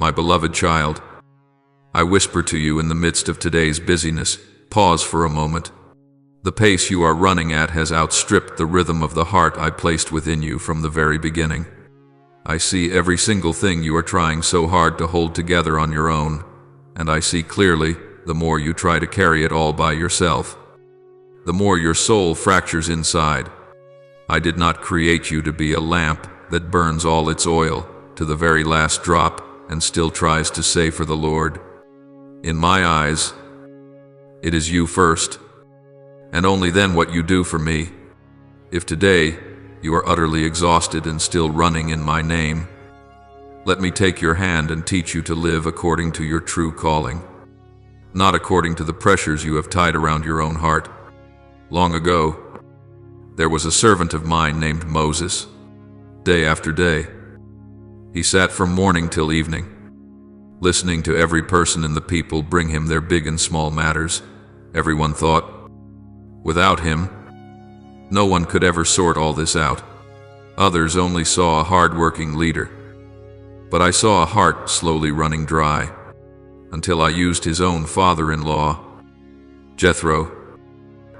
My beloved child, I whisper to you in the midst of today's busyness, pause for a moment. The pace you are running at has outstripped the rhythm of the heart I placed within you from the very beginning. I see every single thing you are trying so hard to hold together on your own, and I see clearly the more you try to carry it all by yourself, the more your soul fractures inside. I did not create you to be a lamp that burns all its oil to the very last drop and still tries to say for the Lord. In my eyes, it is you first, and only then what you do for me. If today you are utterly exhausted and still running in my name, let me take your hand and teach you to live according to your true calling, not according to the pressures you have tied around your own heart. Long ago, there was a servant of mine named Moses. Day after day, he sat from morning till evening, listening to every person in the people bring him their big and small matters. Everyone thought, without him, no one could ever sort all this out. Others only saw a hard-working leader. But I saw a heart slowly running dry, until I used his own father-in-law, Jethro,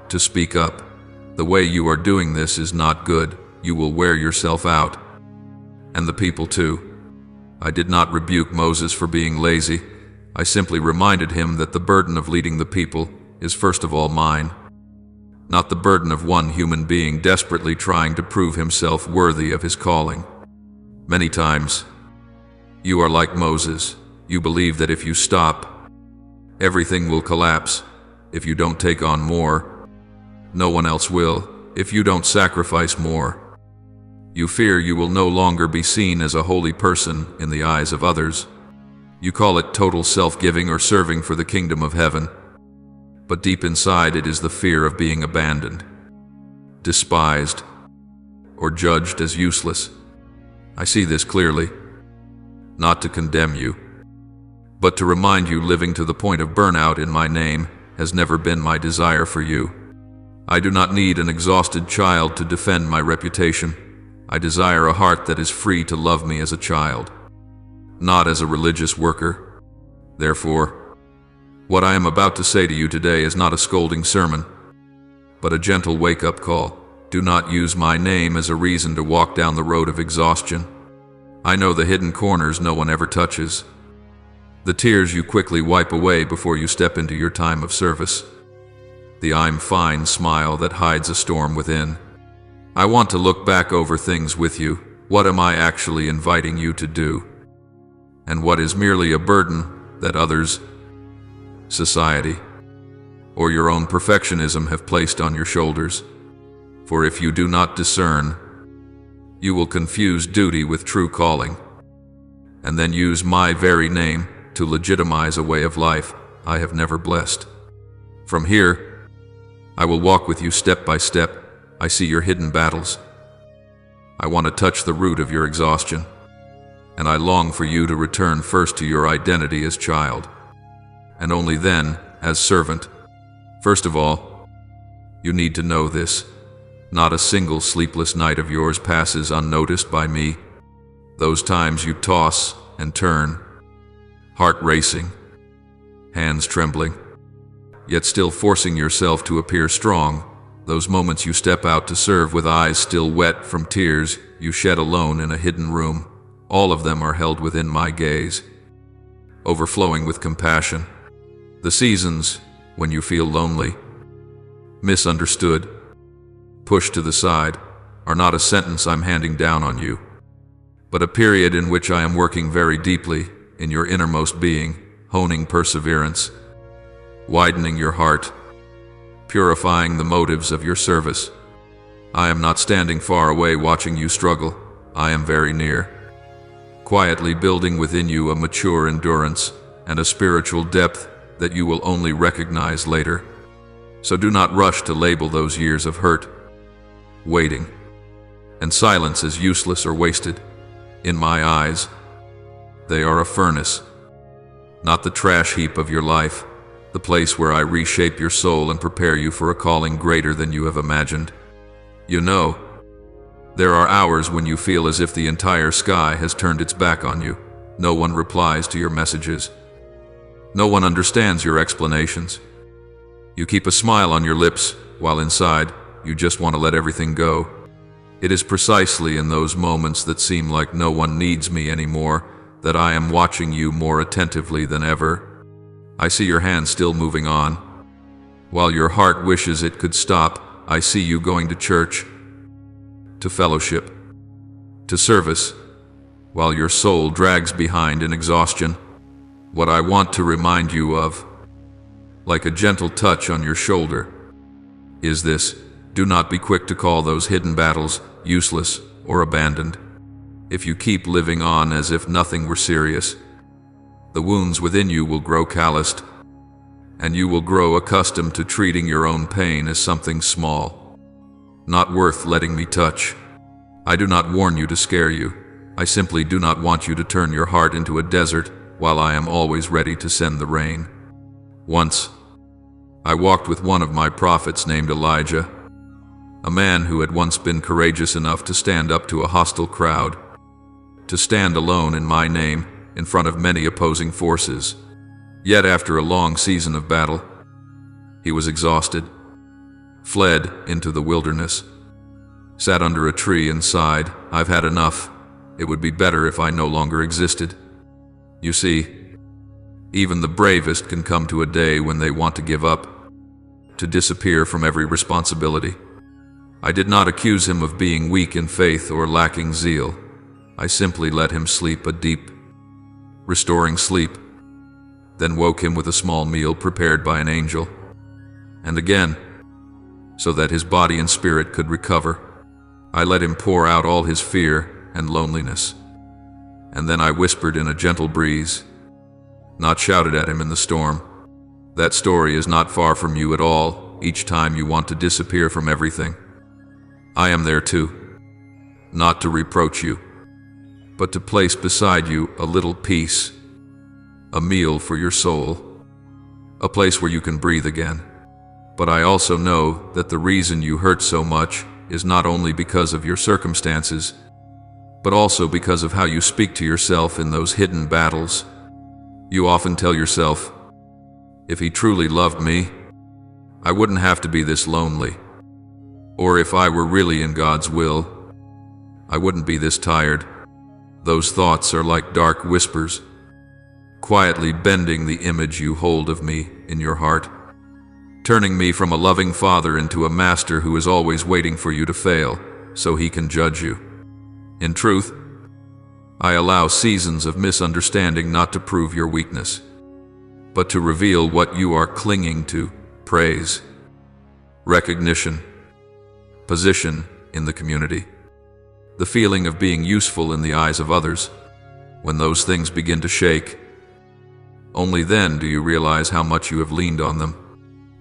to speak up. The way you are doing this is not good. You will wear yourself out. And the people too. I did not rebuke Moses for being lazy. I simply reminded him that the burden of leading the people is first of all mine, not the burden of one human being desperately trying to prove himself worthy of his calling. Many times, you are like Moses. You believe that if you stop, everything will collapse. If you don't take on more, no one else will. If you don't sacrifice more, you fear you will no longer be seen as a holy person in the eyes of others. You call it total self-giving or serving for the kingdom of heaven. But deep inside it is the fear of being abandoned, despised, or judged as useless. I see this clearly, not to condemn you, but to remind you living to the point of burnout in my name has never been my desire for you. I do not need an exhausted child to defend my reputation. I desire a heart that is free to love me as a child, not as a religious worker. Therefore, what I am about to say to you today is not a scolding sermon, but a gentle wake-up call. Do not use my name as a reason to walk down the road of exhaustion. I know the hidden corners no one ever touches, the tears you quickly wipe away before you step into your time of service, the I'm fine smile that hides a storm within. I want to look back over things with you. What am I actually inviting you to do? And what is merely a burden that others, society, or your own perfectionism have placed on your shoulders? For if you do not discern, you will confuse duty with true calling, and then use my very name to legitimize a way of life I have never blessed. From here, I will walk with you step by step. I see your hidden battles. I want to touch the root of your exhaustion, and I long for you to return first to your identity as child, and only then as servant. First of all, you need to know this. Not a single sleepless night of yours passes unnoticed by me. Those times you toss and turn, heart racing, hands trembling, yet still forcing yourself to appear strong. Those moments you step out to serve with eyes still wet from tears you shed alone in a hidden room, all of them are held within my gaze, overflowing with compassion. The seasons when you feel lonely, misunderstood, pushed to the side, are not a sentence I'm handing down on you, but a period in which I am working very deeply in your innermost being, honing perseverance, widening your heart, purifying the motives of your service. I am not standing far away watching you struggle. I am very near, quietly building within you a mature endurance and a spiritual depth that you will only recognize later. So do not rush to label those years of hurt, waiting, and silence as useless or wasted. In my eyes, they are a furnace, not the trash heap of your life, the place where I reshape your soul and prepare you for a calling greater than you have imagined. You know, there are hours when you feel as if the entire sky has turned its back on you. No one replies to your messages. No one understands your explanations. You keep a smile on your lips, while inside, you just want to let everything go. It is precisely in those moments that seem like no one needs me anymore that I am watching you more attentively than ever. I see your hand still moving on. While your heart wishes it could stop, I see you going to church, to fellowship, to service, while your soul drags behind in exhaustion. What I want to remind you of, like a gentle touch on your shoulder, is this: do not be quick to call those hidden battles useless or abandoned. If you keep living on as if nothing were serious, the wounds within you will grow calloused, and you will grow accustomed to treating your own pain as something small, not worth letting me touch. I do not warn you to scare you. I simply do not want you to turn your heart into a desert while I am always ready to send the rain. Once, I walked with one of my prophets named Elijah, a man who had once been courageous enough to stand up to a hostile crowd, to stand alone in my name in front of many opposing forces. Yet after a long season of battle, he was exhausted, fled into the wilderness, sat under a tree and sighed, "I've had enough. It would be better if I no longer existed." You see, even the bravest can come to a day when they want to give up, to disappear from every responsibility. I did not accuse him of being weak in faith or lacking zeal. I simply let him sleep a deep, restoring sleep, then woke him with a small meal prepared by an angel, and again, so that his body and spirit could recover. I let him pour out all his fear and loneliness, and then I whispered in a gentle breeze, not shouted at him in the storm. That story is not far from you at all. Each time you want to disappear from everything, I am there too, not to reproach you, but to place beside you a little peace, a meal for your soul, a place where you can breathe again. But I also know that the reason you hurt so much is not only because of your circumstances, but also because of how you speak to yourself in those hidden battles. You often tell yourself, "If he truly loved me, I wouldn't have to be this lonely." Or if I were really in God's will, I wouldn't be this tired. Those thoughts are like dark whispers, quietly bending the image you hold of me in your heart, turning me from a loving father into a master who is always waiting for you to fail so he can judge you. In truth, I allow seasons of misunderstanding not to prove your weakness, but to reveal what you are clinging to: praise, recognition, position in the community, the feeling of being useful in the eyes of others. When those things begin to shake, only then do you realize how much you have leaned on them.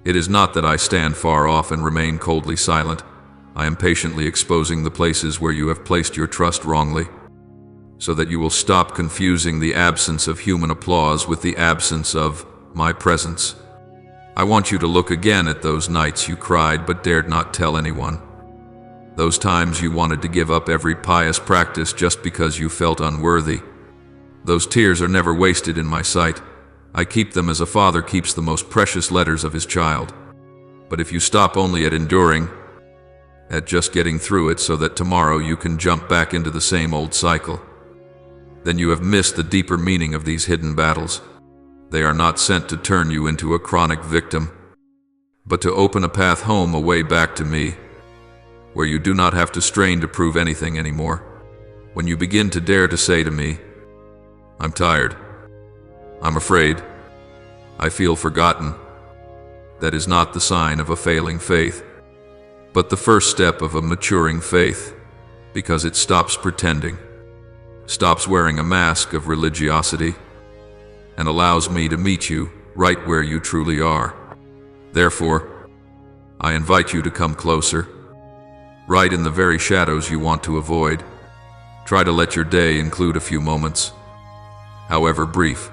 It is not that I stand far off and remain coldly silent. I am patiently exposing the places where you have placed your trust wrongly, so that you will stop confusing the absence of human applause with the absence of my presence. I want you to look again at those nights you cried but dared not tell anyone. Those times you wanted to give up every pious practice just because you felt unworthy. Those tears are never wasted in my sight. I keep them as a father keeps the most precious letters of his child. But if you stop only at enduring, at just getting through it so that tomorrow you can jump back into the same old cycle, then you have missed the deeper meaning of these hidden battles. They are not sent to turn you into a chronic victim, but to open a path home, a way back to me, where you do not have to strain to prove anything anymore. When you begin to dare to say to me, "I'm tired, I'm afraid, I feel forgotten," that is not the sign of a failing faith, but the first step of a maturing faith, because it stops pretending, stops wearing a mask of religiosity, and allows me to meet you right where you truly are. Therefore, I invite you to come closer, right in the very shadows you want to avoid. Try to let your day include a few moments, however brief,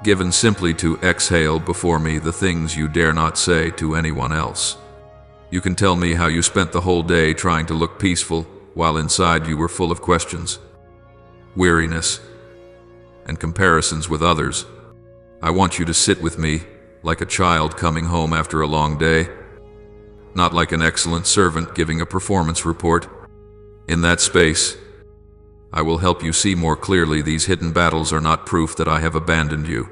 given simply to exhale before me the things you dare not say to anyone else. You can tell me how you spent the whole day trying to look peaceful while inside you were full of questions, weariness, and comparisons with others. I want you to sit with me like a child coming home after a long day, not like an excellent servant giving a performance report. In that space, I will help you see more clearly these hidden battles are not proof that I have abandoned you,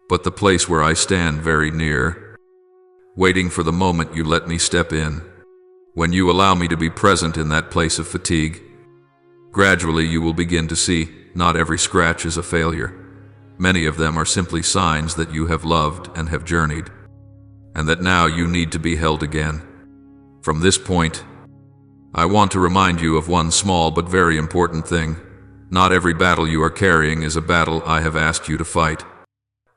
but the place where I stand very near, waiting for the moment you let me step in. When you allow me to be present in that place of fatigue, gradually you will begin to see not every scratch is a failure. Many of them are simply signs that you have loved and have journeyed, and that now you need to be held again. From this point, I want to remind you of one small but very important thing. Not every battle you are carrying is a battle I have asked you to fight.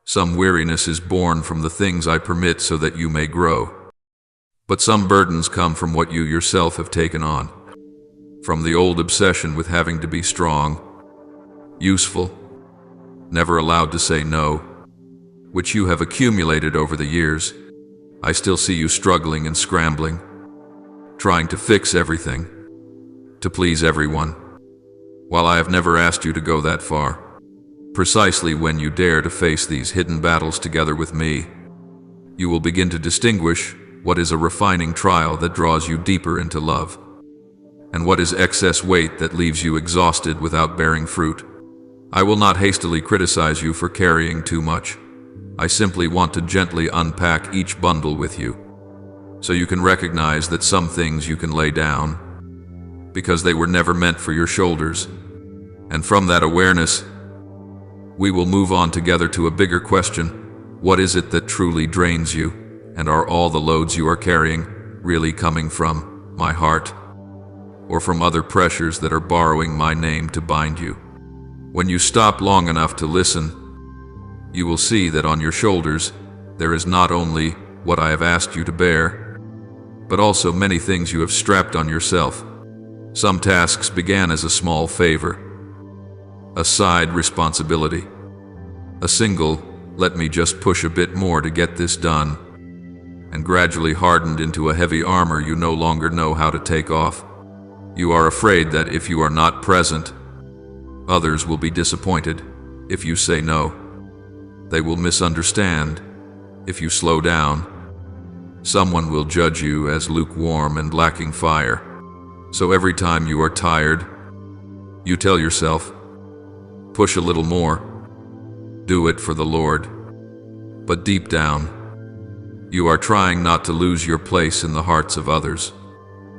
Some weariness is born from the things I permit so that you may grow. But some burdens come from what you yourself have taken on. From the old obsession with having to be strong, useful, never allowed to say no, which you have accumulated over the years. I still see you struggling and scrambling, trying to fix everything, to please everyone. While I have never asked you to go that far, precisely when you dare to face these hidden battles together with me, you will begin to distinguish what is a refining trial that draws you deeper into love, and what is excess weight that leaves you exhausted without bearing fruit. I will not hastily criticize you for carrying too much. I simply want to gently unpack each bundle with you, so you can recognize that some things you can lay down, because they were never meant for your shoulders. And from that awareness, we will move on together to a bigger question. What is it that truly drains you? And are all the loads you are carrying really coming from my heart, or from other pressures that are borrowing my name to bind you? When you stop long enough to listen, you will see that on your shoulders there is not only what I have asked you to bear, but also many things you have strapped on yourself. Some tasks began as a small favor, a side responsibility, a single, let me just push a bit more to get this done, and gradually hardened into a heavy armor you no longer know how to take off. You are afraid that if you are not present, others will be disappointed. If you say no, they will misunderstand. If you slow down, someone will judge you as lukewarm and lacking fire. So every time you are tired, you tell yourself, push a little more, do it for the Lord. But deep down, you are trying not to lose your place in the hearts of others.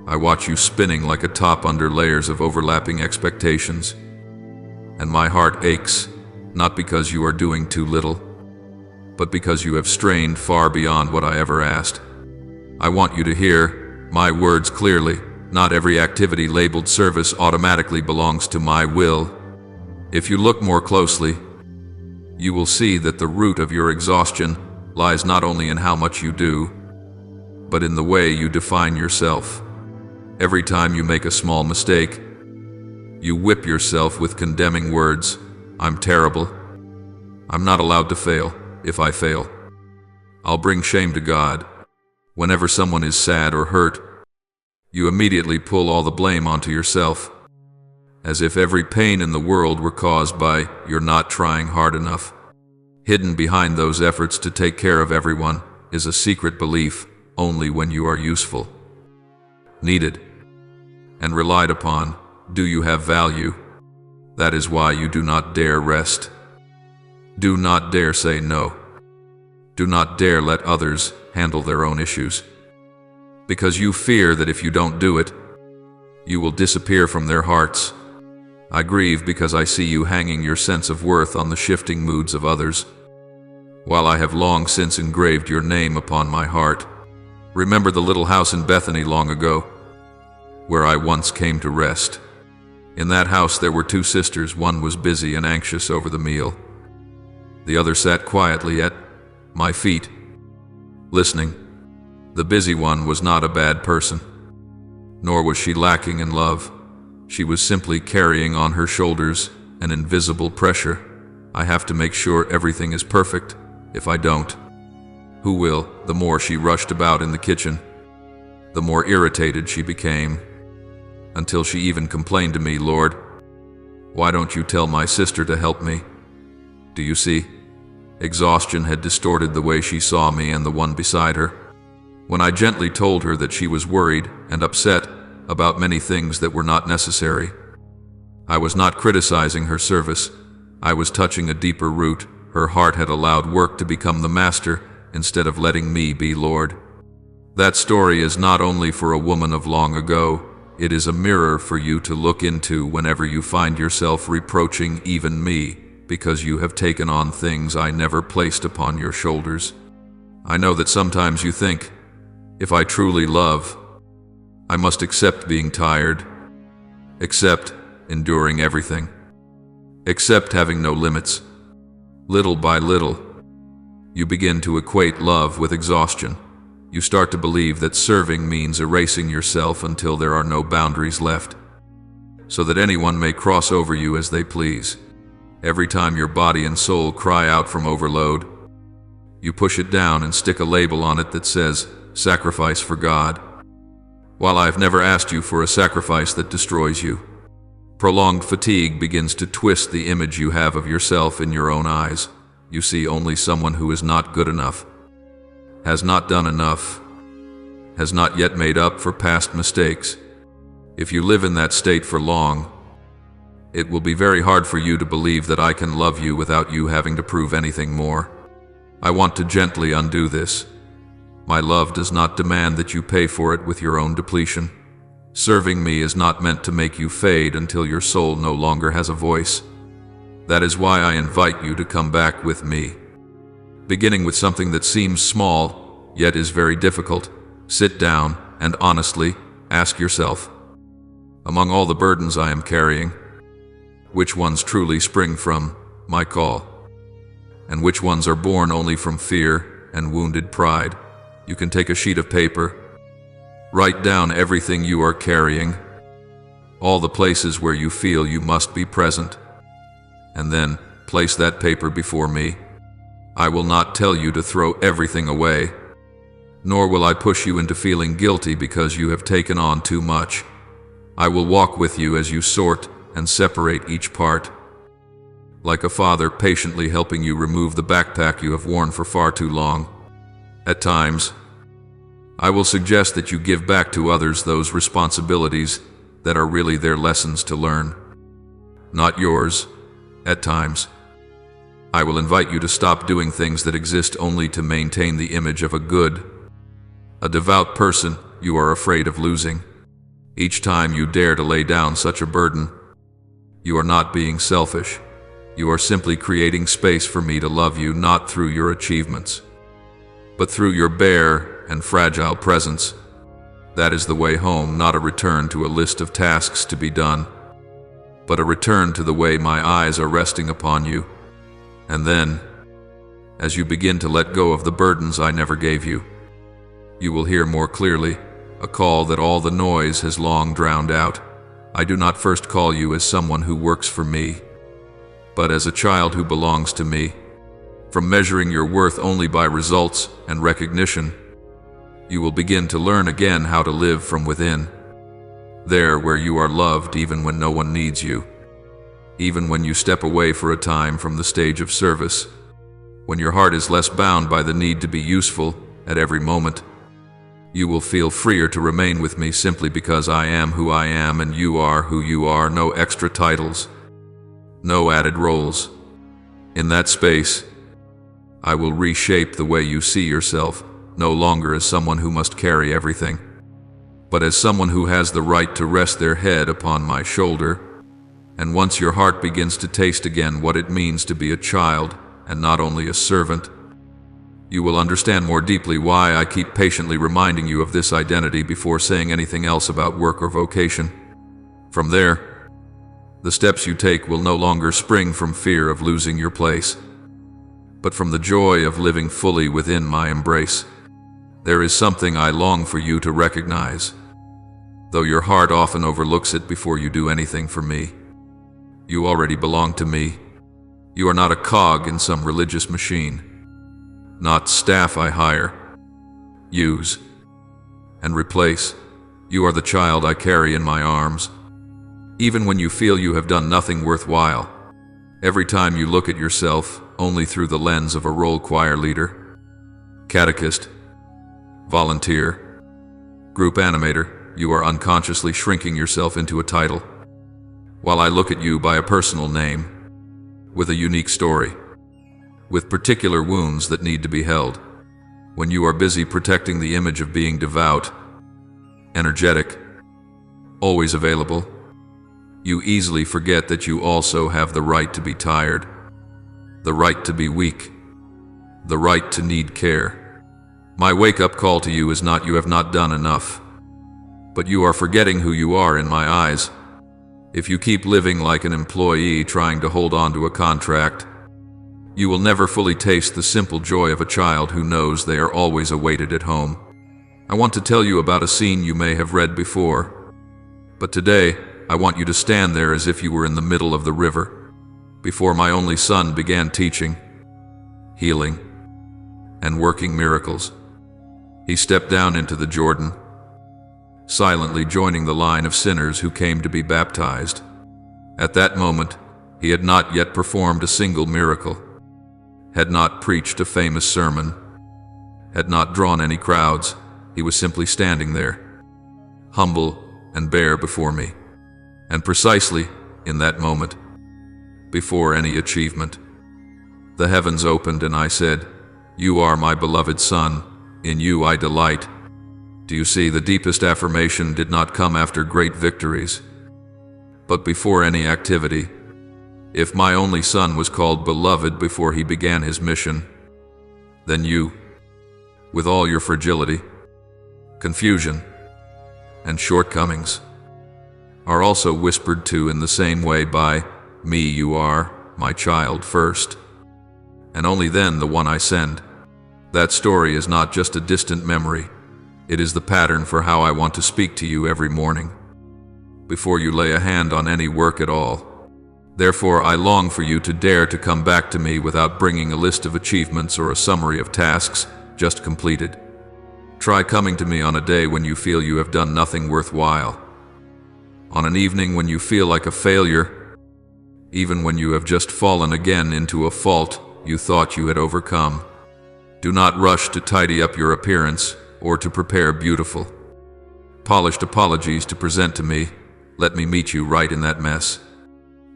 I watch you spinning like a top under layers of overlapping expectations, and my heart aches, not because you are doing too little, but because you have strained far beyond what I ever asked. I want you to hear my words clearly. Not every activity labeled service automatically belongs to my will. If you look more closely, you will see that the root of your exhaustion lies not only in how much you do, but in the way you define yourself. Every time you make a small mistake, you whip yourself with condemning words. I'm terrible. I'm not allowed to fail. If I fail, I'll bring shame to God. Whenever someone is sad or hurt, you immediately pull all the blame onto yourself, as if every pain in the world were caused by you're not trying hard enough. Hidden behind those efforts to take care of everyone is a secret belief: only when you are useful, needed, and relied upon do you have value. That is why you do not dare rest. Do not dare say no. Do not dare let others handle their own issues, because you fear that if you don't do it, you will disappear from their hearts. I grieve because I see you hanging your sense of worth on the shifting moods of others, while I have long since engraved your name upon my heart. Remember the little house in Bethany long ago, where I once came to rest. In that house there were two sisters. One was busy and anxious over the meal. The other sat quietly at my feet, listening. The busy one was not a bad person, nor was she lacking in love. She was simply carrying on her shoulders an invisible pressure. I have to make sure everything is perfect. If I don't, who will? The more she rushed about in the kitchen, the more irritated she became, until she even complained to me, Lord, why don't you tell my sister to help me? Do you see? Exhaustion had distorted the way she saw me and the one beside her. When I gently told her that she was worried and upset about many things that were not necessary, I was not criticizing her service. I was touching a deeper root. Her heart had allowed work to become the master instead of letting me be Lord. That story is not only for a woman of long ago, it is a mirror for you to look into whenever you find yourself reproaching even me because you have taken on things I never placed upon your shoulders. I know that sometimes you think, if I truly love, I must accept being tired, accept enduring everything, accept having no limits. Little by little, you begin to equate love with exhaustion. You start to believe that serving means erasing yourself until there are no boundaries left, so that anyone may cross over you as they please. Every time your body and soul cry out from overload, you push it down and stick a label on it that says, sacrifice for God. While I've never asked you for a sacrifice that destroys you, prolonged fatigue begins to twist the image you have of yourself in your own eyes. You see only someone who is not good enough, has not done enough, has not yet made up for past mistakes. If you live in that state for long, it will be very hard for you to believe that I can love you without you having to prove anything more. I want to gently undo this. My love does not demand that you pay for it with your own depletion. Serving me is not meant to make you fade until your soul no longer has a voice. That is why I invite you to come back with me. Beginning with something that seems small, yet is very difficult, sit down and honestly ask yourself, among all the burdens I am carrying, which ones truly spring from my call, and which ones are born only from fear and wounded pride? You can take a sheet of paper, write down everything you are carrying, all the places where you feel you must be present, and then place that paper before me. I will not tell you to throw everything away, nor will I push you into feeling guilty because you have taken on too much. I will walk with you as you sort and separate each part, like a father patiently helping you remove the backpack you have worn for far too long. At times, I will suggest that you give back to others those responsibilities that are really their lessons to learn, not yours. At times, I will invite you to stop doing things that exist only to maintain the image of a devout person you are afraid of losing. Each time you dare to lay down such a burden, you are not being selfish. You are simply creating space for me to love you, not through your achievements, but through your bare and fragile presence. That is the way home, not a return to a list of tasks to be done, but a return to the way my eyes are resting upon you. And then, as you begin to let go of the burdens I never gave you, you will hear more clearly a call that all the noise has long drowned out. I do not first call you as someone who works for me, but as a child who belongs to me. From measuring your worth only by results and recognition, you will begin to learn again how to live from within, there where you are loved even when no one needs you, even when you step away for a time from the stage of service, when your heart is less bound by the need to be useful at every moment. You will feel freer to remain with me simply because I am who I am and you are who you are. No extra titles, no added roles. In that space, I will reshape the way you see yourself, no longer as someone who must carry everything, but as someone who has the right to rest their head upon my shoulder. And once your heart begins to taste again what it means to be a child and not only a servant, you will understand more deeply why I keep patiently reminding you of this identity before saying anything else about work or vocation. From there, the steps you take will no longer spring from fear of losing your place, but from the joy of living fully within my embrace. There is something I long for you to recognize, though your heart often overlooks it before you do anything for me. You already belong to me. You are not a cog in some religious machine, not staff I hire, use, and replace. You are the child I carry in my arms, even when you feel you have done nothing worthwhile. Every time you look at yourself, only through the lens of a role choir leader, catechist, volunteer, group animator. You are unconsciously shrinking yourself into a title, while I look at you by a personal name, with a unique story, with particular wounds that need to be held. When you are busy protecting the image of being devout, energetic, always available, you easily forget that you also have the right to be tired, the right to be weak, the right to need care. My wake-up call to you is not you have not done enough, but you are forgetting who you are in my eyes. If you keep living like an employee trying to hold on to a contract, you will never fully taste the simple joy of a child who knows they are always awaited at home. I want to tell you about a scene you may have read before, but today I want you to stand there as if you were in the middle of the river, before my only son began teaching, healing, and working miracles. He stepped down into the Jordan, silently joining the line of sinners who came to be baptized. At that moment, he had not yet performed a single miracle, had not preached a famous sermon, had not drawn any crowds. He was simply standing there, humble and bare before me. And precisely in that moment, before any achievement, the heavens opened and I said, "You are my beloved Son, in you I delight." Do you see, the deepest affirmation did not come after great victories, but before any activity. If my only son was called beloved before he began his mission, then you, with all your fragility, confusion, and shortcomings, are also whispered to in the same way by me. You are my child first, and only then the one I send. That story is not just a distant memory. It is the pattern for how I want to speak to you every morning, before you lay a hand on any work at all. Therefore, I long for you to dare to come back to me without bringing a list of achievements or a summary of tasks just completed. Try coming to me on a day when you feel you have done nothing worthwhile, on an evening when you feel like a failure, even when you have just fallen again into a fault you thought you had overcome. Do not rush to tidy up your appearance or to prepare beautiful, polished apologies to present to me. Let me meet you right in that mess.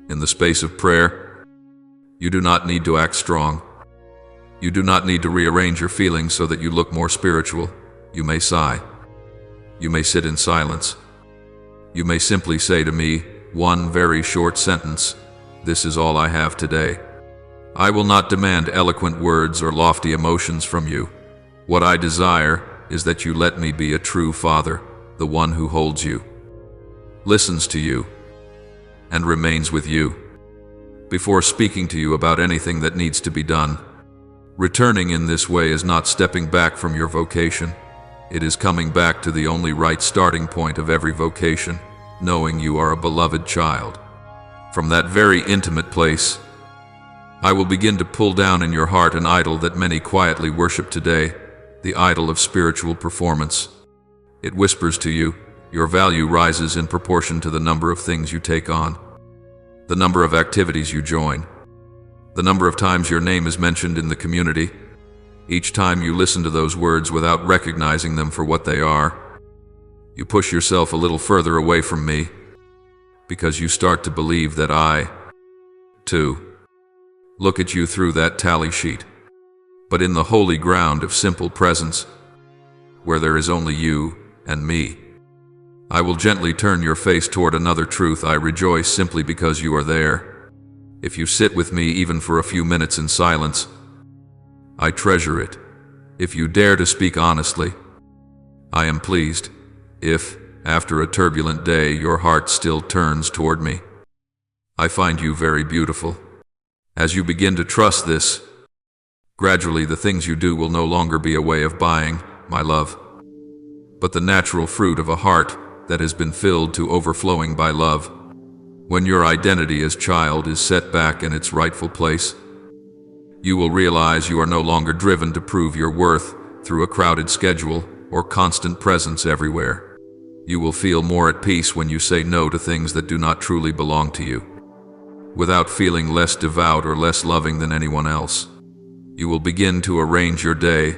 In the space of prayer, you do not need to act strong. You do not need to rearrange your feelings so that you look more spiritual. You may sigh. You may sit in silence. You may simply say to me one very short sentence, "This is all I have today." I will not demand eloquent words or lofty emotions from you. What I desire is that you let me be a true father, the one who holds you, listens to you, and remains with you. Before speaking to you about anything that needs to be done, returning in this way is not stepping back from your vocation. It is coming back to the only right starting point of every vocation, knowing you are a beloved child. From that very intimate place, I will begin to pull down in your heart an idol that many quietly worship today, the idol of spiritual performance. It whispers to you, your value rises in proportion to the number of things you take on, the number of activities you join, the number of times your name is mentioned in the community. Each time you listen to those words without recognizing them for what they are, you push yourself a little further away from me, because you start to believe that I, too, look at you through that tally sheet. But in the holy ground of simple presence, where there is only you and me, I will gently turn your face toward another truth. I rejoice simply because you are there. If you sit with me even for a few minutes in silence, I treasure it. If you dare to speak honestly, I am pleased. If, after a turbulent day, your heart still turns toward me, I find you very beautiful. As you begin to trust this, gradually the things you do will no longer be a way of buying, my love, but the natural fruit of a heart that has been filled to overflowing by love. When your identity as child is set back in its rightful place, you will realize you are no longer driven to prove your worth through a crowded schedule or constant presence everywhere. You will feel more at peace when you say no to things that do not truly belong to you. without feeling less devout or less loving than anyone else. You will begin to arrange your day,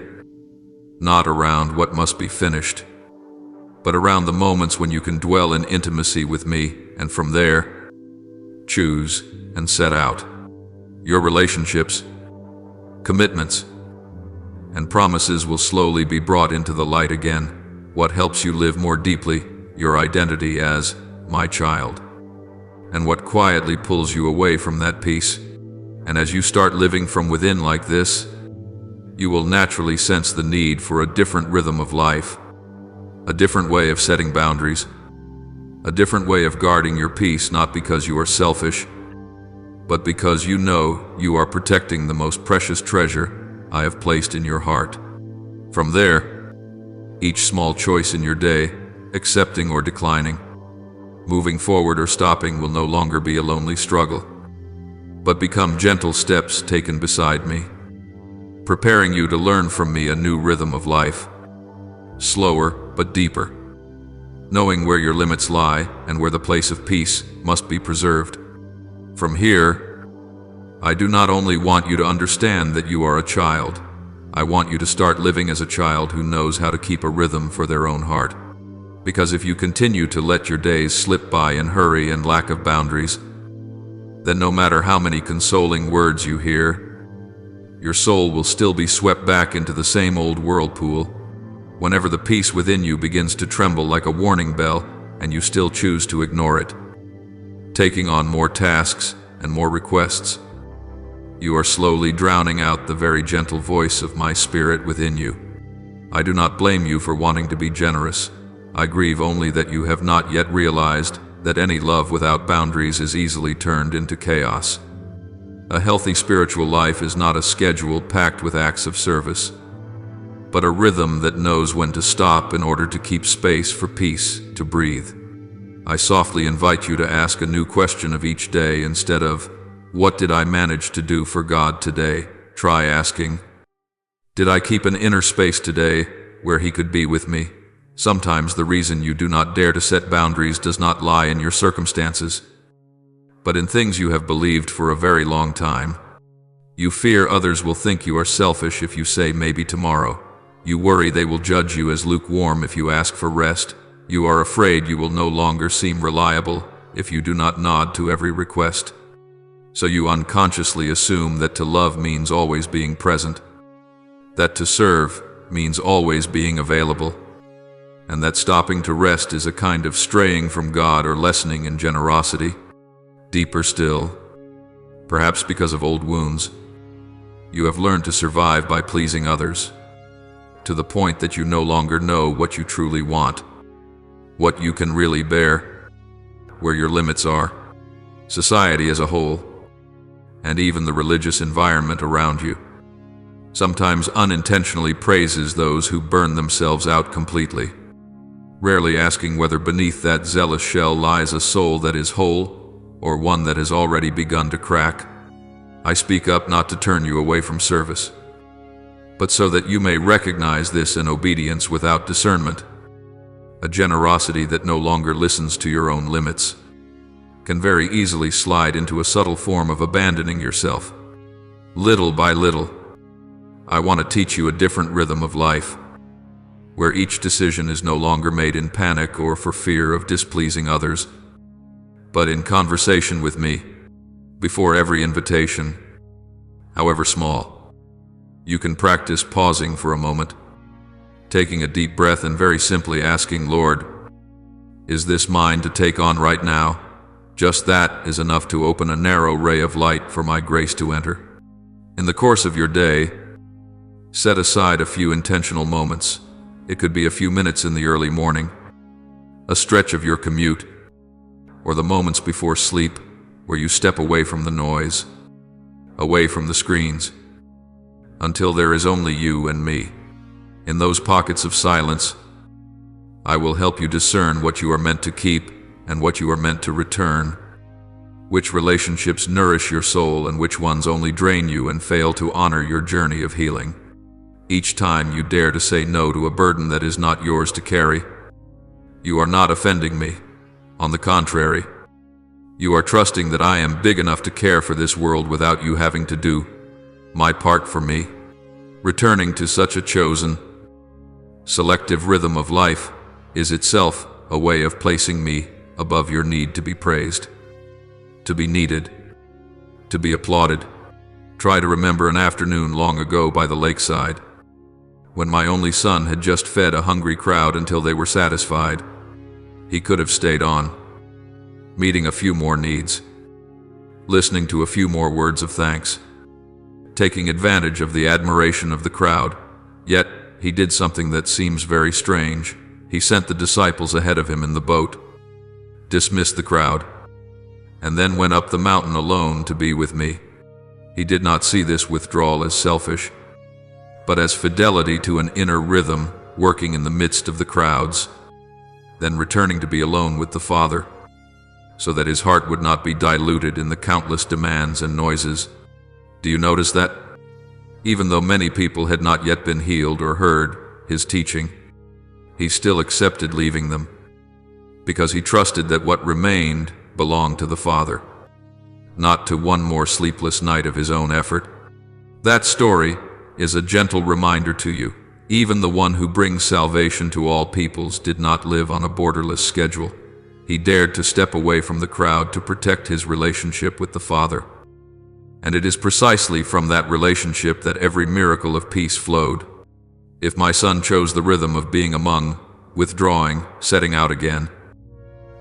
not around what must be finished, but around the moments when you can dwell in intimacy with me, and from there, choose and set out. Your relationships, commitments, and promises will slowly be brought into the light again. What helps you live more deeply, your identity as my child, and what quietly pulls you away from that peace. And as you start living from within like this, you will naturally sense the need for a different rhythm of life, a different way of setting boundaries, a different way of guarding your peace, not because you are selfish, but because you know you are protecting the most precious treasure I have placed in your heart. From there, each small choice in your day, accepting or declining, moving forward or stopping, will no longer be a lonely struggle, but become gentle steps taken beside me, preparing you to learn from me a new rhythm of life, slower but deeper, knowing where your limits lie and where the place of peace must be preserved. From here, I do not only want you to understand that you are a child, I want you to start living as a child who knows how to keep a rhythm for their own heart. Because if you continue to let your days slip by in hurry and lack of boundaries, then no matter how many consoling words you hear, your soul will still be swept back into the same old whirlpool whenever the peace within you begins to tremble like a warning bell and you still choose to ignore it, taking on more tasks and more requests. You are slowly drowning out the very gentle voice of my spirit within you. I do not blame you for wanting to be generous. I grieve only that you have not yet realized that any love without boundaries is easily turned into chaos. A healthy spiritual life is not a schedule packed with acts of service, but a rhythm that knows when to stop in order to keep space for peace to breathe. I softly invite you to ask a new question of each day instead of, "What did I manage to do for God today?" Try asking, "Did I keep an inner space today where He could be with me?" Sometimes the reason you do not dare to set boundaries does not lie in your circumstances, but in things you have believed for a very long time. You fear others will think you are selfish if you say maybe tomorrow. You worry they will judge you as lukewarm if you ask for rest. You are afraid you will no longer seem reliable if you do not nod to every request. So you unconsciously assume that to love means always being present, that to serve means always being available, and that stopping to rest is a kind of straying from God or lessening in generosity. Deeper still, perhaps because of old wounds, you have learned to survive by pleasing others, to the point that you no longer know what you truly want, what you can really bear, where your limits are. Society as a whole, and even the religious environment around you, sometimes unintentionally praises those who burn themselves out completely, rarely asking whether beneath that zealous shell lies a soul that is whole, or one that has already begun to crack. I speak up not to turn you away from service, but so that you may recognize this in obedience without discernment. A generosity that no longer listens to your own limits can very easily slide into a subtle form of abandoning yourself. Little by little, I want to teach you a different rhythm of life, where each decision is no longer made in panic or for fear of displeasing others, but in conversation with me. Before every invitation, however small, you can practice pausing for a moment, taking a deep breath and very simply asking, "Lord, is this mine to take on right now?" Just that is enough to open a narrow ray of light for my grace to enter. In the course of your day, set aside a few intentional moments. It could be a few minutes in the early morning, a stretch of your commute, or the moments before sleep where you step away from the noise, away from the screens, until there is only you and me. In those pockets of silence, I will help you discern what you are meant to keep and what you are meant to return, which relationships nourish your soul and which ones only drain you and fail to honor your journey of healing. Each time you dare to say no to a burden that is not yours to carry, you are not offending me. On the contrary, You are trusting that I am big enough to care for this world without you having to do my part for me. Returning to such a chosen, selective rhythm of life is itself a way of placing me above your need to be praised, to be needed, to be applauded. Try to remember an afternoon long ago by the lakeside, when my only son had just fed a hungry crowd until they were satisfied. He could have stayed on, meeting a few more needs, listening to a few more words of thanks, taking advantage of the admiration of the crowd. Yet, he did something that seems very strange. He sent the disciples ahead of him in the boat, dismissed the crowd, and then went up the mountain alone to be with me. He did not see this withdrawal as selfish, but as fidelity to an inner rhythm working in the midst of the crowds, then returning to be alone with the Father, so that his heart would not be diluted in the countless demands and noises. Do you notice that? Even though many people had not yet been healed or heard his teaching, he still accepted leaving them, because he trusted that what remained belonged to the Father, not to one more sleepless night of his own effort. That story is a gentle reminder to you. Even the one who brings salvation to all peoples did not live on a borderless schedule. He dared to step away from the crowd to protect his relationship with the Father. And it is precisely from that relationship that every miracle of peace flowed. If my son chose the rhythm of being among, withdrawing, setting out again,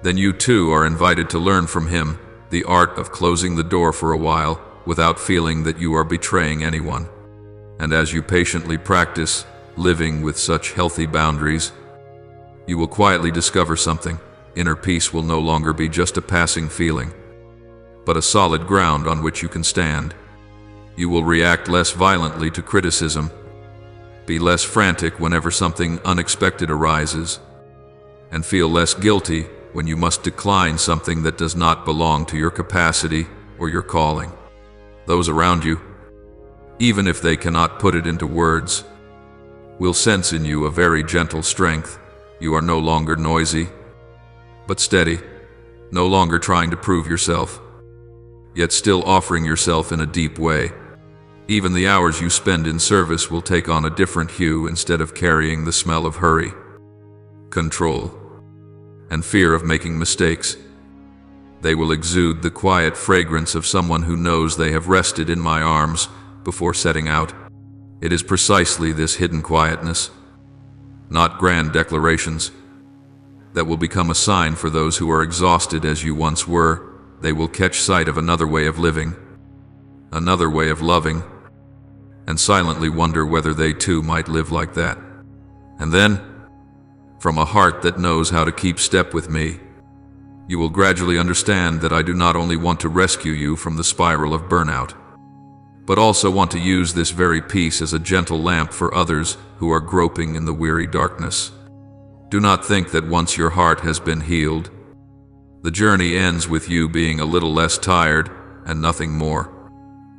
then you too are invited to learn from him the art of closing the door for a while without feeling that you are betraying anyone. And as you patiently practice living with such healthy boundaries, you will quietly discover something. Inner peace will no longer be just a passing feeling, but a solid ground on which you can stand. You will react less violently to criticism, be less frantic whenever something unexpected arises, and feel less guilty when you must decline something that does not belong to your capacity or your calling. Those around you, even if they cannot put it into words, will sense in you a very gentle strength. You are no longer noisy, but steady, no longer trying to prove yourself, yet still offering yourself in a deep way. Even the hours you spend in service will take on a different hue instead of carrying the smell of hurry, control, and fear of making mistakes. They will exude the quiet fragrance of someone who knows they have rested in my arms before setting out. It is precisely this hidden quietness, not grand declarations, that will become a sign for those who are exhausted as you once were. They will catch sight of another way of living, another way of loving, and silently wonder whether they too might live like that. And then, from a heart that knows how to keep step with me, you will gradually understand that I do not only want to rescue you from the spiral of burnout, but also want to use this very peace as a gentle lamp for others who are groping in the weary darkness. Do not think that once your heart has been healed, the journey ends with you being a little less tired and nothing more.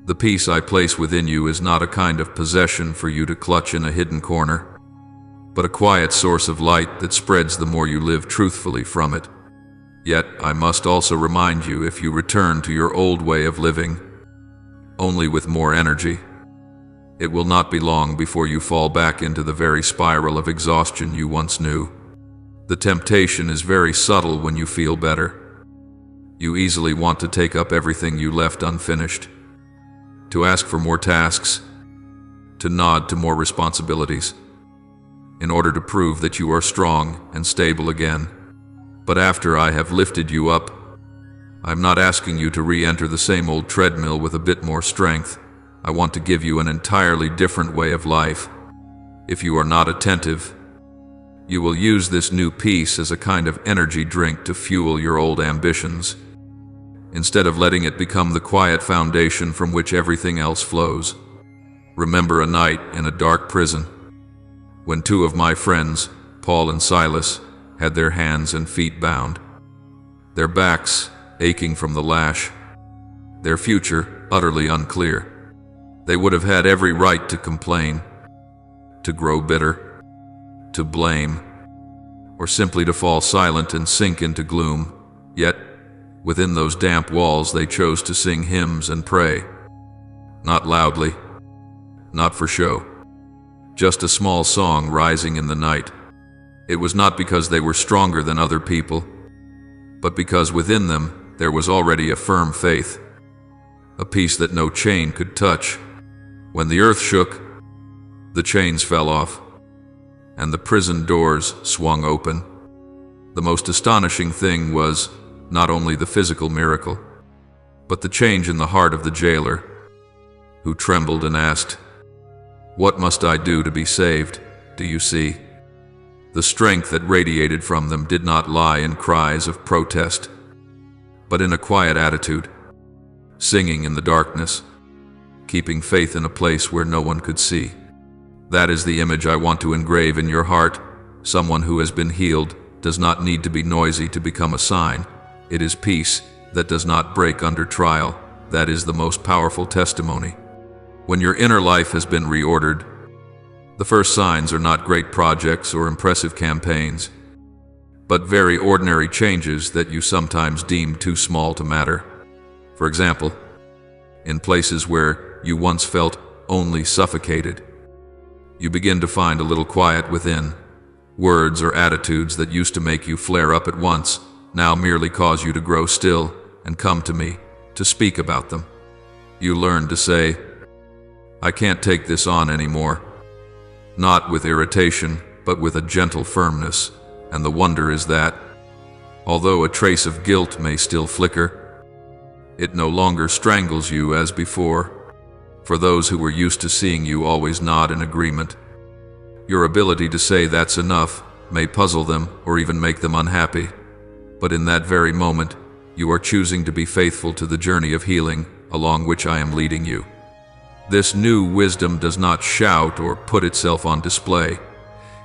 The peace I place within you is not a kind of possession for you to clutch in a hidden corner, but a quiet source of light that spreads the more you live truthfully from it. Yet, I must also remind you, if you return to your old way of living, only with more energy, it will not be long before you fall back into the very spiral of exhaustion you once knew. The temptation is very subtle when you feel better. You easily want to take up everything you left unfinished, to ask for more tasks, to nod to more responsibilities, in order to prove that you are strong and stable again. But after I have lifted you up, I'm not asking you to re-enter the same old treadmill with a bit more strength. I want to give you an entirely different way of life. If you are not attentive, you will use this new peace as a kind of energy drink to fuel your old ambitions, instead of letting it become the quiet foundation from which everything else flows. Remember a night in a dark prison, when two of my friends, Paul and Silas, had their hands and feet bound, their backs aching from the lash, their future utterly unclear. They would have had every right to complain, to grow bitter, to blame, or simply to fall silent and sink into gloom. Yet, Within those damp walls they chose to sing hymns and pray. Not loudly, not for show. Just a small song rising in the night. It was not because they were stronger than other people, but because within them there was already a firm faith, a peace that no chain could touch. When the earth shook, the chains fell off, and the prison doors swung open. The most astonishing thing was not only the physical miracle, but the change in the heart of the jailer, who trembled and asked, "What must I do to be saved? Do you see?" The strength that radiated from them did not lie in cries of protest, but in a quiet attitude, singing in the darkness, keeping faith in a place where no one could see. That is the image I want to engrave in your heart. Someone who has been healed does not need to be noisy to become a sign. It is peace that does not break under trial. That is the most powerful testimony. When your inner life has been reordered, the first signs are not great projects or impressive campaigns, but very ordinary changes that you sometimes deem too small to matter. For example, in places where you once felt only suffocated, you begin to find a little quiet within. Words or attitudes that used to make you flare up at once now merely cause you to grow still and come to me to speak about them. You learn to say, "I can't take this on anymore," not with irritation, but with a gentle firmness. And the wonder is that, although a trace of guilt may still flicker, it no longer strangles you as before. For those who were used to seeing you always nod in agreement, your ability to say "that's enough" may puzzle them or even make them unhappy. But in that very moment, you are choosing to be faithful to the journey of healing along which I am leading you. This new wisdom does not shout or put itself on display.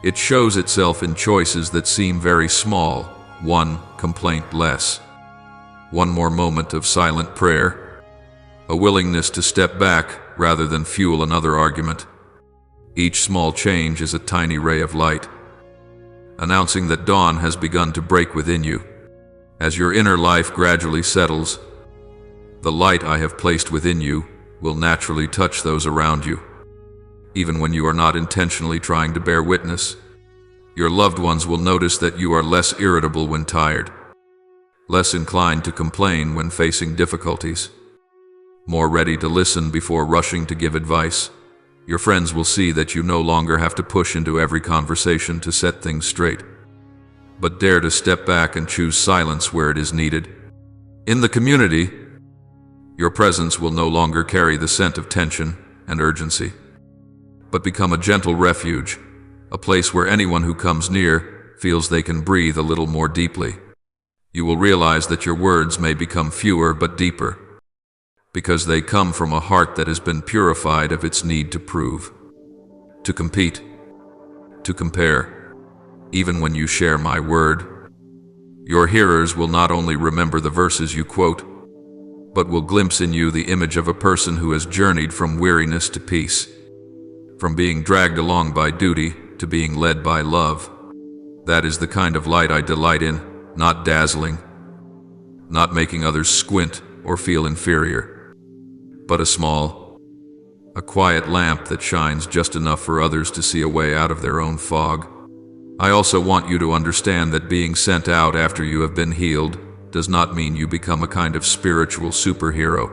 It shows itself in choices that seem very small, one complaint less, one more moment of silent prayer, a willingness to step back rather than fuel another argument. Each small change is a tiny ray of light, announcing that dawn has begun to break within you. As your inner life gradually settles, the light I have placed within you will naturally touch those around you. Even when you are not intentionally trying to bear witness, your loved ones will notice that you are less irritable when tired, less inclined to complain when facing difficulties, more ready to listen before rushing to give advice. Your friends will see that you no longer have to push into every conversation to set things straight, but dare to step back and choose silence where it is needed. In the community, your presence will no longer carry the scent of tension and urgency, but become a gentle refuge, a place where anyone who comes near feels they can breathe a little more deeply. You will realize that your words may become fewer but deeper, because they come from a heart that has been purified of its need to prove, to compete, to compare. Even when you share my word, your hearers will not only remember the verses you quote, but will glimpse in you the image of a person who has journeyed from weariness to peace, from being dragged along by duty to being led by love. That is the kind of light I delight in, not dazzling, not making others squint or feel inferior, but a quiet lamp that shines just enough for others to see a way out of their own fog. I also want you to understand that being sent out after you have been healed does not mean you become a kind of spiritual superhero,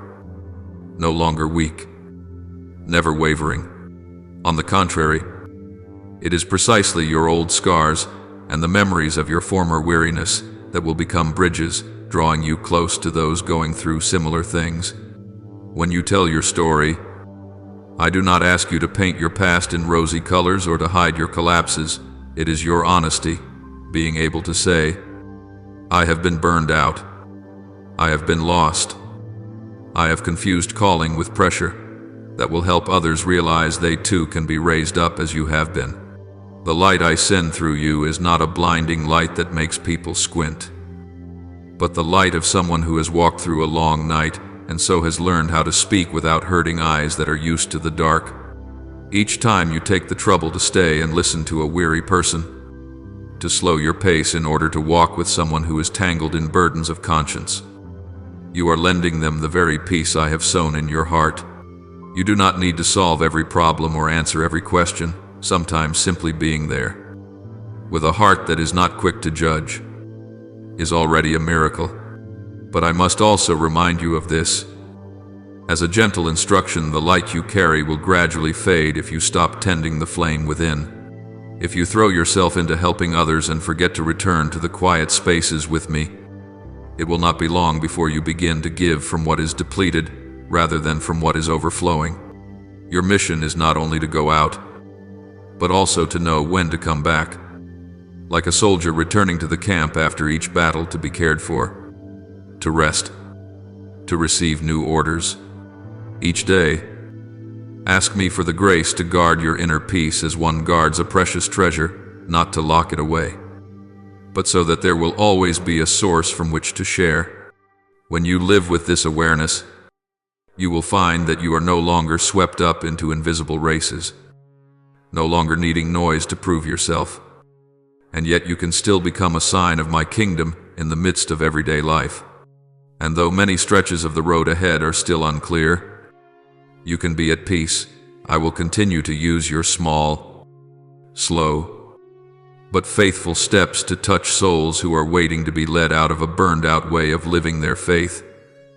no longer weak, never wavering. On the contrary, it is precisely your old scars and the memories of your former weariness that will become bridges, drawing you close to those going through similar things. When you tell your story, I do not ask you to paint your past in rosy colors or to hide your collapses. It is your honesty, being able to say, I have been burned out. I have been lost. I have confused calling with pressure, that will help others realize they too can be raised up as you have been. The light I send through you is not a blinding light that makes people squint, but the light of someone who has walked through a long night and so has learned how to speak without hurting eyes that are used to the dark. Each time you take the trouble to stay and listen to a weary person, to slow your pace in order to walk with someone who is tangled in burdens of conscience, You are lending them the very peace I have sown in your heart. You do not need to solve every problem or answer every question, sometimes simply being there, with a heart that is not quick to judge, is already a miracle. But I must also remind you of this. As a gentle instruction, the light you carry will gradually fade if you stop tending the flame within. If you throw yourself into helping others and forget to return to the quiet spaces with me, it will not be long before you begin to give from what is depleted rather than from what is overflowing. Your mission is not only to go out, but also to know when to come back, like a soldier returning to the camp after each battle to be cared for, to rest, to receive new orders. Each day, ask me for the grace to guard your inner peace as one guards a precious treasure, not to lock it away, but so that there will always be a source from which to share. When you live with this awareness, you will find that you are no longer swept up into invisible races, no longer needing noise to prove yourself, and yet you can still become a sign of my kingdom in the midst of everyday life. And though many stretches of the road ahead are still unclear, you can be at peace. I will continue to use your small, slow, but faithful steps to touch souls who are waiting to be led out of a burned-out way of living their faith,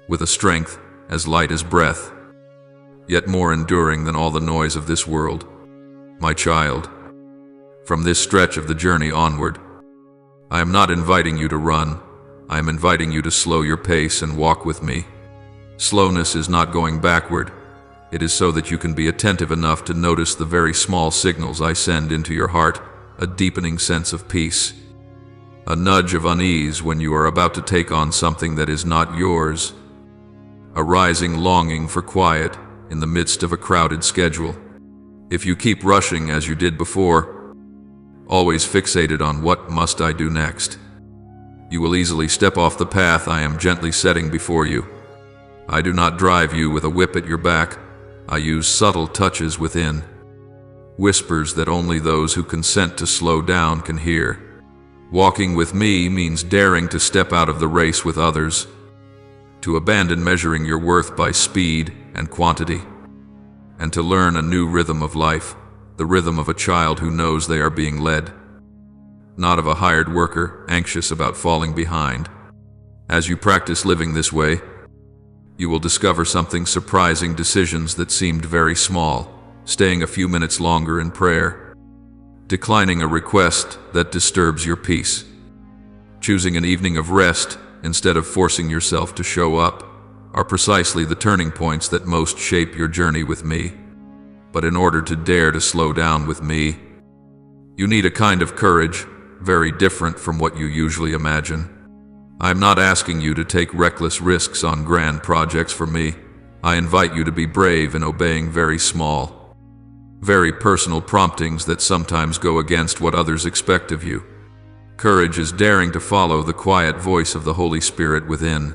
with a strength as light as breath, yet more enduring than all the noise of this world. My child, from this stretch of the journey onward, I am not inviting you to run. I am inviting you to slow your pace and walk with me. Slowness is not going backward. It is so that you can be attentive enough to notice the very small signals I send into your heart, a deepening sense of peace, a nudge of unease when you are about to take on something that is not yours, a rising longing for quiet in the midst of a crowded schedule. If you keep rushing as you did before, always fixated on what must I do next, you will easily step off the path I am gently setting before you. I do not drive you with a whip at your back. I use subtle touches within, whispers that only those who consent to slow down can hear. Walking with me means daring to step out of the race with others, to abandon measuring your worth by speed and quantity, and to learn a new rhythm of life, the rhythm of a child who knows they are being led, not of a hired worker anxious about falling behind. As you practice living this way, you will discover something surprising: decisions that seemed very small, staying a few minutes longer in prayer, declining a request that disturbs your peace, choosing an evening of rest instead of forcing yourself to show up, are precisely the turning points that most shape your journey with me. But in order to dare to slow down with me, you need a kind of courage very different from what you usually imagine. I am not asking you to take reckless risks on grand projects for me. I invite you to be brave in obeying very small, very personal promptings that sometimes go against what others expect of you. Courage is daring to follow the quiet voice of the Holy Spirit within,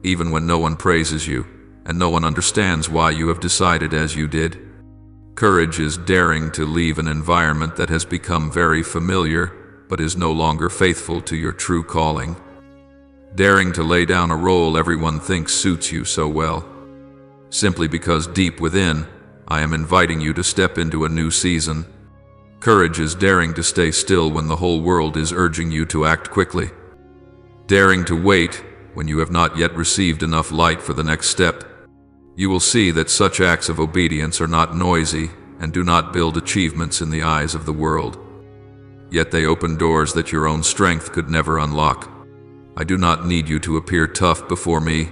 even when no one praises you and no one understands why you have decided as you did. Courage is daring to leave an environment that has become very familiar but is no longer faithful to your true calling. Daring to lay down a role everyone thinks suits you so well, simply because deep within, I am inviting you to step into a new season. Courage is daring to stay still when the whole world is urging you to act quickly. Daring to wait when you have not yet received enough light for the next step. You will see that such acts of obedience are not noisy and do not build achievements in the eyes of the world. Yet they open doors that your own strength could never unlock. I do not need you to appear tough before me.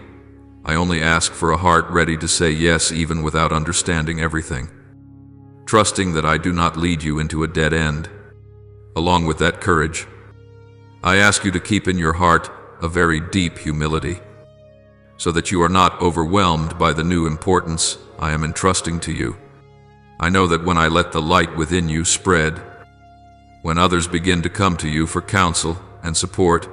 I only ask for a heart ready to say yes even without understanding everything, trusting that I do not lead you into a dead end. Along with that courage, I ask you to keep in your heart a very deep humility, so that you are not overwhelmed by the new importance I am entrusting to you. I know that when I let the light within you spread, when others begin to come to you for counsel and support,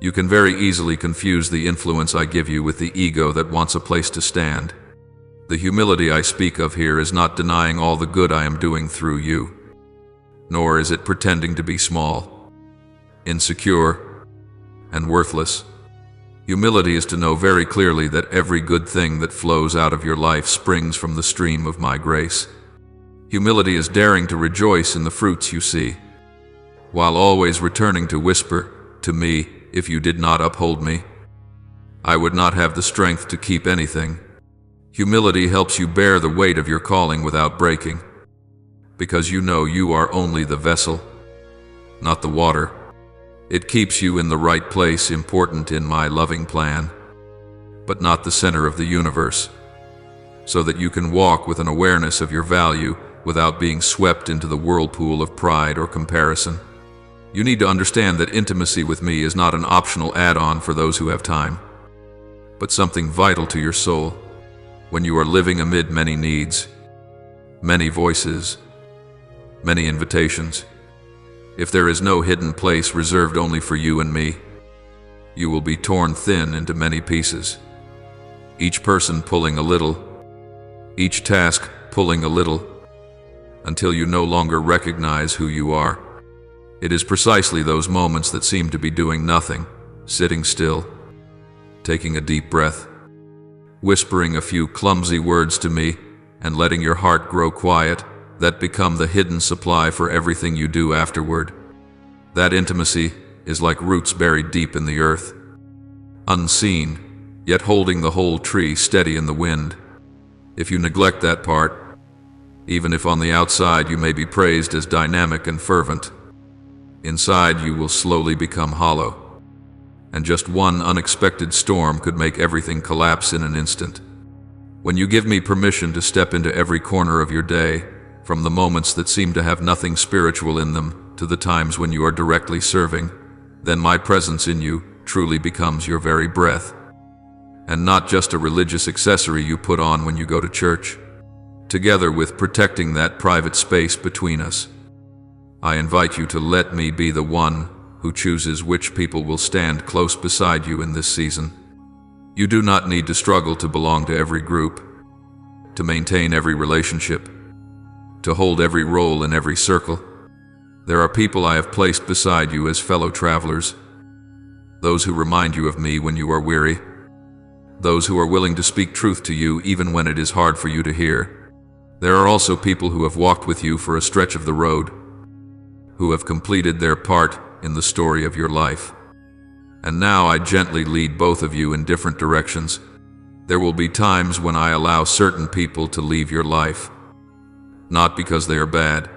you can very easily confuse the influence I give you with the ego that wants a place to stand. The humility I speak of here is not denying all the good I am doing through you, nor is it pretending to be small, insecure, and worthless. Humility is to know very clearly that every good thing that flows out of your life springs from the stream of my grace. Humility is daring to rejoice in the fruits you see, while always returning to whisper to me, if you did not uphold me, I would not have the strength to keep anything. Humility helps you bear the weight of your calling without breaking, because you know you are only the vessel, not the water. It keeps you in the right place, important in my loving plan, but not the center of the universe, so that you can walk with an awareness of your value without being swept into the whirlpool of pride or comparison. You need to understand that intimacy with me is not an optional add-on for those who have time, but something vital to your soul. When you are living amid many needs, many voices, many invitations, if there is no hidden place reserved only for you and me, you will be torn thin into many pieces, each person pulling a little, each task pulling a little, until you no longer recognize who you are. It is precisely those moments that seem to be doing nothing, sitting still, taking a deep breath, whispering a few clumsy words to me, and letting your heart grow quiet, that become the hidden supply for everything you do afterward. That intimacy is like roots buried deep in the earth, unseen, yet holding the whole tree steady in the wind. If you neglect that part, even if on the outside you may be praised as dynamic and fervent, inside you will slowly become hollow, and just one unexpected storm could make everything collapse in an instant. When you give me permission to step into every corner of your day, from the moments that seem to have nothing spiritual in them to the times when you are directly serving, then my presence in you truly becomes your very breath, and not just a religious accessory you put on when you go to church. Together with protecting that private space between us, I invite you to let me be the one who chooses which people will stand close beside you in this season. You do not need to struggle to belong to every group, to maintain every relationship, to hold every role in every circle. There are people I have placed beside you as fellow travelers, those who remind you of me when you are weary, those who are willing to speak truth to you even when it is hard for you to hear. There are also people who have walked with you for a stretch of the road, who have completed their part in the story of your life. And now I gently lead both of you in different directions. There will be times when I allow certain people to leave your life, not because they are bad,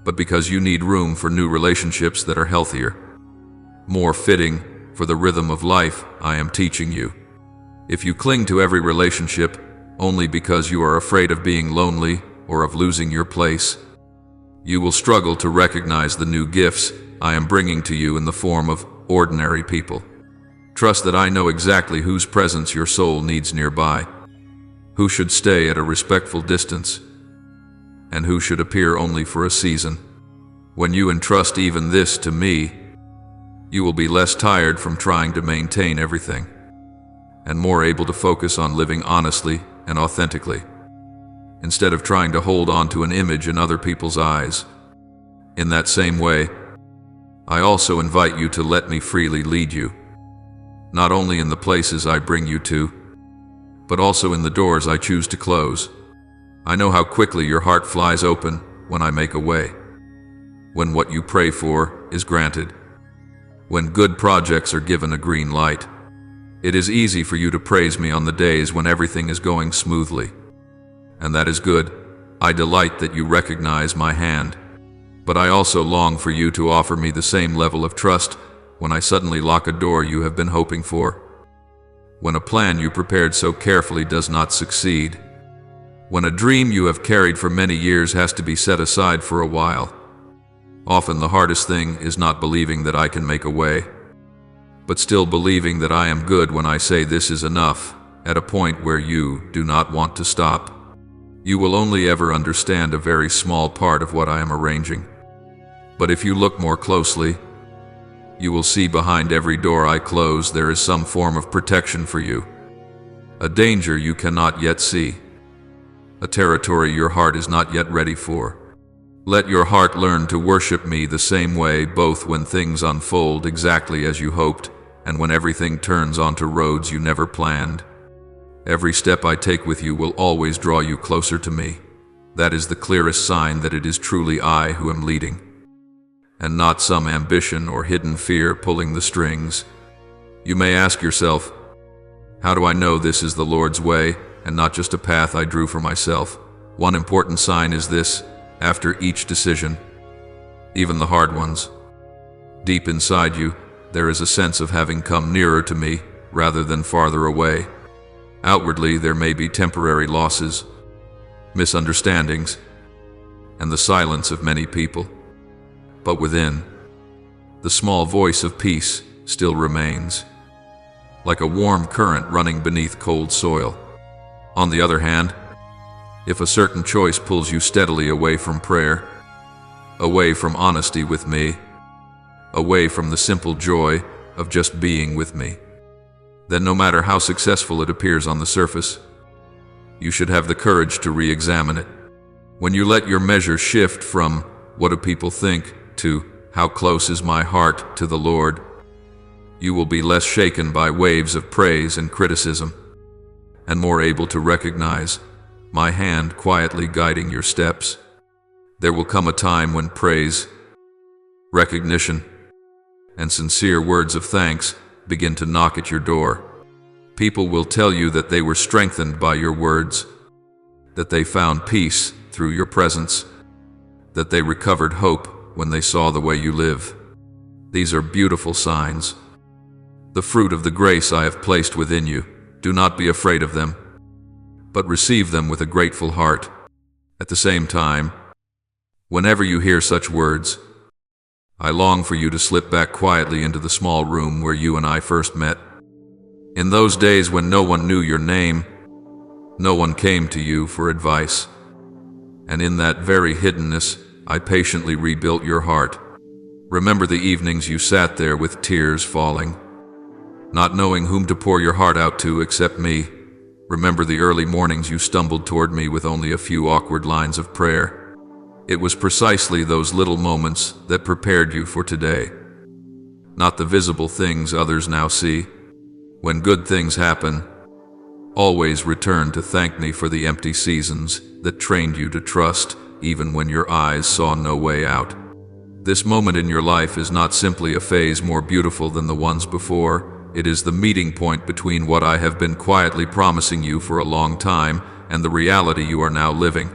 but because you need room for new relationships that are healthier, more fitting for the rhythm of life I am teaching you. If you cling to every relationship only because you are afraid of being lonely or of losing your place, you will struggle to recognize the new gifts I am bringing to you in the form of ordinary people. Trust that I know exactly whose presence your soul needs nearby, who should stay at a respectful distance, and who should appear only for a season. When you entrust even this to me, you will be less tired from trying to maintain everything, and more able to focus on living honestly and authentically, instead of trying to hold on to an image in other people's eyes. In that same way, I also invite you to let me freely lead you, not only in the places I bring you to, but also in the doors I choose to close. I know how quickly your heart flies open when I make a way, when what you pray for is granted, when good projects are given a green light. It is easy for you to praise me on the days when everything is going smoothly, and that is good. I delight that you recognize my hand, but I also long for you to offer me the same level of trust when I suddenly lock a door you have been hoping for, when a plan you prepared so carefully does not succeed, when a dream you have carried for many years has to be set aside for a while. Often the hardest thing is not believing that I can make a way, but still believing that I am good when I say this is enough, at a point where you do not want to stop. You will only ever understand a very small part of what I am arranging. But if you look more closely, you will see behind every door I close there is some form of protection for you, a danger you cannot yet see, a territory your heart is not yet ready for. Let your heart learn to worship me the same way, both when things unfold exactly as you hoped and when everything turns onto roads you never planned. Every step I take with you will always draw you closer to me. That is the clearest sign that it is truly I who am leading, and not some ambition or hidden fear pulling the strings. You may ask yourself, how do I know this is the Lord's way and not just a path I drew for myself? One important sign is this: after each decision, even the hard ones, deep inside you, there is a sense of having come nearer to me rather than farther away. Outwardly, there may be temporary losses, misunderstandings, and the silence of many people. But within, the small voice of peace still remains, like a warm current running beneath cold soil. On the other hand, if a certain choice pulls you steadily away from prayer, away from honesty with me, away from the simple joy of just being with me, then no matter how successful it appears on the surface, you should have the courage to re-examine it. When you let your measure shift from what do people think to how close is my heart to the Lord, you will be less shaken by waves of praise and criticism, and more able to recognize my hand quietly guiding your steps. There will come a time when praise, recognition, and sincere words of thanks begin to knock at your door. People will tell you that they were strengthened by your words, that they found peace through your presence, that they recovered hope when they saw the way you live. These are beautiful signs, the fruit of the grace I have placed within you. Do not be afraid of them, but receive them with a grateful heart. At the same time, whenever you hear such words, I long for you to slip back quietly into the small room where you and I first met. In those days when no one knew your name, no one came to you for advice, and in that very hiddenness, I patiently rebuilt your heart. Remember the evenings you sat there with tears falling, not knowing whom to pour your heart out to except me. Remember the early mornings you stumbled toward me with only a few awkward lines of prayer. It was precisely those little moments that prepared you for today, not the visible things others now see. When good things happen, always return to thank me for the empty seasons that trained you to trust even when your eyes saw no way out. This moment in your life is not simply a phase more beautiful than the ones before. It is the meeting point between what I have been quietly promising you for a long time and the reality you are now living.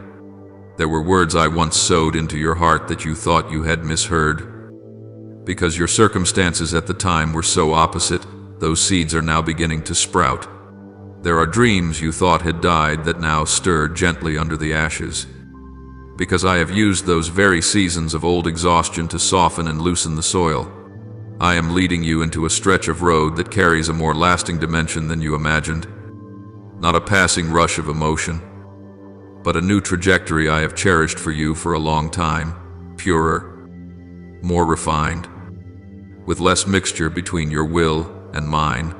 There were words I once sowed into your heart that you thought you had misheard. Because your circumstances at the time were so opposite, those seeds are now beginning to sprout. There are dreams you thought had died that now stir gently under the ashes. Because I have used those very seasons of old exhaustion to soften and loosen the soil, I am leading you into a stretch of road that carries a more lasting dimension than you imagined. Not a passing rush of emotion, but a new trajectory I have cherished for you for a long time, purer, more refined, with less mixture between your will and mine.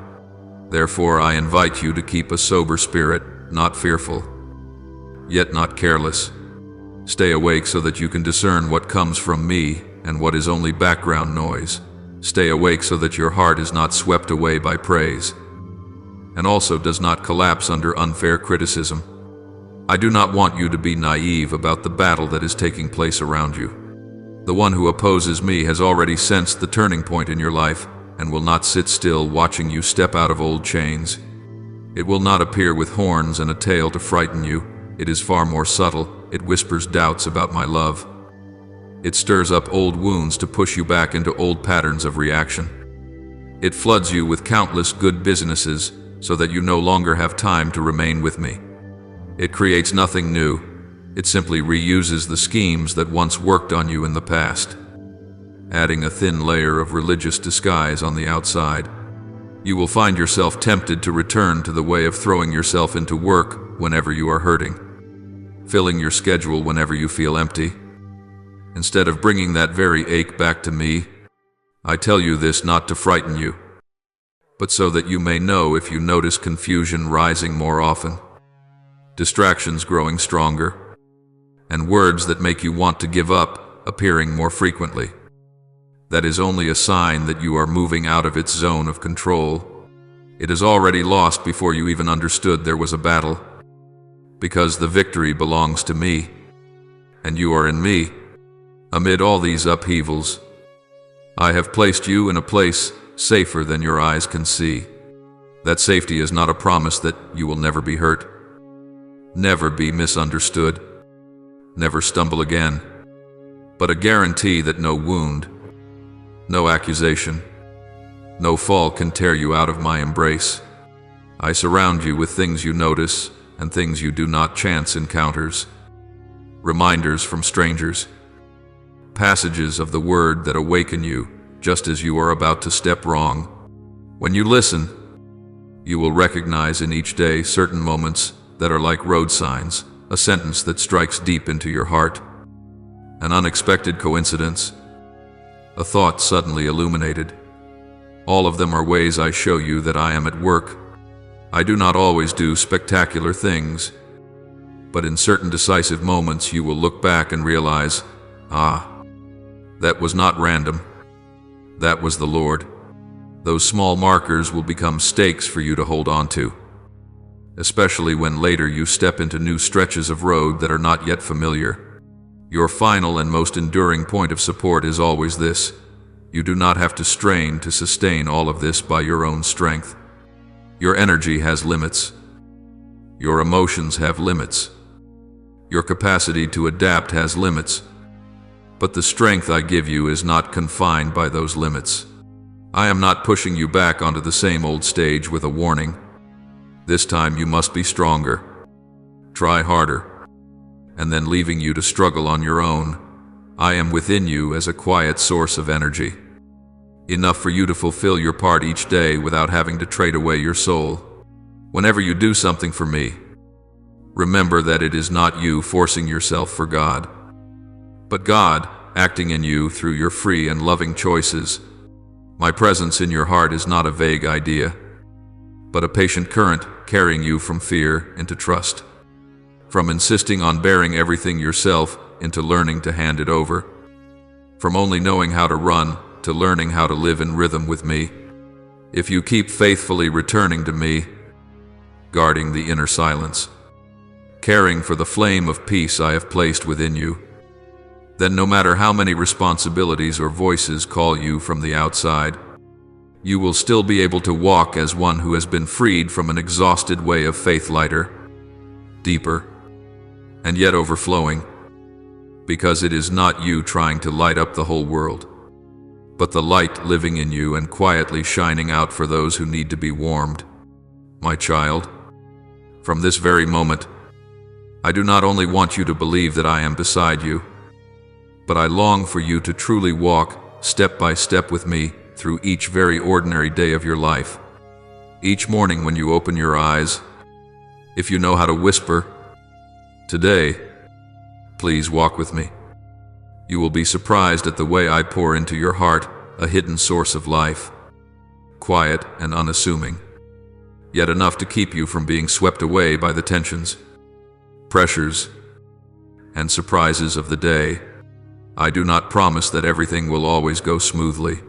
Therefore, I invite you to keep a sober spirit, not fearful, yet not careless. Stay awake so that you can discern what comes from me and what is only background noise. Stay awake so that your heart is not swept away by praise, and also does not collapse under unfair criticism. I do not want you to be naive about the battle that is taking place around you. The one who opposes me has already sensed the turning point in your life and will not sit still watching you step out of old chains. It will not appear with horns and a tail to frighten you. It is far more subtle. It whispers doubts about my love. It stirs up old wounds to push you back into old patterns of reaction. It floods you with countless good businesses so that you no longer have time to remain with me. It creates nothing new. It simply reuses the schemes that once worked on you in the past, adding a thin layer of religious disguise on the outside. You will find yourself tempted to return to the way of throwing yourself into work whenever you are hurting, filling your schedule whenever you feel empty. Instead of bringing that very ache back to me, I tell you this not to frighten you, but so that you may know if you notice confusion rising more often, distractions growing stronger, and words that make you want to give up appearing more frequently. that is only a sign that you are moving out of its zone of control. It is already lost before you even understood there was a battle, because the victory belongs to me, and you are in me. Amid all these upheavals, I have placed you in a place safer than your eyes can see. That safety is not a promise that you will never be hurt, never be misunderstood, never stumble again, but a guarantee that no wound, no accusation, no fall can tear you out of my embrace. I surround you with things you notice and things you do not chance encounters, reminders from strangers, passages of the word that awaken you just as you are about to step wrong. When you listen, you will recognize in each day certain moments that are like road signs, a sentence that strikes deep into your heart, an unexpected coincidence, a thought suddenly illuminated. All of them are ways I show you that I am at work. I do not always do spectacular things, but in certain decisive moments you will look back and realize, that was not random. That was the Lord. Those small markers will become stakes for you to hold on to, especially when later you step into new stretches of road that are not yet familiar. Your final and most enduring point of support is always this: you do not have to strain to sustain all of this by your own strength. Your energy has limits. Your emotions have limits. Your capacity to adapt has limits. But the strength I give you is not confined by those limits. I am not pushing you back onto the same old stage with a warning. This time you must be stronger. Try harder. And then leaving you to struggle on your own. I am within you as a quiet source of energy, enough for you to fulfill your part each day without having to trade away your soul. Whenever you do something for me, remember that it is not you forcing yourself for God, but God acting in you through your free and loving choices. My presence in your heart is not a vague idea, but a patient current carrying you from fear into trust, from insisting on bearing everything yourself into learning to hand it over, from only knowing how to run to learning how to live in rhythm with me. If you keep faithfully returning to me, guarding the inner silence, caring for the flame of peace I have placed within you, then no matter how many responsibilities or voices call you from the outside, you will still be able to walk as one who has been freed from an exhausted way of faith, lighter, deeper, and yet overflowing, because it is not you trying to light up the whole world, but the light living in you and quietly shining out for those who need to be warmed. My child, from this very moment, I do not only want you to believe that I am beside you, but I long for you to truly walk step by step with me through each very ordinary day of your life. Each morning when you open your eyes, if you know how to whisper, "Today, please walk with me," you will be surprised at the way I pour into your heart a hidden source of life, quiet and unassuming, yet enough to keep you from being swept away by the tensions, pressures, and surprises of the day. I do not promise that everything will always go smoothly,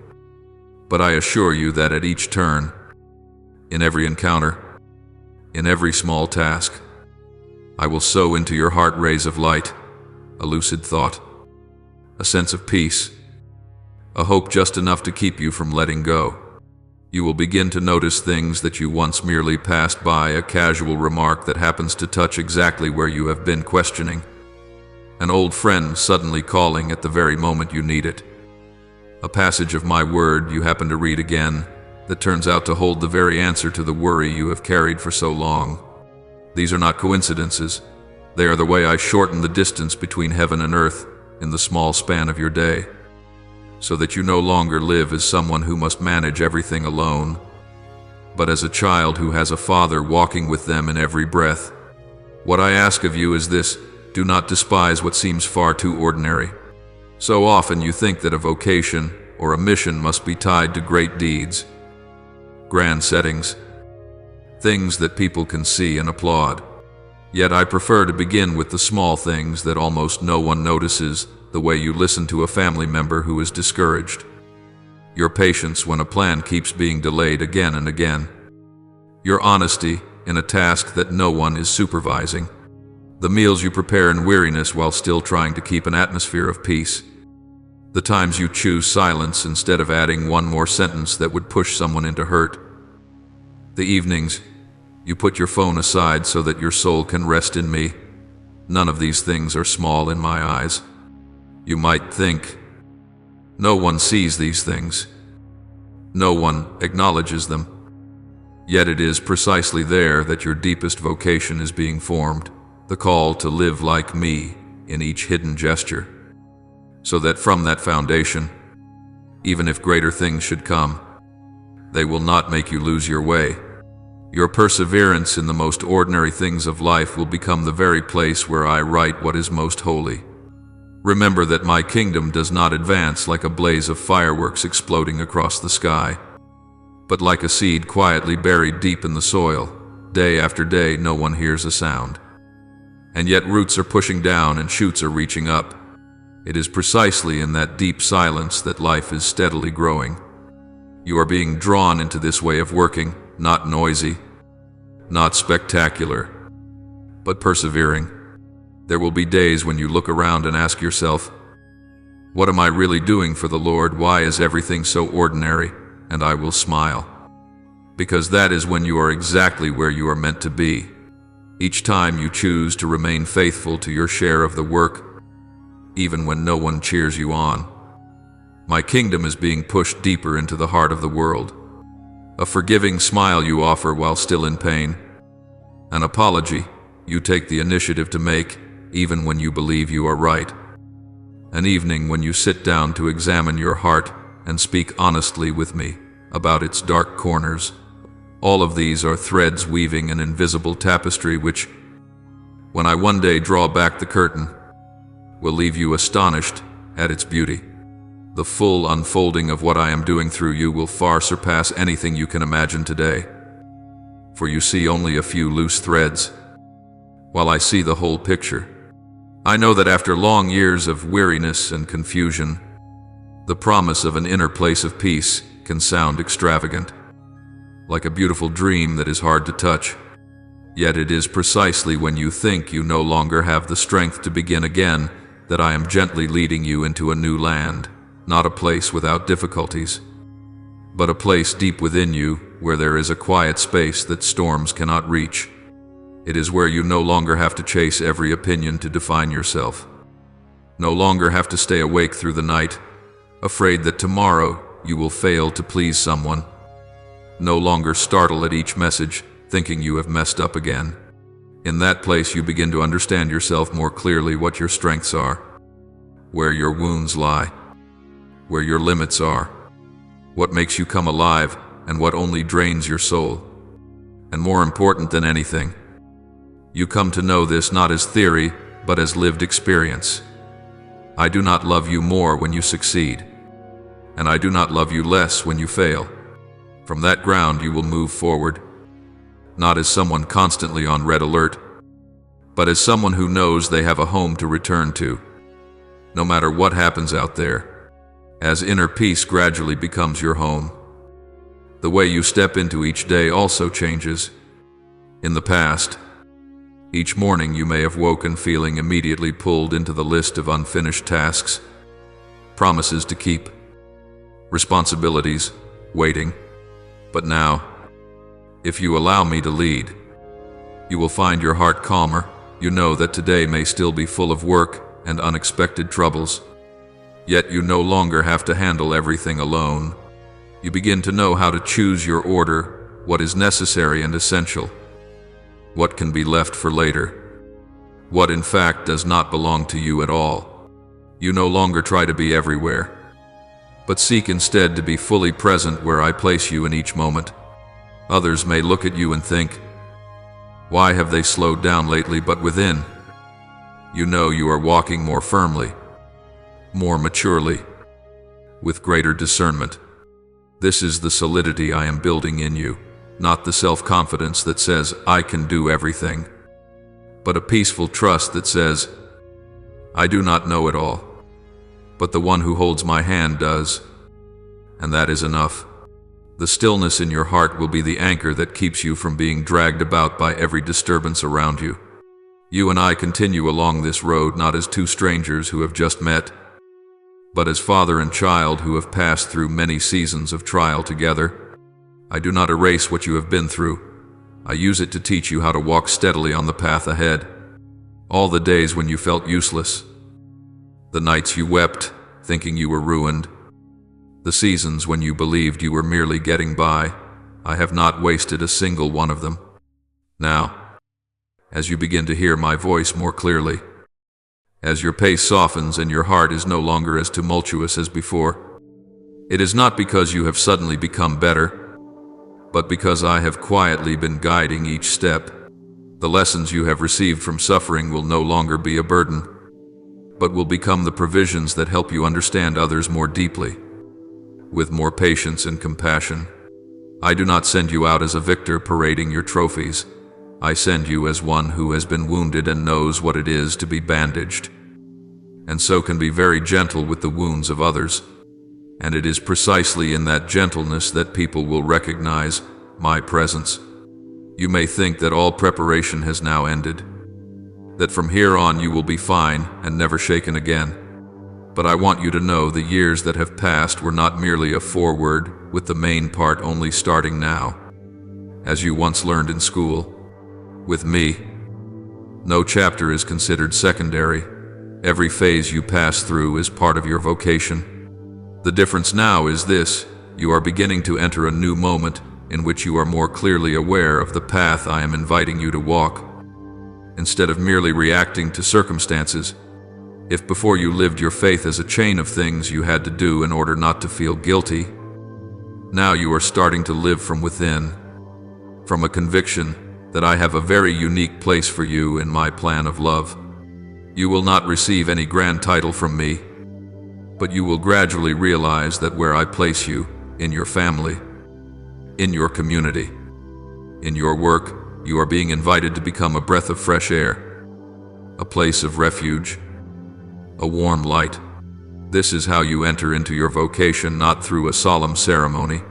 but I assure you that at each turn, in every encounter, in every small task, I will sow into your heart rays of light, a lucid thought, a sense of peace, a hope just enough to keep you from letting go. You will begin to notice things that you once merely passed by, a casual remark that happens to touch exactly where you have been questioning, an old friend suddenly calling at the very moment you need it, a passage of my word you happen to read again that turns out to hold the very answer to the worry you have carried for so long. These are not coincidences. They are the way I shorten the distance between heaven and earth in the small span of your day, so that you no longer live as someone who must manage everything alone, but as a child who has a father walking with them in every breath. What I ask of you is this: do not despise what seems far too ordinary. So often you think that a vocation or a mission must be tied to great deeds, grand settings, things that people can see and applaud. Yet I prefer to begin with the small things that almost no one notices, the way you listen to a family member who is discouraged, your patience when a plan keeps being delayed again and again, your honesty in a task that no one is supervising, the meals you prepare in weariness while still trying to keep an atmosphere of peace, the times you choose silence instead of adding one more sentence that would push someone into hurt, the evenings you put your phone aside so that your soul can rest in me. None of these things are small in my eyes. You might think, no one sees these things. No one acknowledges them. Yet it is precisely there that your deepest vocation is being formed, the call to live like me in each hidden gesture, so that from that foundation, even if greater things should come, they will not make you lose your way. Your perseverance in the most ordinary things of life will become the very place where I write what is most holy. Remember that my kingdom does not advance like a blaze of fireworks exploding across the sky, but like a seed quietly buried deep in the soil. Day after day, no one hears a sound. And yet roots are pushing down and shoots are reaching up. It is precisely in that deep silence that life is steadily growing. You are being drawn into this way of working, not noisy, not spectacular, but persevering. There will be days when you look around and ask yourself, what am I really doing for the Lord? Why is everything so ordinary? And I will smile. Because that is when you are exactly where you are meant to be. Each time you choose to remain faithful to your share of the work, even when no one cheers you on. My kingdom is being pushed deeper into the heart of the world. A forgiving smile you offer while still in pain. An apology you take the initiative to make even when you believe you are right. An evening when you sit down to examine your heart and speak honestly with me about its dark corners. All of these are threads weaving an invisible tapestry which, when I one day draw back the curtain, will leave you astonished at its beauty. The full unfolding of what I am doing through you will far surpass anything you can imagine today. For you see only a few loose threads, while I see the whole picture. I know that after long years of weariness and confusion, the promise of an inner place of peace can sound extravagant, like a beautiful dream that is hard to touch. Yet it is precisely when you think you no longer have the strength to begin again that I am gently leading you into a new land. Not a place without difficulties, but a place deep within you where there is a quiet space that storms cannot reach. It is where you no longer have to chase every opinion to define yourself. No longer have to stay awake through the night, afraid that tomorrow you will fail to please someone. No longer startle at each message, thinking you have messed up again. In that place you begin to understand yourself more clearly, what your strengths are, where your wounds lie, where your limits are, what makes you come alive, and what only drains your soul. And more important than anything, you come to know this not as theory, but as lived experience. I do not love you more when you succeed, and I do not love you less when you fail. From that ground you will move forward, not as someone constantly on red alert, but as someone who knows they have a home to return to, no matter what happens out there. As inner peace gradually becomes your home, the way you step into each day also changes. In the past, each morning you may have woken feeling immediately pulled into the list of unfinished tasks, promises to keep, responsibilities waiting. But now, if you allow me to lead, you will find your heart calmer. You know that today may still be full of work and unexpected troubles. Yet you no longer have to handle everything alone. You begin to know how to choose your order, what is necessary and essential, what can be left for later, what in fact does not belong to you at all. You no longer try to be everywhere, but seek instead to be fully present where I place you in each moment. Others may look at you and think, why have they slowed down lately? But within, you know you are walking more firmly, more maturely, with greater discernment. This is the solidity I am building in you, not the self-confidence that says, I can do everything, but a peaceful trust that says, I do not know it all, but the one who holds my hand does. and that is enough. The stillness in your heart will be the anchor that keeps you from being dragged about by every disturbance around you. You and I continue along this road not as two strangers who have just met, but as father and child who have passed through many seasons of trial together. I do not erase what you have been through. I use it to teach you how to walk steadily on the path ahead. All the days when you felt useless, the nights you wept, thinking you were ruined, the seasons when you believed you were merely getting by, I have not wasted a single one of them. Now, as you begin to hear my voice more clearly, as your pace softens and your heart is no longer as tumultuous as before, it is not because you have suddenly become better, but because I have quietly been guiding each step. The lessons you have received from suffering will no longer be a burden, but will become the provisions that help you understand others more deeply, with more patience and compassion. I do not send you out as a victor parading your trophies. I send you as one who has been wounded and knows what it is to be bandaged, and so can be very gentle with the wounds of others. And it is precisely in that gentleness that people will recognize my presence. You may think that all preparation has now ended, that from here on you will be fine and never shaken again. But I want you to know the years that have passed were not merely a foreword, with the main part only starting now. As you once learned in school, with me, no chapter is considered secondary. Every phase you pass through is part of your vocation. The difference now is this: you are beginning to enter a new moment in which you are more clearly aware of the path I am inviting you to walk. Instead of merely reacting to circumstances, if before you lived your faith as a chain of things you had to do in order not to feel guilty, now you are starting to live from within, from a conviction that I have a very unique place for you in my plan of love. You will not receive any grand title from me, but you will gradually realize that where I place you, in your family, in your community, in your work, you are being invited to become a breath of fresh air, a place of refuge, a warm light. This is how you enter into your vocation, not through a solemn ceremony,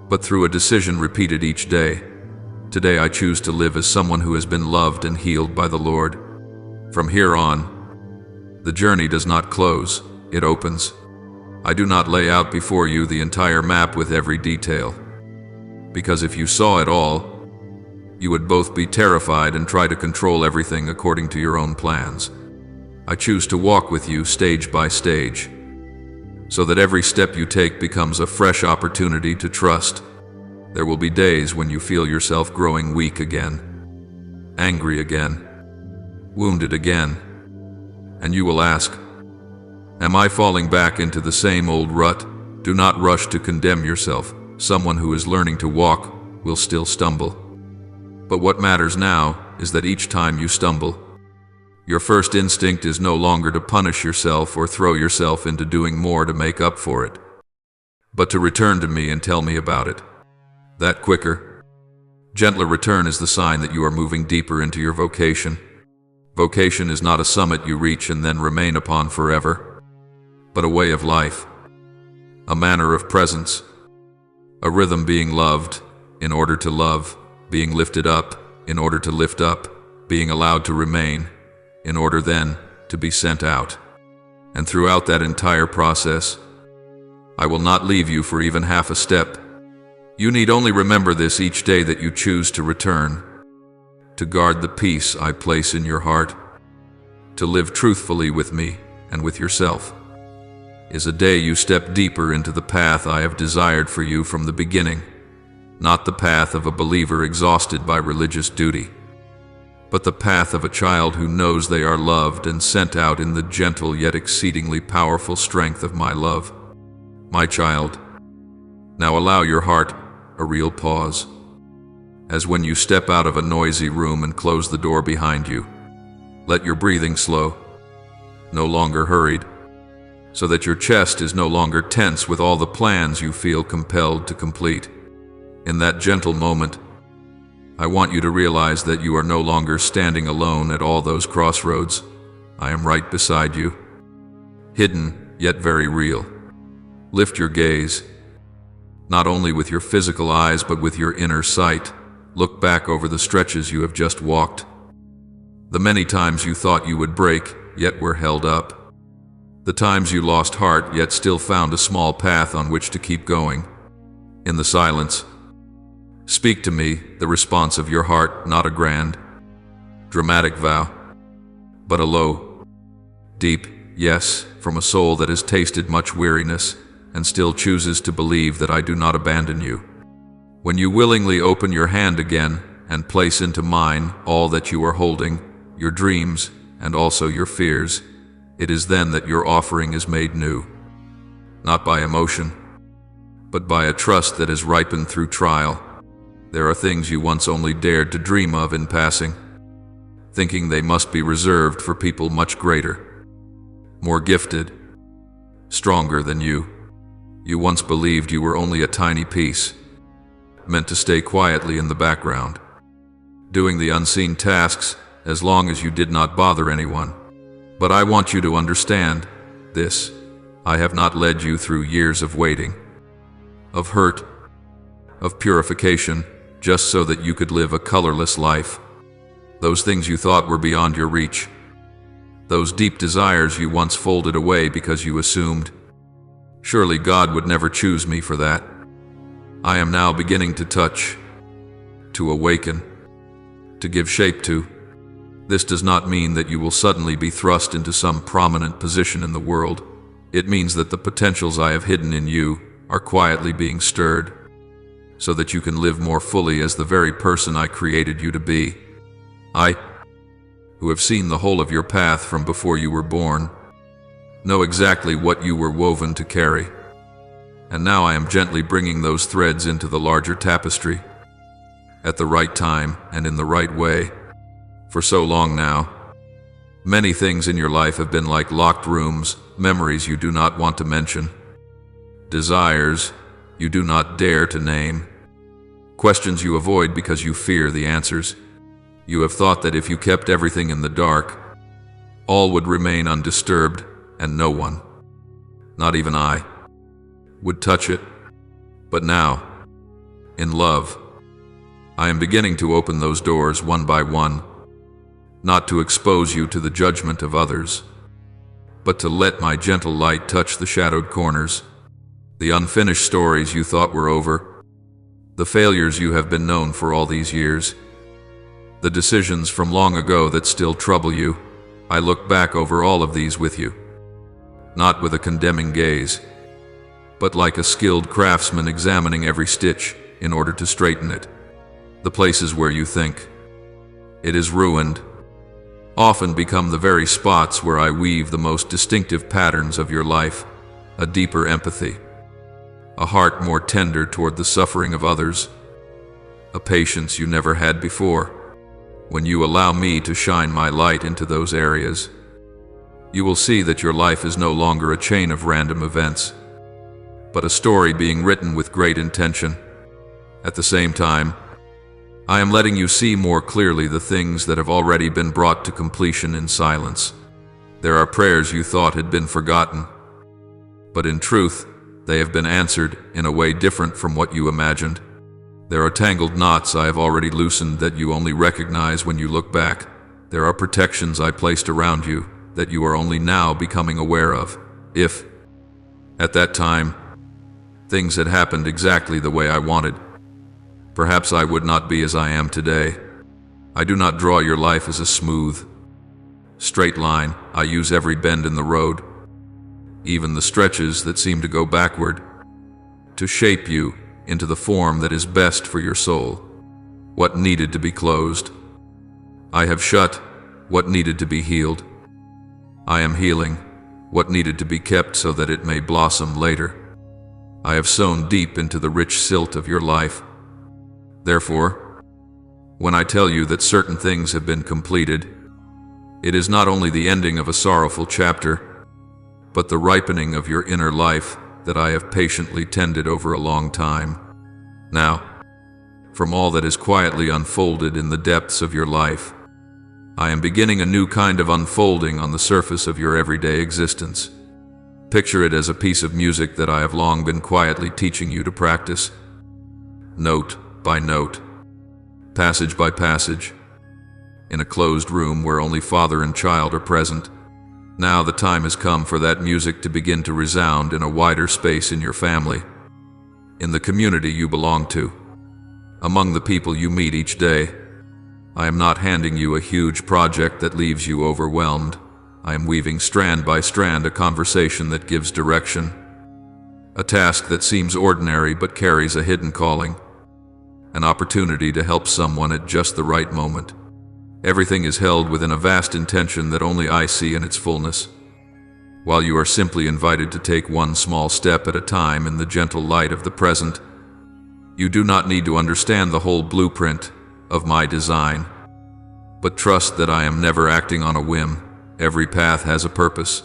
but through a decision repeated each day. Today I choose to live as someone who has been loved and healed by the Lord. From here on, the journey does not close, it opens. I do not lay out before you the entire map with every detail, because if you saw it all, you would both be terrified and try to control everything according to your own plans. I choose to walk with you stage by stage, so that every step you take becomes a fresh opportunity to trust. There will be days when you feel yourself growing weak again, angry again, wounded again, and you will ask, am I falling back into the same old rut? Do not rush to condemn yourself. Someone who is learning to walk will still stumble. But what matters now is that each time you stumble, your first instinct is no longer to punish yourself or throw yourself into doing more to make up for it, but to return to me and tell me about it. That quicker, gentler return is the sign that you are moving deeper into your vocation. Vocation is not a summit you reach and then remain upon forever, but a way of life, a manner of presence, a rhythm being loved in order to love, being lifted up in order to lift up, being allowed to remain in order then to be sent out. And throughout that entire process, I will not leave you for even half a step. You need only remember this each day that you choose to return, to guard the peace I place in your heart, to live truthfully with me and with yourself, is a day you step deeper into the path I have desired for you from the beginning, not the path of a believer exhausted by religious duty, but the path of a child who knows they are loved and sent out in the gentle yet exceedingly powerful strength of my love. My child, now allow your heart a real pause, as when you step out of a noisy room and close the door behind you. Let your breathing slow, no longer hurried, so that your chest is no longer tense with all the plans you feel compelled to complete. In that gentle moment, I want you to realize that you are no longer standing alone at all those crossroads. I am right beside you, hidden yet very real. Lift your gaze not only with your physical eyes but with your inner sight. Look back over the stretches you have just walked. The many times you thought you would break, yet were held up. The times you lost heart, yet still found a small path on which to keep going. In the silence, speak to me the response of your heart, not a grand, dramatic vow, but a low, deep yes from a soul that has tasted much weariness and still chooses to believe that I do not abandon you. When you willingly open your hand again and place into mine all that you are holding, your dreams and also your fears, it is then that your offering is made new, not by emotion, but by a trust that has ripened through trial. There are things you once only dared to dream of in passing, thinking they must be reserved for people much greater, more gifted, stronger than you. You once believed you were only a tiny piece, meant to stay quietly in the background, doing the unseen tasks as long as you did not bother anyone. But I want you to understand this. I have not led you through years of waiting, of hurt, of purification, just so that you could live a colorless life. Those things you thought were beyond your reach, those deep desires you once folded away because you assumed, surely God would never choose me for that. I am now beginning to touch, to awaken, to give shape to. This does not mean that you will suddenly be thrust into some prominent position in the world. It means that the potentials I have hidden in you are quietly being stirred, so that you can live more fully as the very person I created you to be. I, who have seen the whole of your path from before you were born, know exactly what you were woven to carry. And now I am gently bringing those threads into the larger tapestry, at the right time and in the right way. For so long now, many things in your life have been like locked rooms, memories you do not want to mention, desires you do not dare to name, questions you avoid because you fear the answers. You have thought that if you kept everything in the dark, all would remain undisturbed, and no one, not even I, would touch it. But now, in love, I am beginning to open those doors one by one, not to expose you to the judgment of others, but to let my gentle light touch the shadowed corners, the unfinished stories you thought were over, the failures you have been known for all these years, the decisions from long ago that still trouble you. I look back over all of these with you, not with a condemning gaze, but like a skilled craftsman examining every stitch in order to straighten it. The places where you think it is ruined often become the very spots where I weave the most distinctive patterns of your life, a deeper empathy, a heart more tender toward the suffering of others, a patience you never had before. When you allow me to shine my light into those areas, you will see that your life is no longer a chain of random events, but a story being written with great intention. At the same time, I am letting you see more clearly the things that have already been brought to completion in silence. There are prayers you thought had been forgotten, but in truth, they have been answered in a way different from what you imagined. There are tangled knots I have already loosened that you only recognize when you look back. There are protections I placed around you that you are only now becoming aware of. If, at that time, things had happened exactly the way I wanted, perhaps I would not be as I am today. I do not draw your life as a smooth, straight line. I use every bend in the road, even the stretches that seem to go backward, to shape you into the form that is best for your soul. What needed to be closed, I have shut. What needed to be healed, I am healing. What needed to be kept so that it may blossom later, I have sown deep into the rich silt of your life. Therefore, when I tell you that certain things have been completed, it is not only the ending of a sorrowful chapter, but the ripening of your inner life that I have patiently tended over a long time. Now, from all that is quietly unfolded in the depths of your life, I am beginning a new kind of unfolding on the surface of your everyday existence. Picture it as a piece of music that I have long been quietly teaching you to practice. Note by note, passage by passage, in a closed room where only father and child are present. Now the time has come for that music to begin to resound in a wider space in your family, in the community you belong to, among the people you meet each day. I am not handing you a huge project that leaves you overwhelmed. I am weaving strand by strand a conversation that gives direction, a task that seems ordinary but carries a hidden calling, an opportunity to help someone at just the right moment. Everything is held within a vast intention that only I see in its fullness, while you are simply invited to take one small step at a time in the gentle light of the present. You do not need to understand the whole blueprint of my design, but trust that I am never acting on a whim. Every path has a purpose,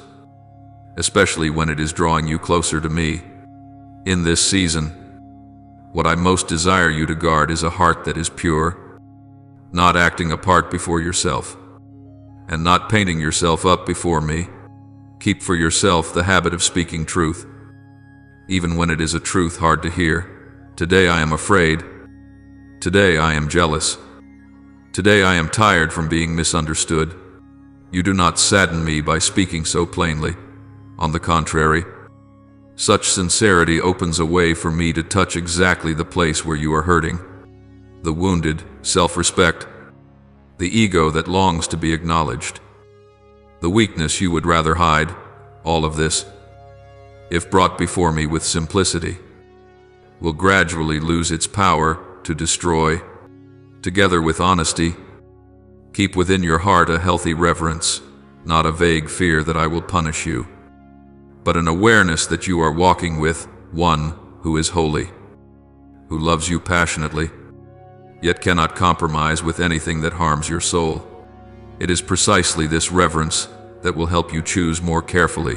especially when it is drawing you closer to me. In this season, what I most desire you to guard is a heart that is pure, not acting a part before yourself, and not painting yourself up before me. Keep for yourself the habit of speaking truth, even when it is a truth hard to hear. Today I am afraid. Today I am jealous. Today I am tired from being misunderstood. You do not sadden me by speaking so plainly. On the contrary, such sincerity opens a way for me to touch exactly the place where you are hurting. The wounded self-respect, the ego that longs to be acknowledged, the weakness you would rather hide. All of this, if brought before me with simplicity, will gradually lose its power to destroy. Together with honesty, keep within your heart a healthy reverence, not a vague fear that I will punish you, but an awareness that you are walking with one who is holy, who loves you passionately, yet cannot compromise with anything that harms your soul. It is precisely this reverence that will help you choose more carefully,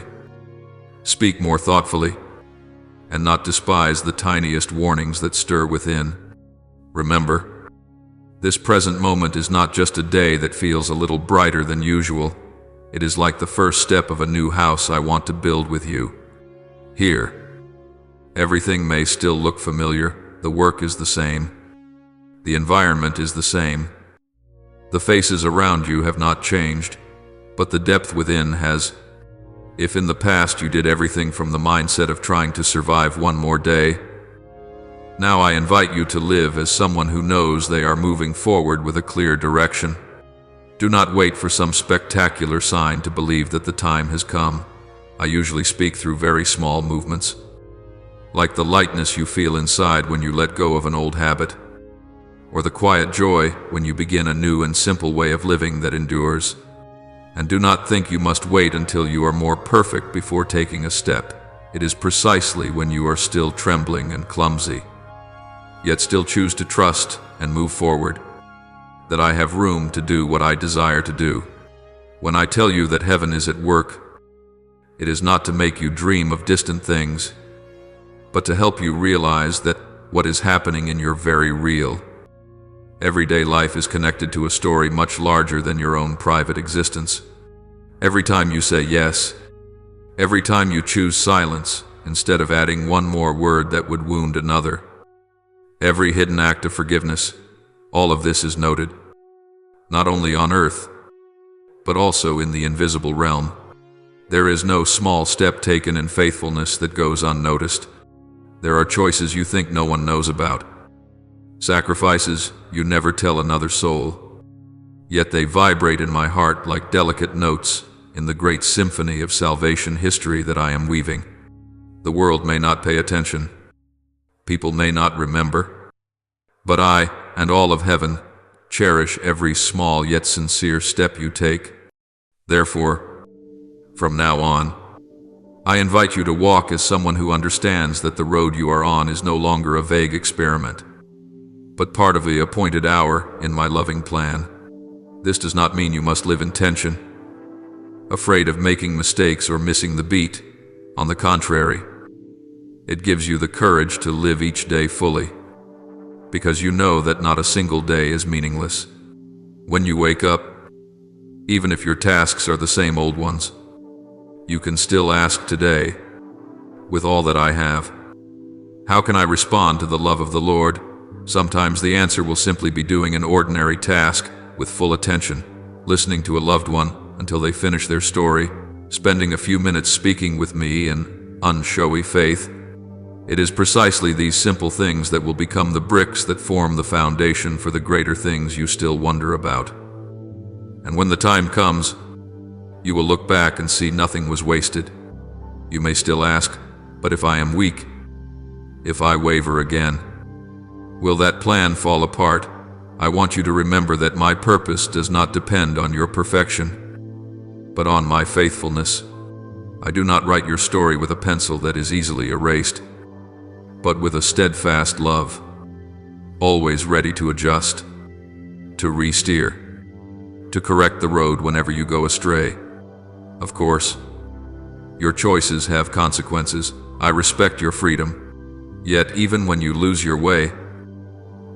speak more thoughtfully, and not despise the tiniest warnings that stir within. Remember, this present moment is not just a day that feels a little brighter than usual. It is like the first step of a new house I want to build with you. Here, everything may still look familiar. The work is the same. The environment is the same. The faces around you have not changed, but the depth within has. If in the past you did everything from the mindset of trying to survive one more day, now I invite you to live as someone who knows they are moving forward with a clear direction. Do not wait for some spectacular sign to believe that the time has come. I usually speak through very small movements, like the lightness you feel inside when you let go of an old habit, or the quiet joy when you begin a new and simple way of living that endures. And do not think you must wait until you are more perfect before taking a step. It is precisely when you are still trembling and clumsy, yet still choose to trust and move forward, that I have room to do what I desire to do. When I tell you that heaven is at work, it is not to make you dream of distant things, but to help you realize that what is happening in your very real, everyday life is connected to a story much larger than your own private existence. Every time you say yes, every time you choose silence instead of adding one more word that would wound another, every hidden act of forgiveness, all of this is noted, not only on earth, but also in the invisible realm. There is no small step taken in faithfulness that goes unnoticed. There are choices you think no one knows about, sacrifices you never tell another soul, yet they vibrate in my heart like delicate notes in the great symphony of salvation history that I am weaving. The world may not pay attention, people may not remember, but I, and all of heaven, cherish every small yet sincere step you take. Therefore, from now on, I invite you to walk as someone who understands that the road you are on is no longer a vague experiment, but part of the appointed hour in my loving plan. This does not mean you must live in tension, afraid of making mistakes or missing the beat. On the contrary, it gives you the courage to live each day fully, because you know that not a single day is meaningless. When you wake up, even if your tasks are the same old ones, You can still ask today, with all that I have, how can I respond to the love of the Lord? Sometimes the answer will simply be doing an ordinary task with full attention, listening to a loved one until they finish their story, spending a few minutes speaking with me in unshowy faith. It is precisely these simple things that will become the bricks that form the foundation for the greater things you still wonder about. And when the time comes, you will look back and see nothing was wasted. You may still ask, but if I am weak, if I waver again, will that plan fall apart? I want you to remember that my purpose does not depend on your perfection, but on my faithfulness. I do not write your story with a pencil that is easily erased, but with a steadfast love, always ready to adjust, to re-steer, to correct the road whenever you go astray. Of course, your choices have consequences. I respect your freedom. Yet even when you lose your way,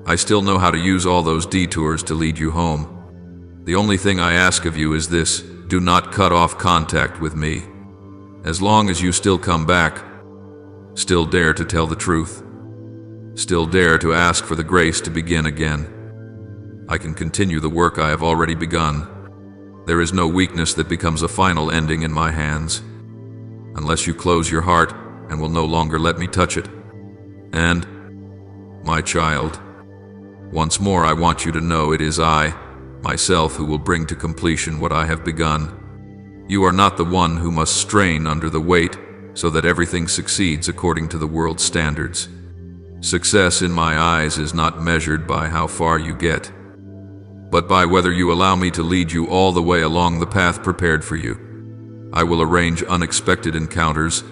I still know how to use all those detours to lead you home. The only thing I ask of you is this: do not cut off contact with me. As long as you still come back, still dare to tell the truth, still dare to ask for the grace to begin again, I can continue the work I have already begun. There is no weakness that becomes a final ending in my hands, unless you close your heart and will no longer let me touch it. And, my child, once more I want you to know it is I, myself, who will bring to completion what I have begun. You are not the one who must strain under the weight so that everything succeeds according to the world's standards. Success in my eyes is not measured by how far you get, but by whether you allow me to lead you all the way along the path prepared for you. I will arrange unexpected encounters,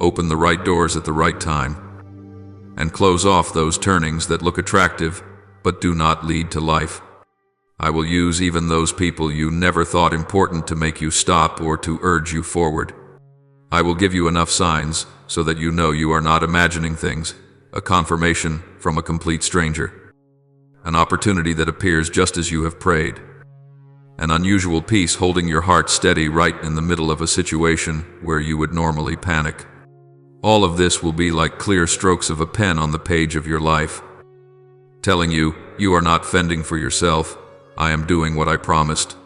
open the right doors at the right time, and close off those turnings that look attractive but do not lead to life. I will use even those people you never thought important to make you stop or to urge you forward. I will give you enough signs so that you know you are not imagining things, a confirmation from a complete stranger, an opportunity that appears just as you have prayed, an unusual peace holding your heart steady right in the middle of a situation where you would normally panic. All of this will be like clear strokes of a pen on the page of your life, telling you, you are not fending for yourself. I am doing what I promised,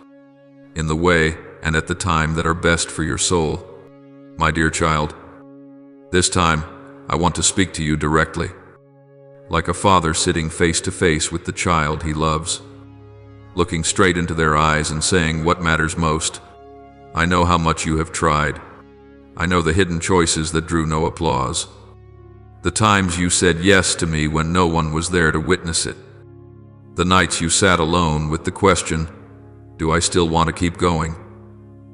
in the way and at the time that are best for your soul. My dear child, this time I want to speak to you directly, like a father sitting face to face with the child he loves, looking straight into their eyes and saying what matters most. I know how much you have tried. I know the hidden choices that drew no applause, the times you said yes to me when no one was there to witness it, the nights you sat alone with the question, do I still want to keep going?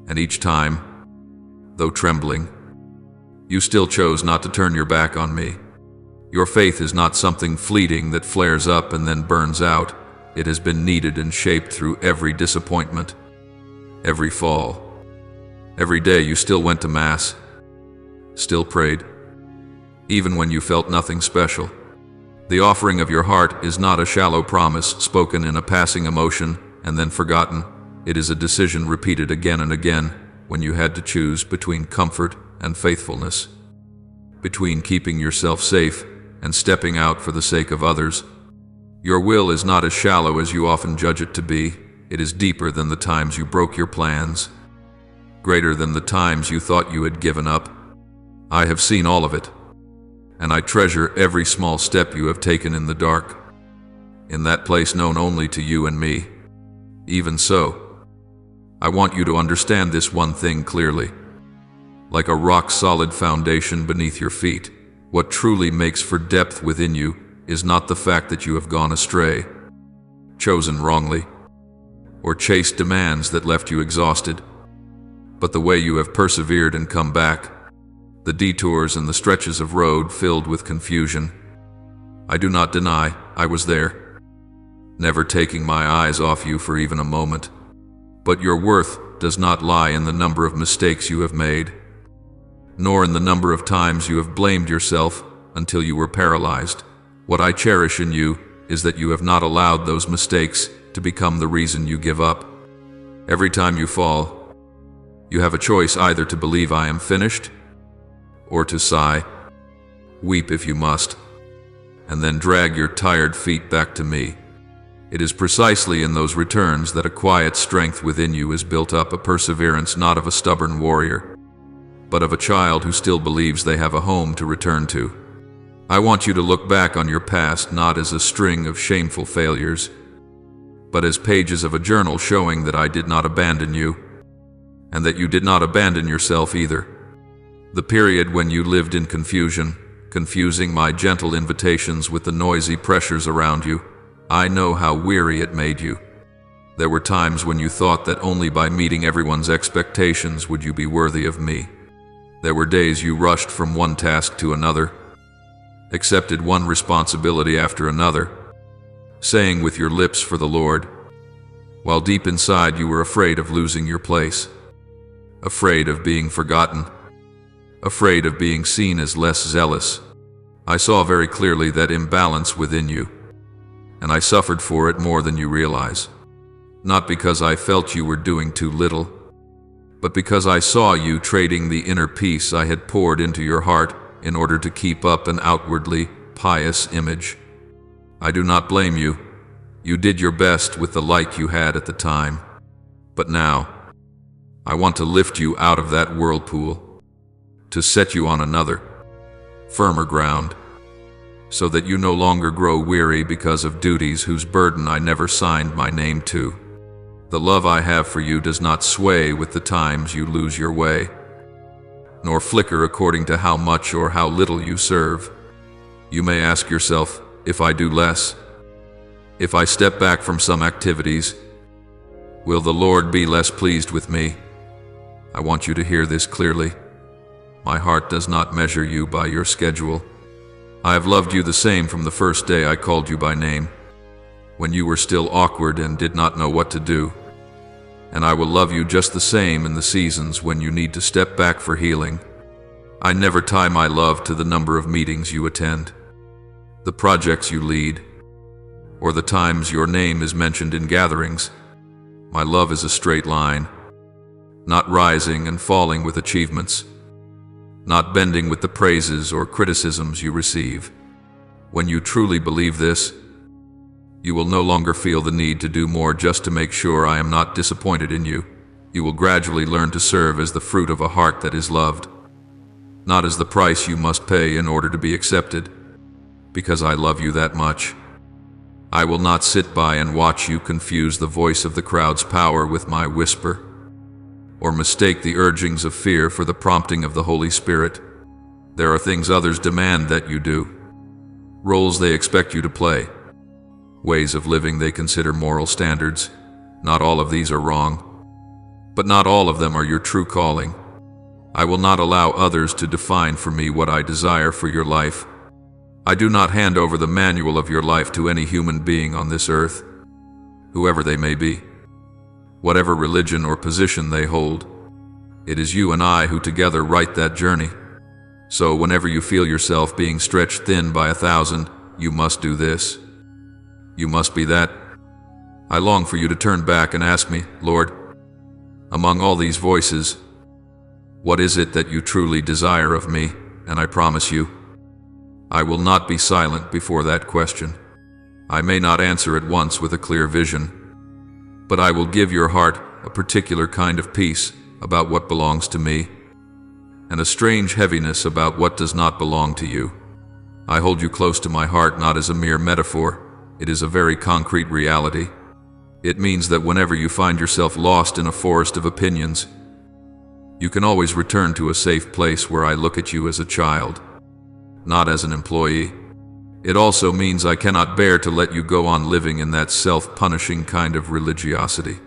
And each time, though trembling, you still chose not to turn your back on me. Your faith is not something fleeting that flares up and then burns out. It has been kneaded and shaped through every disappointment, every fall. Every day you still went to Mass, still prayed, even when you felt nothing special. The offering of your heart is not a shallow promise spoken in a passing emotion and then forgotten. It is a decision repeated again and again when you had to choose between comfort and faithfulness, between keeping yourself safe and stepping out for the sake of others. Your will is not as shallow as you often judge it to be. It is deeper than the times you broke your plans, greater than the times you thought you had given up. I have seen all of it, and I treasure every small step you have taken in the dark, in that place known only to you and me. Even so, I want you to understand this one thing clearly. Like a rock-solid foundation beneath your feet, what truly makes for depth within you is not the fact that you have gone astray, chosen wrongly, or chased demands that left you exhausted, but the way you have persevered and come back, the detours and the stretches of road filled with confusion. I do not deny I was there, never taking my eyes off you for even a moment. But your worth does not lie in the number of mistakes you have made, nor in the number of times you have blamed yourself until you were paralyzed. What I cherish in you is that you have not allowed those mistakes to become the reason you give up. Every time you fall, You have a choice either to believe I am finished, or to sigh, weep if you must, and then drag your tired feet back to me. It is precisely in those returns that a quiet strength within you is built up, a perseverance not of a stubborn warrior, but of a child who still believes they have a home to return to. I want you to look back on your past not as a string of shameful failures, but as pages of a journal showing that I did not abandon you, and that you did not abandon yourself either. The period when you lived in confusion, confusing my gentle invitations with the noisy pressures around you, I know how weary it made you. There were times when you thought that only by meeting everyone's expectations would you be worthy of me. There were days you rushed from one task to another, accepted one responsibility after another, saying with your lips for the Lord, while deep inside you were afraid of losing your place, afraid of being forgotten, afraid of being seen as less zealous. I saw very clearly that imbalance within you, and I suffered for it more than you realize. Not because I felt you were doing too little, but because I saw you trading the inner peace I had poured into your heart in order to keep up an outwardly pious image. I do not blame you. You did your best with the light you had at the time. But now, I want to lift you out of that whirlpool, to set you on another, firmer ground, so that you no longer grow weary because of duties whose burden I never signed my name to. The love I have for you does not sway with the times you lose your way, nor flicker according to how much or how little you serve. You may ask yourself, if I do less, if I step back from some activities, will the Lord be less pleased with me? I want you to hear this clearly. My heart does not measure you by your schedule. I have loved you the same from the first day I called you by name, when you were still awkward and did not know what to do. And I will love you just the same in the seasons when you need to step back for healing. I never tie my love to the number of meetings you attend, the projects you lead, or the times your name is mentioned in gatherings. My love is a straight line, not rising and falling with achievements, not bending with the praises or criticisms you receive. When you truly believe this, you will no longer feel the need to do more just to make sure I am not disappointed in you. You will gradually learn to serve as the fruit of a heart that is loved, not as the price you must pay in order to be accepted, because I love you that much. I will not sit by and watch you confuse the voice of the crowd's power with my whisper, or mistake the urgings of fear for the prompting of the Holy Spirit. There are things others demand that you do, roles they expect you to play, ways of living they consider moral standards. Not all of these are wrong, but not all of them are your true calling. I will not allow others to define for me what I desire for your life. I do not hand over the manual of your life to any human being on this earth, whoever they may be, whatever religion or position they hold. It is you and I who together write that journey. So whenever you feel yourself being stretched thin by 1,000, you must do this. You must be that. I long for you to turn back and ask me, Lord, among all these voices, what is it that you truly desire of me? And I promise you, I will not be silent before that question. I may not answer at once with a clear vision, but I will give your heart a particular kind of peace about what belongs to me, and a strange heaviness about what does not belong to you. I hold you close to my heart not as a mere metaphor. It is a very concrete reality. It means that whenever you find yourself lost in a forest of opinions, you can always return to a safe place where I look at you as a child, not as an employee. It also means I cannot bear to let you go on living in that self-punishing kind of religiosity,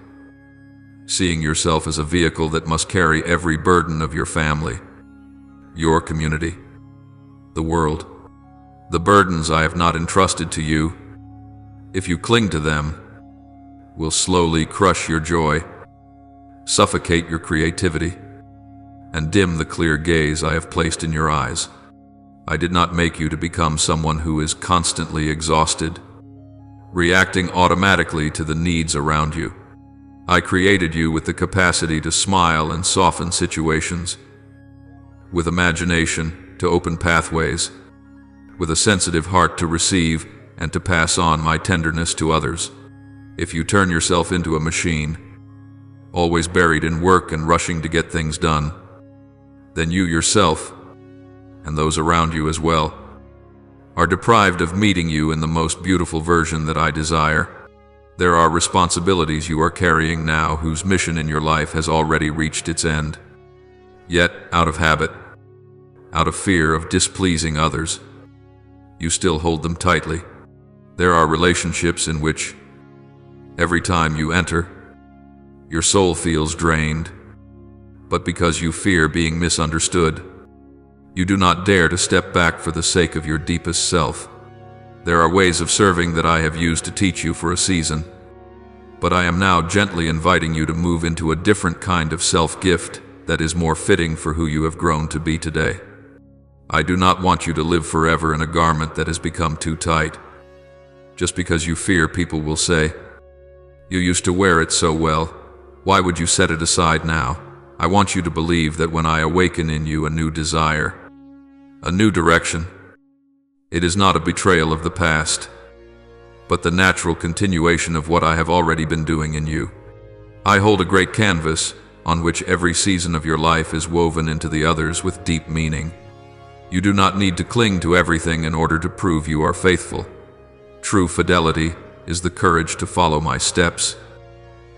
seeing yourself as a vehicle that must carry every burden of your family, your community, the world. The burdens I have not entrusted to you, if you cling to them, will slowly crush your joy, suffocate your creativity, and dim the clear gaze I have placed in your eyes. I did not make you to become someone who is constantly exhausted, reacting automatically to the needs around you. I created you with the capacity to smile and soften situations, with imagination to open pathways, with a sensitive heart to receive and to pass on my tenderness to others. If you turn yourself into a machine, always buried in work and rushing to get things done, then you yourself, and those around you as well, are deprived of meeting you in the most beautiful version that I desire. There are responsibilities you are carrying now whose mission in your life has already reached its end. Yet, out of habit, out of fear of displeasing others, you still hold them tightly. There are relationships in which, every time you enter, your soul feels drained, but because you fear being misunderstood, you do not dare to step back for the sake of your deepest self. There are ways of serving that I have used to teach you for a season, but I am now gently inviting you to move into a different kind of self-gift that is more fitting for who you have grown to be today. I do not want you to live forever in a garment that has become too tight, just because you fear people will say, "You used to wear it so well, why would you set it aside now?" I want you to believe that when I awaken in you a new desire, a new direction, it is not a betrayal of the past, but the natural continuation of what I have already been doing in you. I hold a great canvas on which every season of your life is woven into the others with deep meaning. You do not need to cling to everything in order to prove you are faithful. True fidelity is the courage to follow my steps,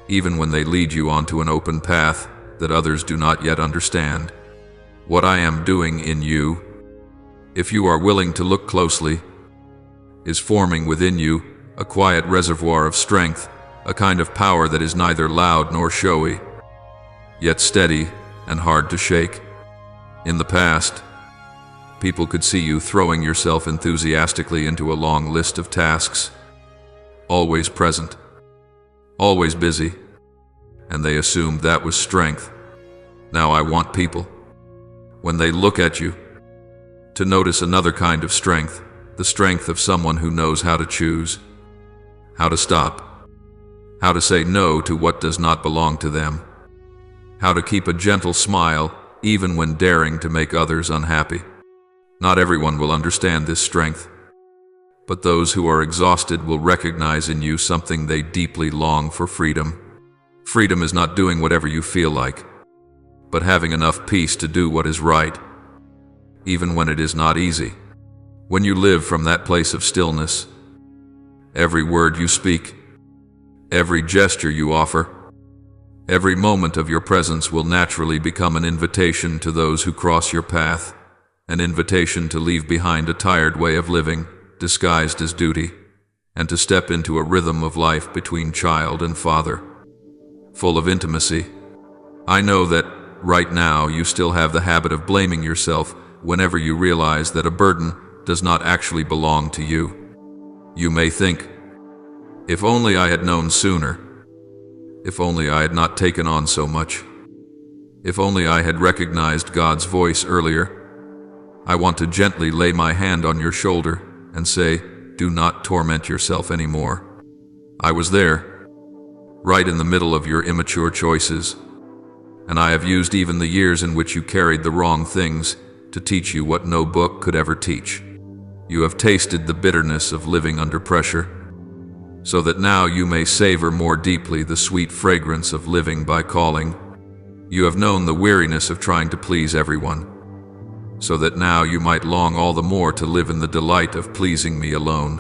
even when they lead you onto an open path that others do not yet understand. What I am doing in you, if you are willing to look closely, is forming within you a quiet reservoir of strength, a kind of power that is neither loud nor showy, yet steady and hard to shake. In the past, people could see you throwing yourself enthusiastically into a long list of tasks, always present, always busy, and they assumed that was strength. Now I want people, when they look at you, to notice another kind of strength, the strength of someone who knows how to choose, how to stop, how to say no to what does not belong to them, how to keep a gentle smile even when daring to make others unhappy. Not everyone will understand this strength, but those who are exhausted will recognize in you something they deeply long for: freedom. Freedom is not doing whatever you feel like, but having enough peace to do what is right, even when it is not easy. When you live from that place of stillness, every word you speak, every gesture you offer, every moment of your presence will naturally become an invitation to those who cross your path, an invitation to leave behind a tired way of living, disguised as duty, and to step into a rhythm of life between child and father, full of intimacy. I know that right now you still have the habit of blaming yourself whenever you realize that a burden does not actually belong to you. You may think, "If only I had known sooner. If only I had not taken on so much. If only I had recognized God's voice earlier." I want to gently lay my hand on your shoulder and say, do not torment yourself anymore. I was there, right in the middle of your immature choices, and I have used even the years in which you carried the wrong things to teach you what no book could ever teach. You have tasted the bitterness of living under pressure, so that now you may savor more deeply the sweet fragrance of living by calling. You have known the weariness of trying to please everyone, so that now you might long all the more to live in the delight of pleasing me alone.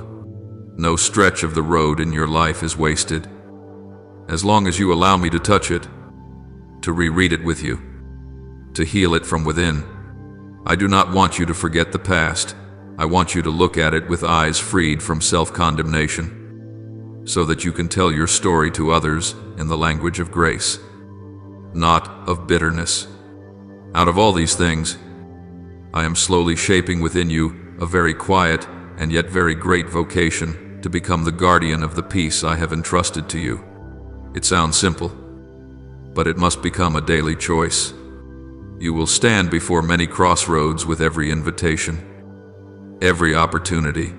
No stretch of the road in your life is wasted, as long as you allow me to touch it, to reread it with you, to heal it from within. I do not want you to forget the past. I want you to look at it with eyes freed from self-condemnation, so that you can tell your story to others in the language of grace, not of bitterness. Out of all these things, I am slowly shaping within you a very quiet and yet very great vocation to become the guardian of the peace I have entrusted to you. It sounds simple, but it must become a daily choice. You will stand before many crossroads with every invitation, every opportunity,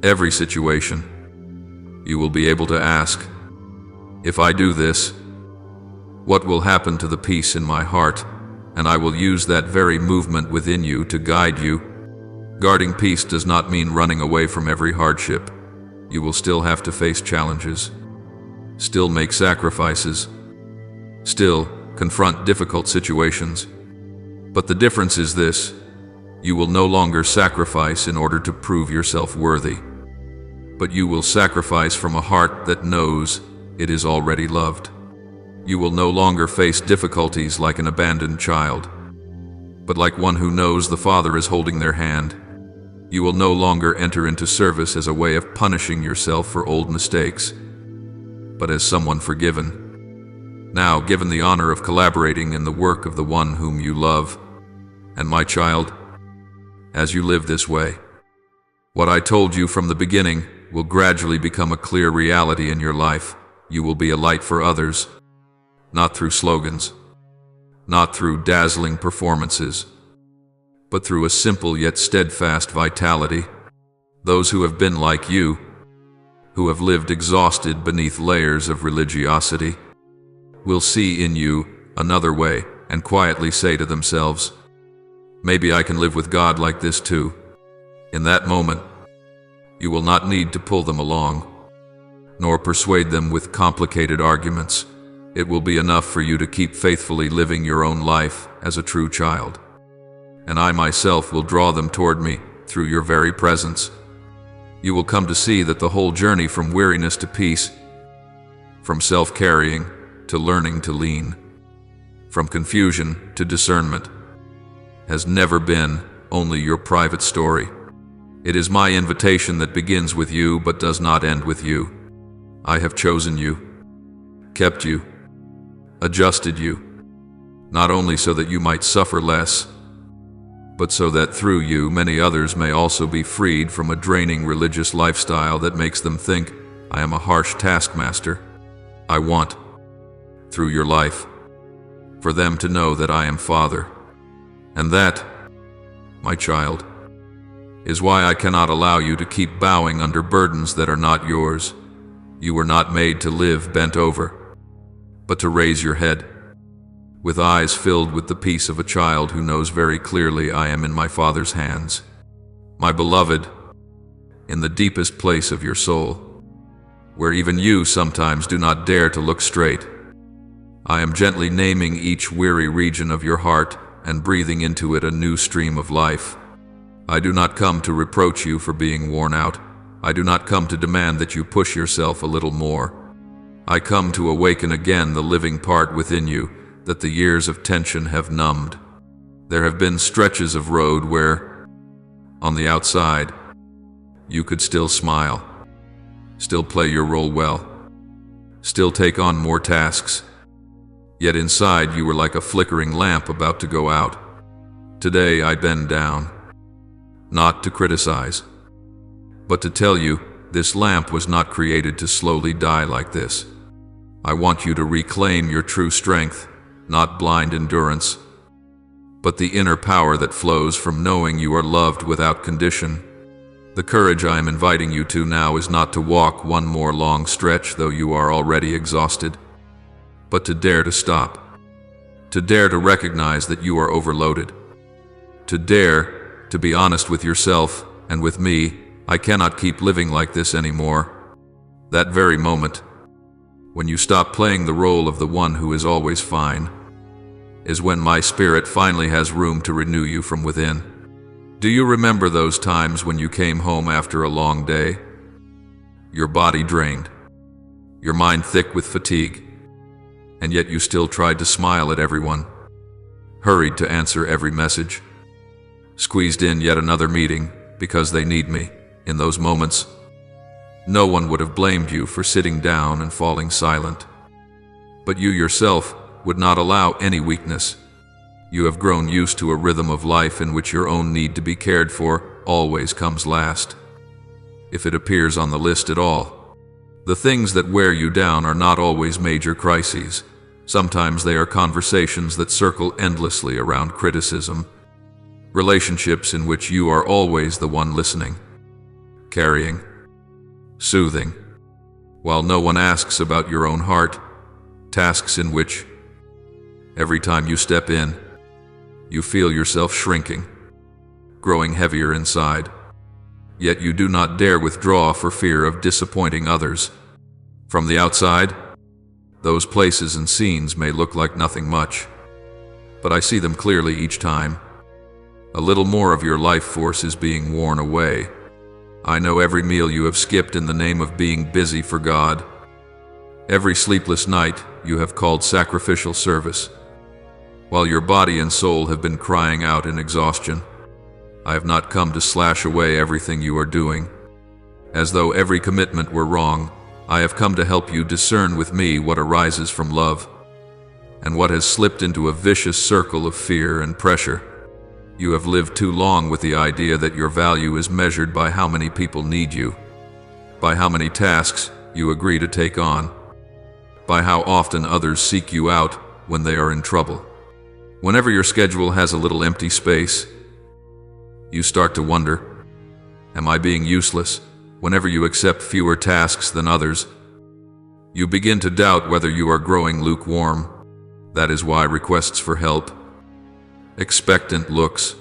every situation. You will be able to ask, If I do this, what will happen to the peace in my heart? And I will use that very movement within you to guide you. Guarding peace does not mean running away from every hardship. You will still have to face challenges, still make sacrifices, still confront difficult situations. But the difference is this: you will no longer sacrifice in order to prove yourself worthy, but you will sacrifice from a heart that knows it is already loved. You will no longer face difficulties like an abandoned child, but like one who knows the Father is holding their hand. You will no longer enter into service as a way of punishing yourself for old mistakes, but as someone forgiven, now given the honor of collaborating in the work of the one whom you love. And my child, as you live this way, what I told you from the beginning will gradually become a clear reality in your life. You will be a light for others, not through slogans, not through dazzling performances, but through a simple yet steadfast vitality. Those who have been like you, who have lived exhausted beneath layers of religiosity, will see in you another way and quietly say to themselves, maybe I can live with God like this too. In that moment, you will not need to pull them along, nor persuade them with complicated arguments. It will be enough for you to keep faithfully living your own life as a true child. And I myself will draw them toward me through your very presence. You will come to see that the whole journey from weariness to peace, from self-carrying to learning to lean, from confusion to discernment, has never been only your private story. It is my invitation that begins with you but does not end with you. I have chosen you, kept you, adjusted you, not only so that you might suffer less, but so that through you many others may also be freed from a draining religious lifestyle that makes them think, I am a harsh taskmaster. I want, through your life, for them to know that I am Father. And that, my child, is why I cannot allow you to keep bowing under burdens that are not yours. You were not made to live bent over, but to raise your head, with eyes filled with the peace of a child who knows very clearly I am in my Father's hands. My beloved, in the deepest place of your soul, where even you sometimes do not dare to look straight, I am gently naming each weary region of your heart and breathing into it a new stream of life. I do not come to reproach you for being worn out. I do not come to demand that you push yourself a little more. I come to awaken again the living part within you that the years of tension have numbed. There have been stretches of road where, on the outside, you could still smile, still play your role well, still take on more tasks. Yet inside you were like a flickering lamp about to go out. Today I bend down, not to criticize, but to tell you this lamp was not created to slowly die like this. I want you to reclaim your true strength, not blind endurance, but the inner power that flows from knowing you are loved without condition. The courage I am inviting you to now is not to walk one more long stretch though you are already exhausted, but to dare to stop, to dare to recognize that you are overloaded, to dare to be honest with yourself and with me. I cannot keep living like this anymore. That very moment, when you stop playing the role of the one who is always fine, is when my spirit finally has room to renew you from within. Do you remember those times when you came home after a long day? Your body drained, your mind thick with fatigue, and yet you still tried to smile at everyone, hurried to answer every message, squeezed in yet another meeting because they need me. In those moments, no one would have blamed you for sitting down and falling silent. But you yourself would not allow any weakness. You have grown used to a rhythm of life in which your own need to be cared for always comes last, if it appears on the list at all. The things that wear you down are not always major crises. Sometimes they are conversations that circle endlessly around criticism, relationships in which you are always the one listening, carrying, soothing, while no one asks about your own heart, tasks in which, every time you step in, you feel yourself shrinking, growing heavier inside. Yet you do not dare withdraw for fear of disappointing others. From the outside, those places and scenes may look like nothing much, but I see them clearly each time. A little more of your life force is being worn away. I know every meal you have skipped in the name of being busy for God. Every sleepless night you have called sacrificial service, while your body and soul have been crying out in exhaustion. I have not come to slash away everything you are doing, as though every commitment were wrong. I have come to help you discern with me what arises from love, and what has slipped into a vicious circle of fear and pressure. You have lived too long with the idea that your value is measured by how many people need you, by how many tasks you agree to take on, by how often others seek you out when they are in trouble. Whenever your schedule has a little empty space, you start to wonder, am I being useless? Whenever you accept fewer tasks than others, you begin to doubt whether you are growing lukewarm. That is why requests for help, expectant looks,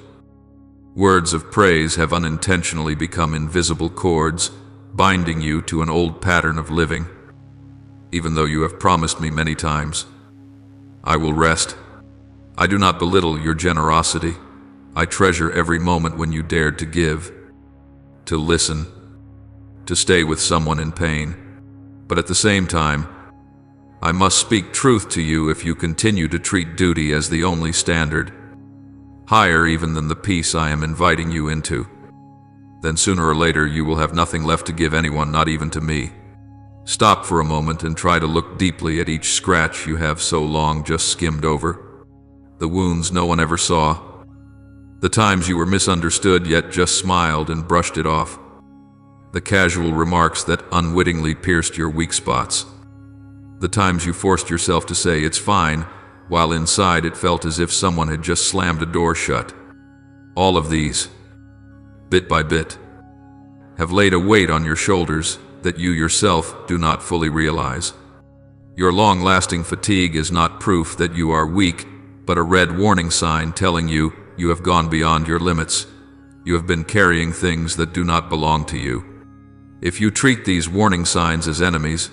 words of praise have unintentionally become invisible cords, binding you to an old pattern of living. Even though you have promised me many times, I will rest. I do not belittle your generosity. I treasure every moment when you dared to give, to listen, to stay with someone in pain. But at the same time, I must speak truth to you if you continue to treat duty as the only standard, higher even than the peace I am inviting you into. Then sooner or later you will have nothing left to give anyone, not even to me. Stop for a moment and try to look deeply at each scratch you have so long just skimmed over, the wounds no one ever saw, the times you were misunderstood yet just smiled and brushed it off, the casual remarks that unwittingly pierced your weak spots, the times you forced yourself to say it's fine, while inside it felt as if someone had just slammed a door shut. All of these, bit by bit, have laid a weight on your shoulders that you yourself do not fully realize. Your long-lasting fatigue is not proof that you are weak, but a red warning sign telling you you have gone beyond your limits. You have been carrying things that do not belong to you. If you treat these warning signs as enemies,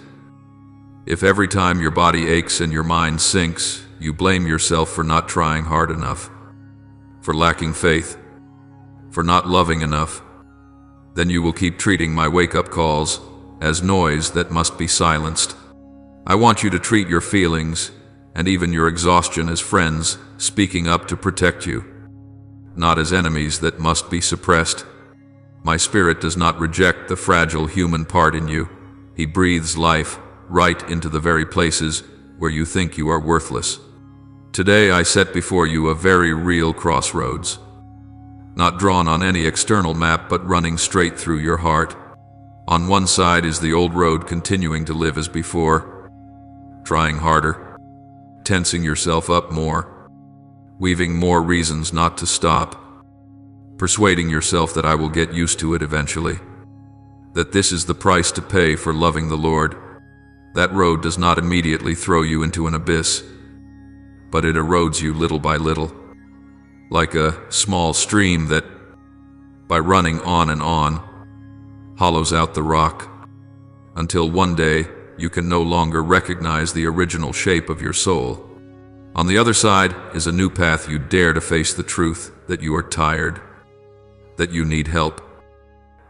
if every time your body aches and your mind sinks, you blame yourself for not trying hard enough, for lacking faith, for not loving enough, then you will keep treating my wake-up calls as noise that must be silenced. I want you to treat your feelings and even your exhaustion as friends speaking up to protect you, not as enemies that must be suppressed. My spirit does not reject the fragile human part in you. He breathes life right into the very places where you think you are worthless. Today I set before you a very real crossroads, not drawn on any external map but running straight through your heart. On one side is the old road continuing to live as before, trying harder, tensing yourself up more, weaving more reasons not to stop, persuading yourself that I will get used to it eventually, that this is the price to pay for loving the Lord. That road does not immediately throw you into an abyss, but it erodes you little by little, like a small stream that, by running on and on, hollows out the rock, until one day you can no longer recognize the original shape of your soul. On the other side is a new path. You dare to face the truth that you are tired, that you need help,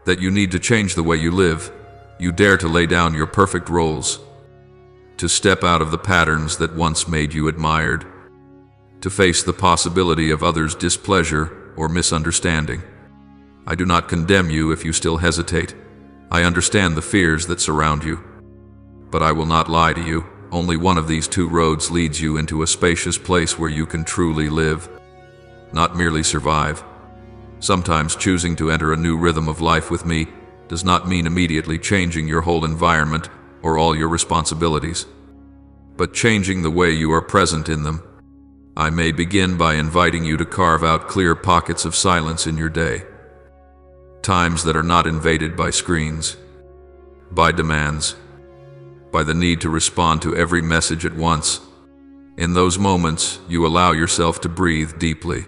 that you need to change the way you live. You dare to lay down your perfect roles, to step out of the patterns that once made you admired, to face the possibility of others' displeasure or misunderstanding. I do not condemn you if you still hesitate. I understand the fears that surround you. But I will not lie to you. Only one of these two roads leads you into a spacious place where you can truly live, not merely survive. Sometimes choosing to enter a new rhythm of life with me does not mean immediately changing your whole environment or all your responsibilities, but changing the way you are present in them. I may begin by inviting you to carve out clear pockets of silence in your day, times that are not invaded by screens, by demands, by the need to respond to every message at once. In those moments, you allow yourself to breathe deeply,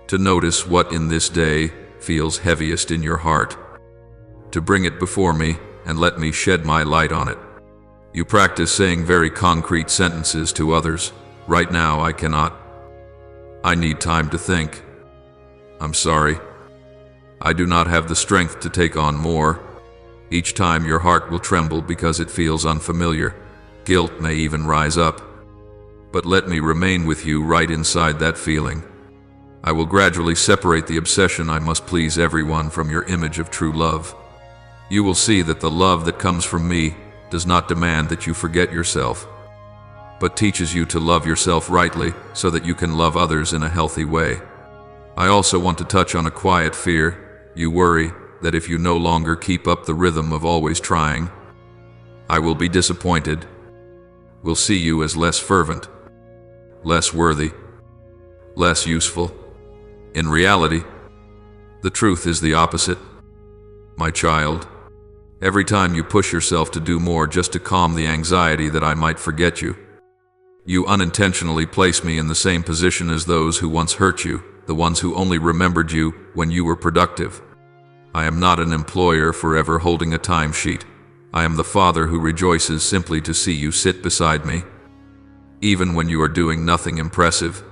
to notice what in this day feels heaviest in your heart, to bring it before me and let me shed my light on it. You practice saying very concrete sentences to others. Right now, I cannot. I need time to think. I'm sorry. I do not have the strength to take on more. Each time your heart will tremble because it feels unfamiliar. Guilt may even rise up. But let me remain with you right inside that feeling. I will gradually separate the obsession I must please everyone from your image of true love. You will see that the love that comes from me does not demand that you forget yourself, but teaches you to love yourself rightly so that you can love others in a healthy way. I also want to touch on a quiet fear. You worry that if you no longer keep up the rhythm of always trying, I will be disappointed, will see you as less fervent, less worthy, less useful. In reality, the truth is the opposite. My child, every time you push yourself to do more just to calm the anxiety that I might forget you, you unintentionally place me in the same position as those who once hurt you, the ones who only remembered you when you were productive. I am not an employer forever holding a timesheet. I am the father who rejoices simply to see you sit beside me, even when you are doing nothing impressive.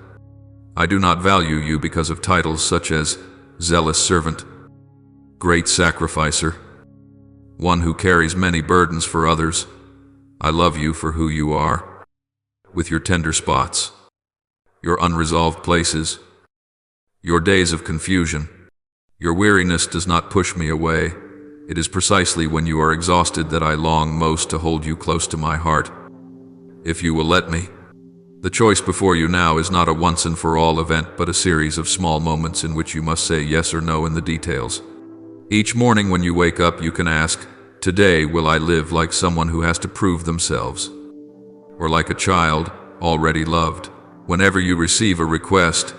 I do not value you because of titles such as zealous servant, great sacrificer, one who carries many burdens for others. I love you for who you are, with your tender spots, your unresolved places, your days of confusion. Your weariness does not push me away. It is precisely when you are exhausted that I long most to hold you close to my heart. If you will let me. The choice before you now is not a once-and-for-all event, but a series of small moments in which you must say yes or no in the details. Each morning when you wake up, you can ask, today will I live like someone who has to prove themselves, or like a child already loved? Whenever you receive a request,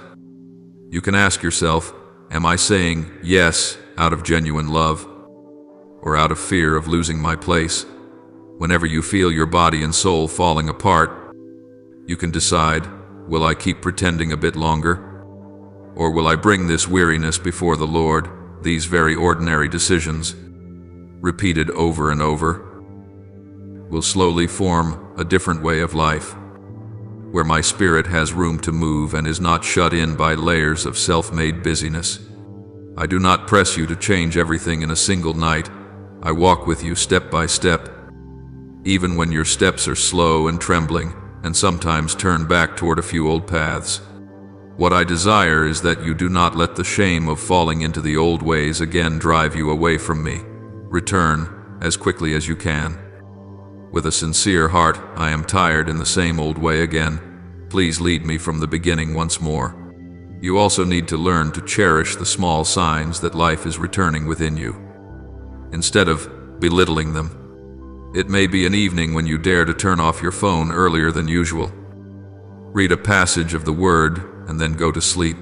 you can ask yourself, am I saying yes out of genuine love, or out of fear of losing my place? Whenever you feel your body and soul falling apart, you can decide, will I keep pretending a bit longer? Or will I bring this weariness before the Lord? These very ordinary decisions, repeated over and over, will slowly form a different way of life, where my spirit has room to move and is not shut in by layers of self-made busyness. I do not press you to change everything in a single night. I walk with you step by step, even when your steps are slow and trembling, and sometimes turn back toward a few old paths. What I desire is that you do not let the shame of falling into the old ways again drive you away from me. Return as quickly as you can. With a sincere heart, I am tired in the same old way again. Please lead me from the beginning once more. You also need to learn to cherish the small signs that life is returning within you, instead of belittling them. It may be an evening when you dare to turn off your phone earlier than usual. Read a passage of the Word and then go to sleep.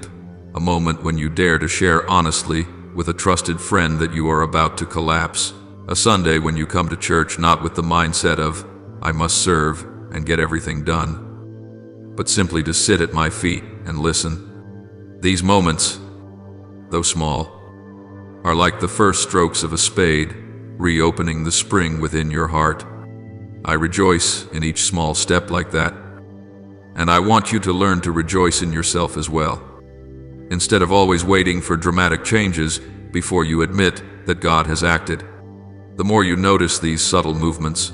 A moment when you dare to share honestly with a trusted friend that you are about to collapse. A Sunday when you come to church not with the mindset of, I must serve and get everything done, but simply to sit at my feet and listen. These moments, though small, are like the first strokes of a spade, reopening the spring within your heart. I rejoice in each small step like that, and I want you to learn to rejoice in yourself as well. Instead of always waiting for dramatic changes before you admit that God has acted, the more you notice these subtle movements,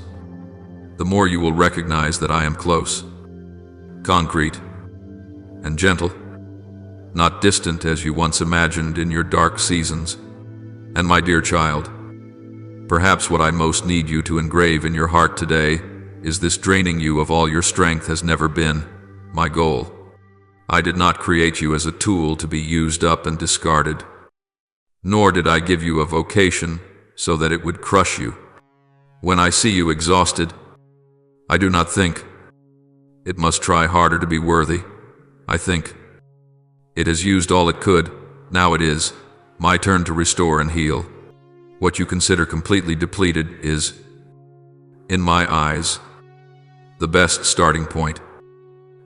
the more you will recognize that I am close, concrete, and gentle, not distant as you once imagined in your dark seasons. And my dear child, perhaps what I most need you to engrave in your heart today is this: draining you of all your strength has never been my goal. I did not create you as a tool to be used up and discarded, nor did I give you a vocation so that it would crush you. When I see you exhausted, I do not think, it must try harder to be worthy. I think, it has used all it could, now it is my turn to restore and heal. What you consider completely depleted is in my eyes, the best starting point,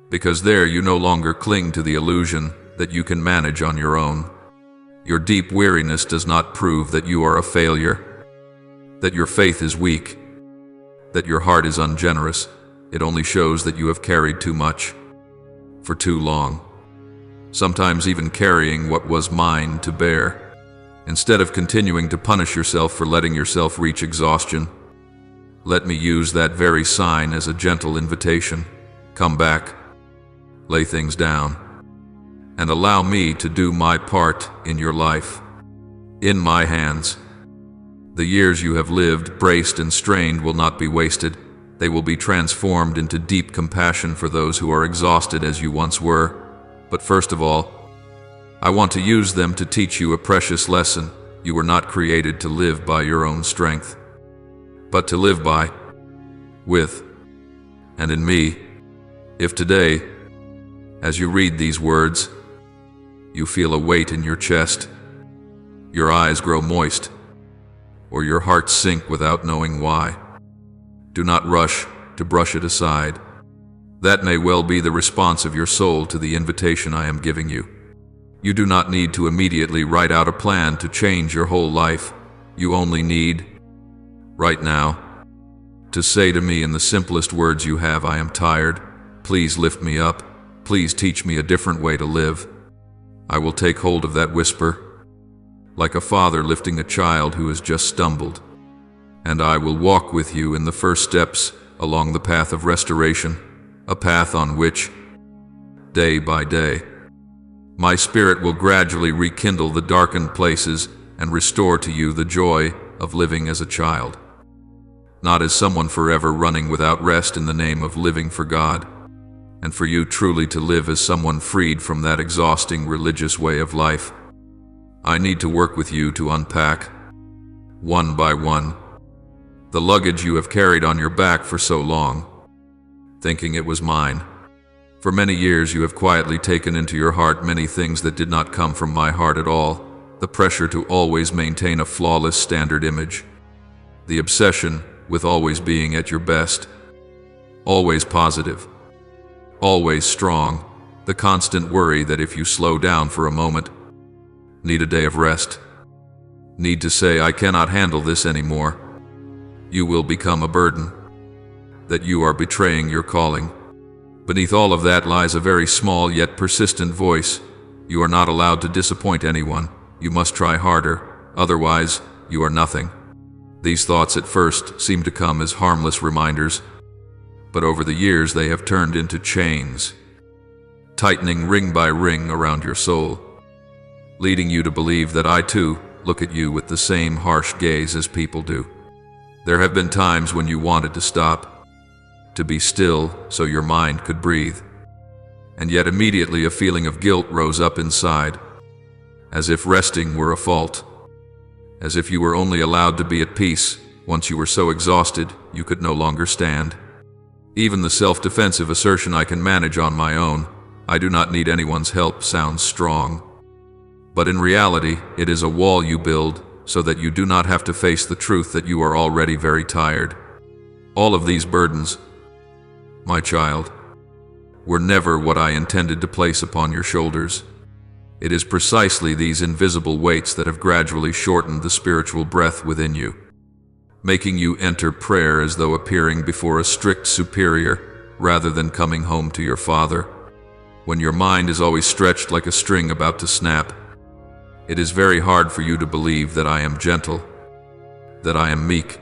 because there you no longer cling to the illusion that you can manage on your own. Your deep weariness does not prove that you are a failure, that your faith is weak, that your heart is ungenerous. It only shows that you have carried too much, for too long, sometimes even carrying what was mine to bear. Instead of continuing to punish yourself for letting yourself reach exhaustion, let me use that very sign as a gentle invitation. Come back, lay things down, and allow me to do my part in your life. In my hands, the years you have lived, braced and strained, will not be wasted. They will be transformed into deep compassion for those who are exhausted as you once were. But first of all, I want to use them to teach you a precious lesson. You were not created to live by your own strength, but to live by, with, and in me. If today, as you read these words, you feel a weight in your chest, your eyes grow moist, or your heart sink without knowing why, do not rush to brush it aside. That may well be the response of your soul to the invitation I am giving you. You do not need to immediately write out a plan to change your whole life. You only need, right now, to say to me in the simplest words you have, I am tired. Please lift me up. Please teach me a different way to live. I will take hold of that whisper, like a father lifting a child who has just stumbled, and I will walk with you in the first steps along the path of restoration, a path on which, day by day, my spirit will gradually rekindle the darkened places and restore to you the joy of living as a child, not as someone forever running without rest in the name of living for God, and for you truly to live as someone freed from that exhausting religious way of life. I need to work with you to unpack, one by one, the luggage you have carried on your back for so long, thinking it was mine. For many years you have quietly taken into your heart many things that did not come from my heart at all. The pressure to always maintain a flawless standard image, the obsession with always being at your best, always positive, always strong, the constant worry that if you slow down for a moment, need a day of rest, need to say, I cannot handle this anymore, you will become a burden, that you are betraying your calling. Beneath all of that lies a very small yet persistent voice. You are not allowed to disappoint anyone. You must try harder, otherwise you are nothing. These thoughts at first seem to come as harmless reminders, but over the years they have turned into chains, tightening ring by ring around your soul, leading you to believe that I too look at you with the same harsh gaze as people do. There have been times when you wanted to stop, to be still so your mind could breathe, and yet immediately a feeling of guilt rose up inside, as if resting were a fault, as if you were only allowed to be at peace once you were so exhausted you could no longer stand. Even the self-defensive assertion, I can manage on my own, I do not need anyone's help, sounds strong. But in reality, it is a wall you build so that you do not have to face the truth that you are already very tired. All of these burdens, my child, were never what I intended to place upon your shoulders. It is precisely these invisible weights that have gradually shortened the spiritual breath within you, making you enter prayer as though appearing before a strict superior rather than coming home to your Father. When your mind is always stretched like a string about to snap, it is very hard for you to believe that I am gentle, that I am meek,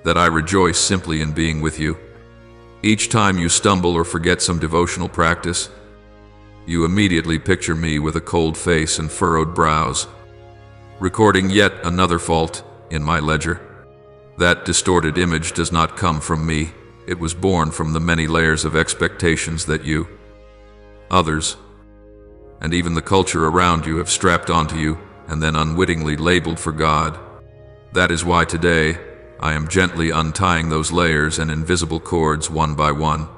that I rejoice simply in being with you. Each time you stumble or forget some devotional practice, you immediately picture me with a cold face and furrowed brows, recording yet another fault in my ledger. That distorted image does not come from me. It was born from the many layers of expectations that you, others, and even the culture around you have strapped onto you and then unwittingly labeled for God. That is why today, I am gently untying those layers and invisible cords one by one,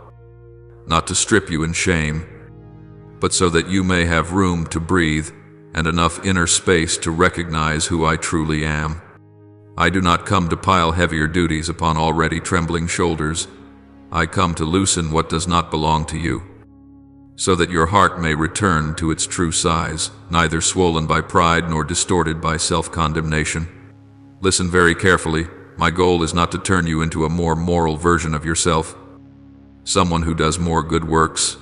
not to strip you in shame, but so that you may have room to breathe and enough inner space to recognize who I truly am. I do not come to pile heavier duties upon already trembling shoulders. I come to loosen what does not belong to you, so that your heart may return to its true size, neither swollen by pride nor distorted by self-condemnation. Listen very carefully. My goal is not to turn you into a more moral version of yourself, someone who does more good works,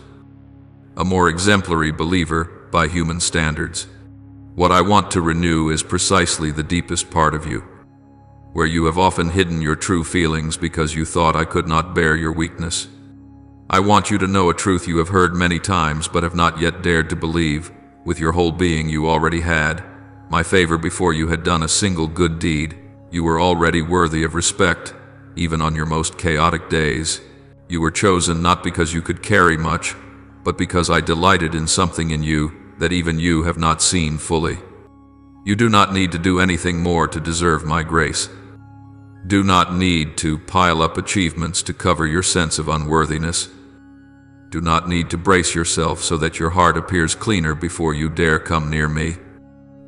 a more exemplary believer by human standards. What I want to renew is precisely the deepest part of you, where you have often hidden your true feelings because you thought I could not bear your weakness. I want you to know a truth you have heard many times but have not yet dared to believe. With your whole being you already had my favor before you had done a single good deed. You were already worthy of respect, even on your most chaotic days. You were chosen not because you could carry much, but because I delighted in something in you that even you have not seen fully. You do not need to do anything more to deserve my grace. Do not need to pile up achievements to cover your sense of unworthiness. Do not need to brace yourself so that your heart appears cleaner before you dare come near me.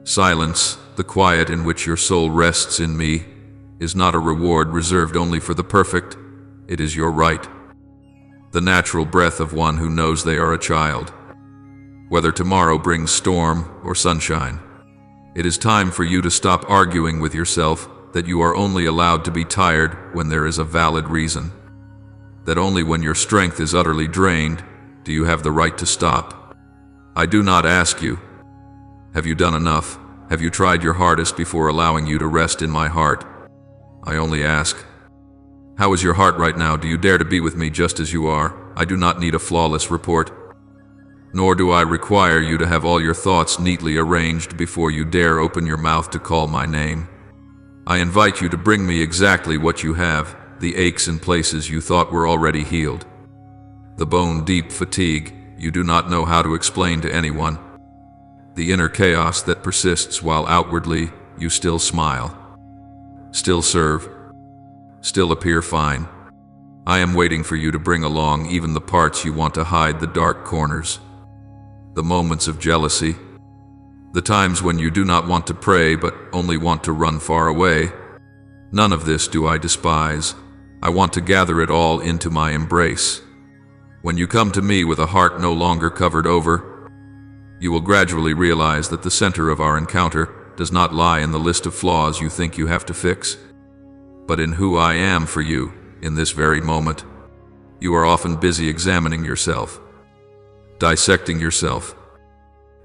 Silence, the quiet in which your soul rests in me, is not a reward reserved only for the perfect. It is your right, the natural breath of one who knows they are a child. Whether tomorrow brings storm or sunshine, it is time for you to stop arguing with yourself that you are only allowed to be tired when there is a valid reason, that only when your strength is utterly drained do you have the right to stop. I do not ask you, have you done enough? Have you tried your hardest before allowing you to rest in my heart? I only ask, how is your heart right now? Do you dare to be with me just as you are? I do not need a flawless report, nor do I require you to have all your thoughts neatly arranged before you dare open your mouth to call my name. I invite you to bring me exactly what you have, the aches in places you thought were already healed, the bone-deep fatigue you do not know how to explain to anyone, the inner chaos that persists while outwardly you still smile, still serve, still appear fine. I am waiting for you to bring along even the parts you want to hide, the dark corners, the moments of jealousy, the times when you do not want to pray but only want to run far away. None of this do I despise. I want to gather it all into my embrace. When you come to me with a heart no longer covered over, you will gradually realize that the center of our encounter does not lie in the list of flaws you think you have to fix, but in who I am for you in this very moment. You are often busy examining yourself, dissecting yourself,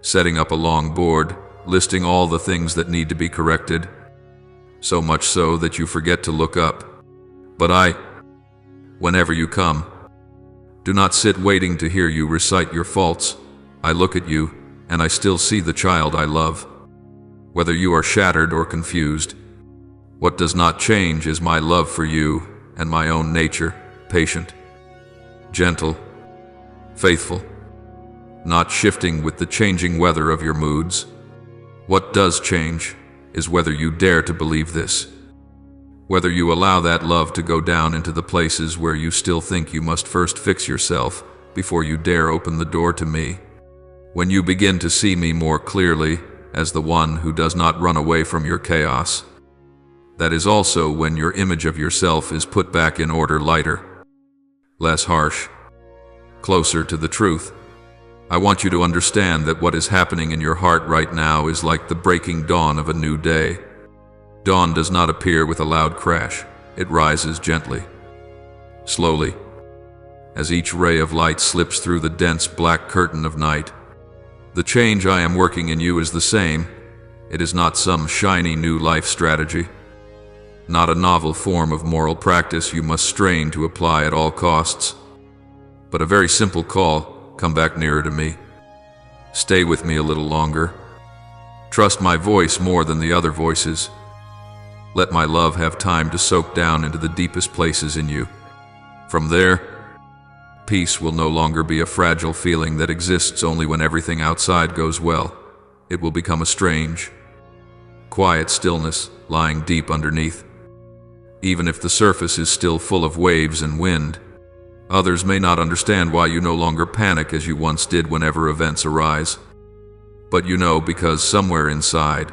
setting up a long board, listing all the things that need to be corrected, so much so that you forget to look up. But whenever you come, do not sit waiting to hear you recite your faults. I look at you, and I still see the child I love. Whether you are shattered or confused, what does not change is my love for you and my own nature, patient, gentle, faithful, not shifting with the changing weather of your moods. What does change is whether you dare to believe this, whether you allow that love to go down into the places where you still think you must first fix yourself before you dare open the door to me. When you begin to see me more clearly as the one who does not run away from your chaos, that is also when your image of yourself is put back in order, lighter, less harsh, closer to the truth. I want you to understand that what is happening in your heart right now is like the breaking dawn of a new day. Dawn does not appear with a loud crash. It rises gently, slowly, as each ray of light slips through the dense black curtain of night. The change I am working in you is the same. It is not some shiny new life strategy, not a novel form of moral practice you must strain to apply at all costs, but a very simple call: come back nearer to me. Stay with me a little longer. Trust my voice more than the other voices. Let my love have time to soak down into the deepest places in you. From there, peace will no longer be a fragile feeling that exists only when everything outside goes well. It will become a strange, quiet stillness lying deep underneath. Even if the surface is still full of waves and wind, others may not understand why you no longer panic as you once did whenever events arise. But you know, because somewhere inside,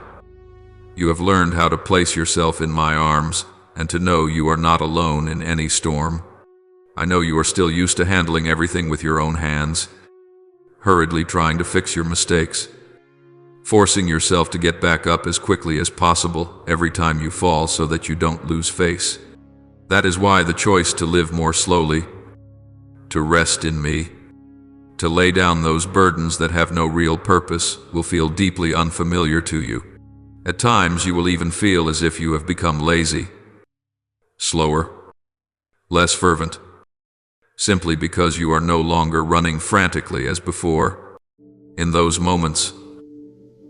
You have learned how to place yourself in my arms and to know you are not alone in any storm. I know you are still used to handling everything with your own hands, hurriedly trying to fix your mistakes, forcing yourself to get back up as quickly as possible every time you fall so that you don't lose face. That is why the choice to live more slowly, to rest in me, to lay down those burdens that have no real purpose will feel deeply unfamiliar to you. At times you will even feel as if you have become lazy, slower, less fervent, simply because you are no longer running frantically as before. In those moments,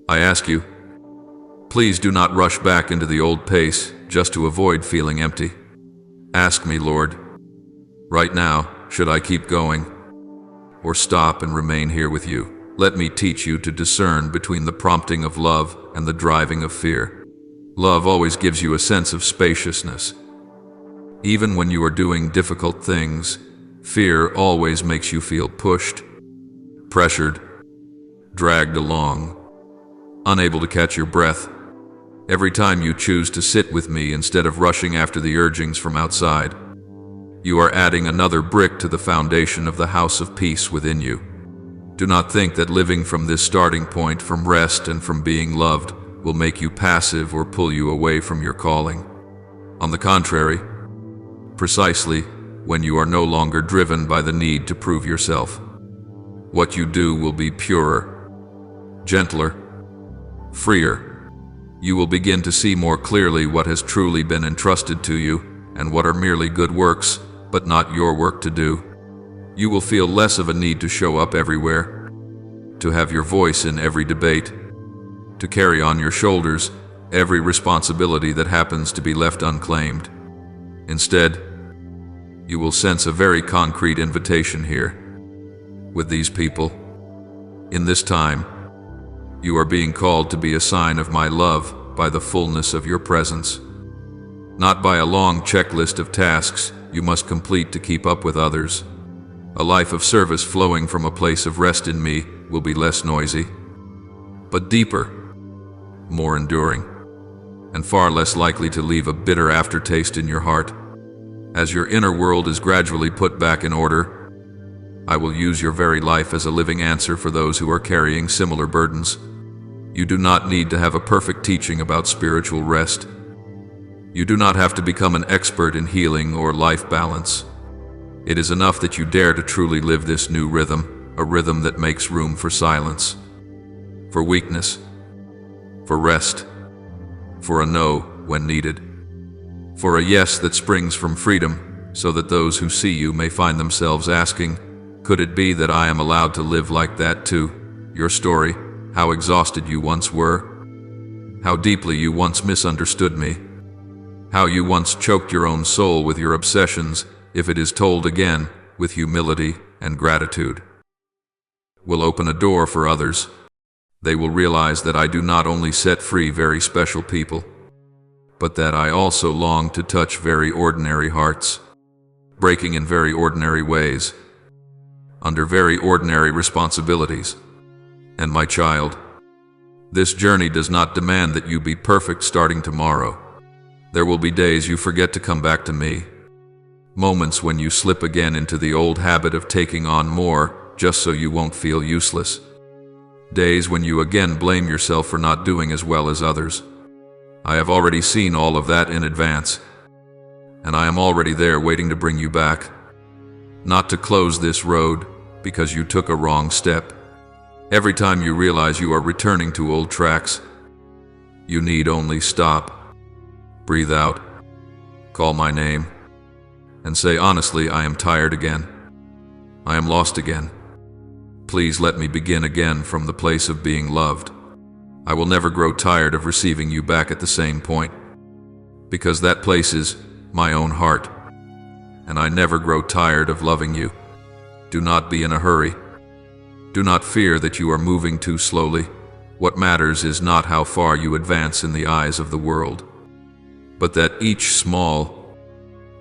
I ask you, please do not rush back into the old pace just to avoid feeling empty. Ask me, Lord, right now, should I keep going or stop and remain here with you? Let me teach you to discern between the prompting of love and the driving of fear. Love always gives you a sense of spaciousness. Even when you are doing difficult things, fear always makes you feel pushed, pressured, dragged along, unable to catch your breath. Every time you choose to sit with me instead of rushing after the urgings from outside, you are adding another brick to the foundation of the house of peace within you. Do not think that living from this starting point, from rest and from being loved, will make you passive or pull you away from your calling. On the contrary, precisely when you are no longer driven by the need to prove yourself, what you do will be purer, gentler, freer. You will begin to see more clearly what has truly been entrusted to you and what are merely good works, but not your work to do. You will feel less of a need to show up everywhere, to have your voice in every debate, to carry on your shoulders every responsibility that happens to be left unclaimed. Instead, you will sense a very concrete invitation here. With these people, in this time, you are being called to be a sign of my love by the fullness of your presence, not by a long checklist of tasks you must complete to keep up with others. A life of service flowing from a place of rest in me will be less noisy, but deeper, more enduring, and far less likely to leave a bitter aftertaste in your heart. As your inner world is gradually put back in order, I will use your very life as a living answer for those who are carrying similar burdens. You do not need to have a perfect teaching about spiritual rest. You do not have to become an expert in healing or life balance. It is enough that you dare to truly live this new rhythm, a rhythm that makes room for silence, for weakness, for rest, for a no when needed, for a yes that springs from freedom, so that those who see you may find themselves asking, could it be that I am allowed to live like that too? Your story, how exhausted you once were, how deeply you once misunderstood me, how you once choked your own soul with your obsessions, if it is told again with humility and gratitude, will open a door for others. They will realize that I do not only set free very special people, but that I also long to touch very ordinary hearts, breaking in very ordinary ways, under very ordinary responsibilities. And my child, this journey does not demand that you be perfect starting tomorrow. There will be days you forget to come back to me, moments when you slip again into the old habit of taking on more just so you won't feel useless, days when you again blame yourself for not doing as well as others. I have already seen all of that in advance, and I am already there waiting to bring you back, not to close this road because you took a wrong step. Every time you realize you are returning to old tracks, you need only stop, breathe out, call my name, and say honestly, I am tired again. I am lost again. Please let me begin again from the place of being loved. I will never grow tired of receiving you back at the same point, because that place is my own heart, and I never grow tired of loving you. Do not be in a hurry. Do not fear that you are moving too slowly. What matters is not how far you advance in the eyes of the world, but that each small,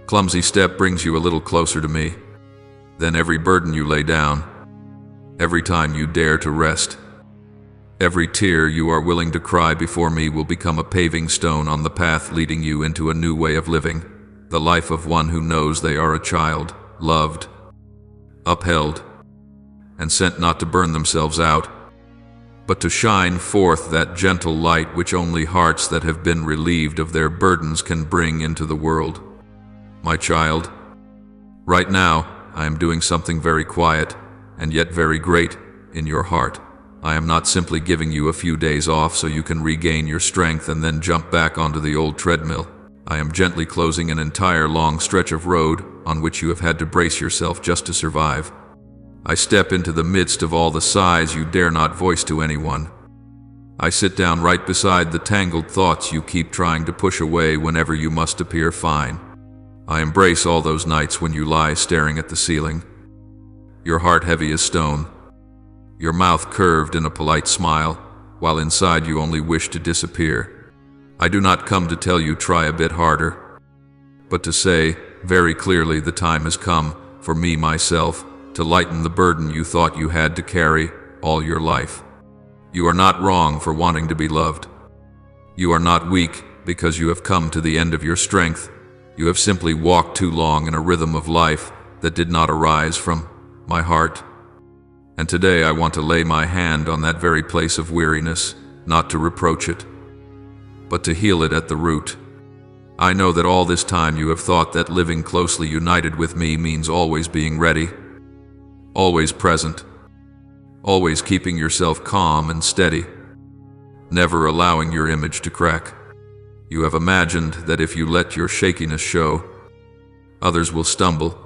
clumsy step brings you a little closer to me. Then every burden you lay down, every time you dare to rest, Every tear you are willing to cry before me will become a paving stone on the path leading you into a new way of living, the life of one who knows they are a child, loved, upheld, and sent not to burn themselves out, but to shine forth that gentle light which only hearts that have been relieved of their burdens can bring into the world. My child, right now I am doing something very quiet and yet very great in your heart. I am not simply giving you a few days off so you can regain your strength and then jump back onto the old treadmill. I am gently closing an entire long stretch of road on which you have had to brace yourself just to survive. I step into the midst of all the sighs you dare not voice to anyone. I sit down right beside the tangled thoughts you keep trying to push away whenever you must appear fine. I embrace all those nights when you lie staring at the ceiling, your heart heavy as stone, your mouth curved in a polite smile, while inside you only wish to disappear. I do not come to tell you try a bit harder, but to say very clearly the time has come for me myself to lighten the burden you thought you had to carry all your life. You are not wrong for wanting to be loved. You are not weak because you have come to the end of your strength. You have simply walked too long in a rhythm of life that did not arise from my heart. And today I want to lay my hand on that very place of weariness, not to reproach it, but to heal it at the root. I know that all this time you have thought that living closely united with me means always being ready, always present, always keeping yourself calm and steady, never allowing your image to crack. You have imagined that if you let your shakiness show, others will stumble,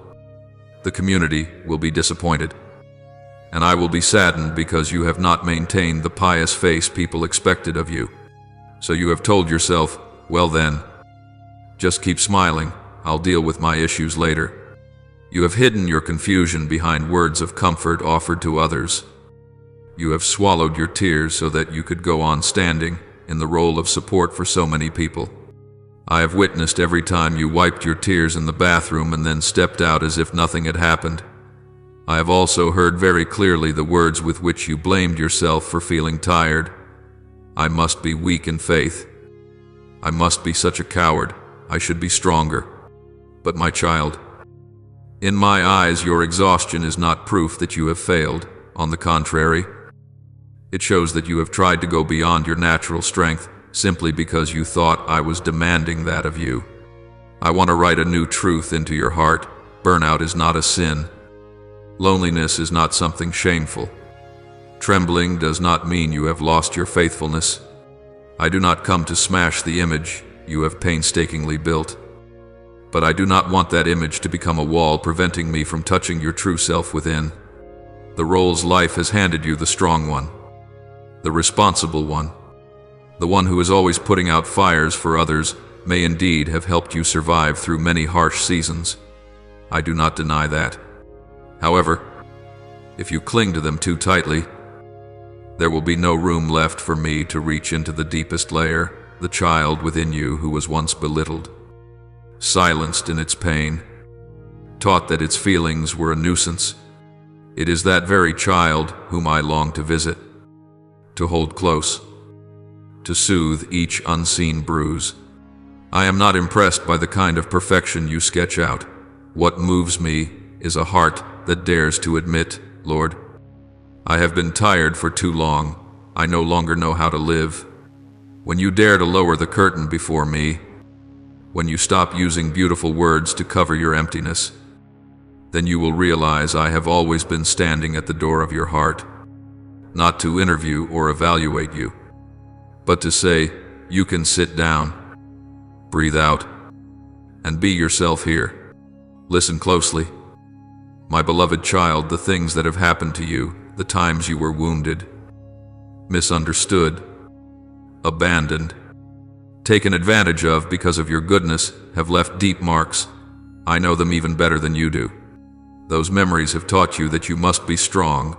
the community will be disappointed, and I will be saddened because you have not maintained the pious face people expected of you. So you have told yourself, well then, just keep smiling, I'll deal with my issues later. You have hidden your confusion behind words of comfort offered to others. You have swallowed your tears so that you could go on standing in the role of support for so many people. I have witnessed every time you wiped your tears in the bathroom and then stepped out as if nothing had happened. I have also heard very clearly the words with which you blamed yourself for feeling tired. I must be weak in faith. I must be such a coward. I should be stronger. But my child, in my eyes your exhaustion is not proof that you have failed. On the contrary, it shows that you have tried to go beyond your natural strength simply because you thought I was demanding that of you. I want to write a new truth into your heart. Burnout is not a sin. Loneliness is not something shameful. Trembling does not mean you have lost your faithfulness. I do not come to smash the image you have painstakingly built, but I do not want that image to become a wall preventing me from touching your true self within. The roles life has handed you, the strong one, the responsible one, the one who is always putting out fires for others, may indeed have helped you survive through many harsh seasons. I do not deny that. However, if you cling to them too tightly, there will be no room left for me to reach into the deepest layer, the child within you who was once belittled, silenced in its pain, taught that its feelings were a nuisance. It is that very child whom I long to visit, to hold close, to soothe each unseen bruise. I am not impressed by the kind of perfection you sketch out. What moves me is a heart that dares to admit, Lord, I have been tired for too long. I no longer know how to live. When you dare to lower the curtain before me, when you stop using beautiful words to cover your emptiness, then you will realize I have always been standing at the door of your heart, not to interview or evaluate you, but to say, you can sit down, breathe out, and be yourself here. Listen closely. My beloved child, the things that have happened to you, the times you were wounded, misunderstood, abandoned, taken advantage of because of your goodness, have left deep marks. I know them even better than you do. Those memories have taught you that you must be strong,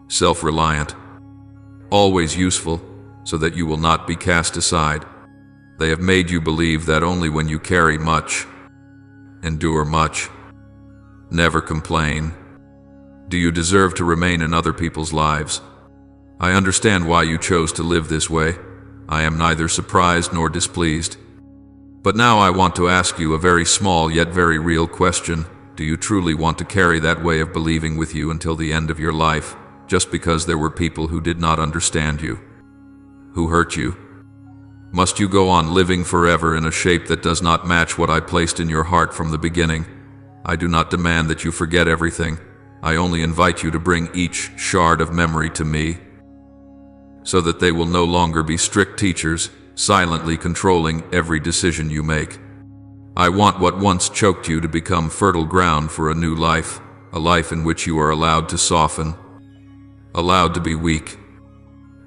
self-reliant, always useful, so that you will not be cast aside. They have made you believe that only when you carry much, endure much, never complain, do you deserve to remain in other people's lives. I understand why you chose to live this way. I am neither surprised nor displeased. But now I want to ask you a very small yet very real question. Do you truly want to carry that way of believing with you until the end of your life, just because there were people who did not understand you, who hurt you? Must you go on living forever in a shape that does not match what I placed in your heart from the beginning? I do not demand that you forget everything. I only invite you to bring each shard of memory to me, so that they will no longer be strict teachers, silently controlling every decision you make. I want what once choked you to become fertile ground for a new life, a life in which you are allowed to soften, allowed to be weak,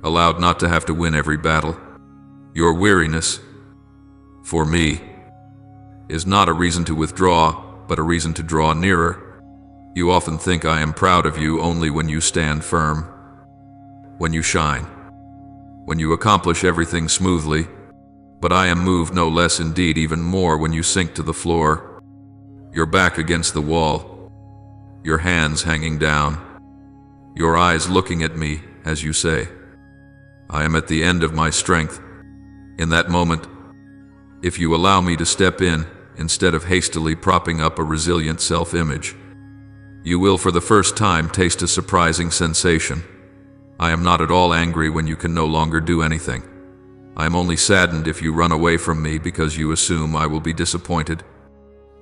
allowed not to have to win every battle. Your weariness, for me, is not a reason to withdraw, but a reason to draw nearer. You often think I am proud of you only when you stand firm, when you shine, when you accomplish everything smoothly, but I am moved no less, indeed even more, when you sink to the floor, your back against the wall, your hands hanging down, your eyes looking at me as you say, I am at the end of my strength. In that moment, if you allow me to step in, instead of hastily propping up a resilient self-image, you will for the first time taste a surprising sensation. I am not at all angry when you can no longer do anything. I am only saddened if you run away from me because you assume I will be disappointed.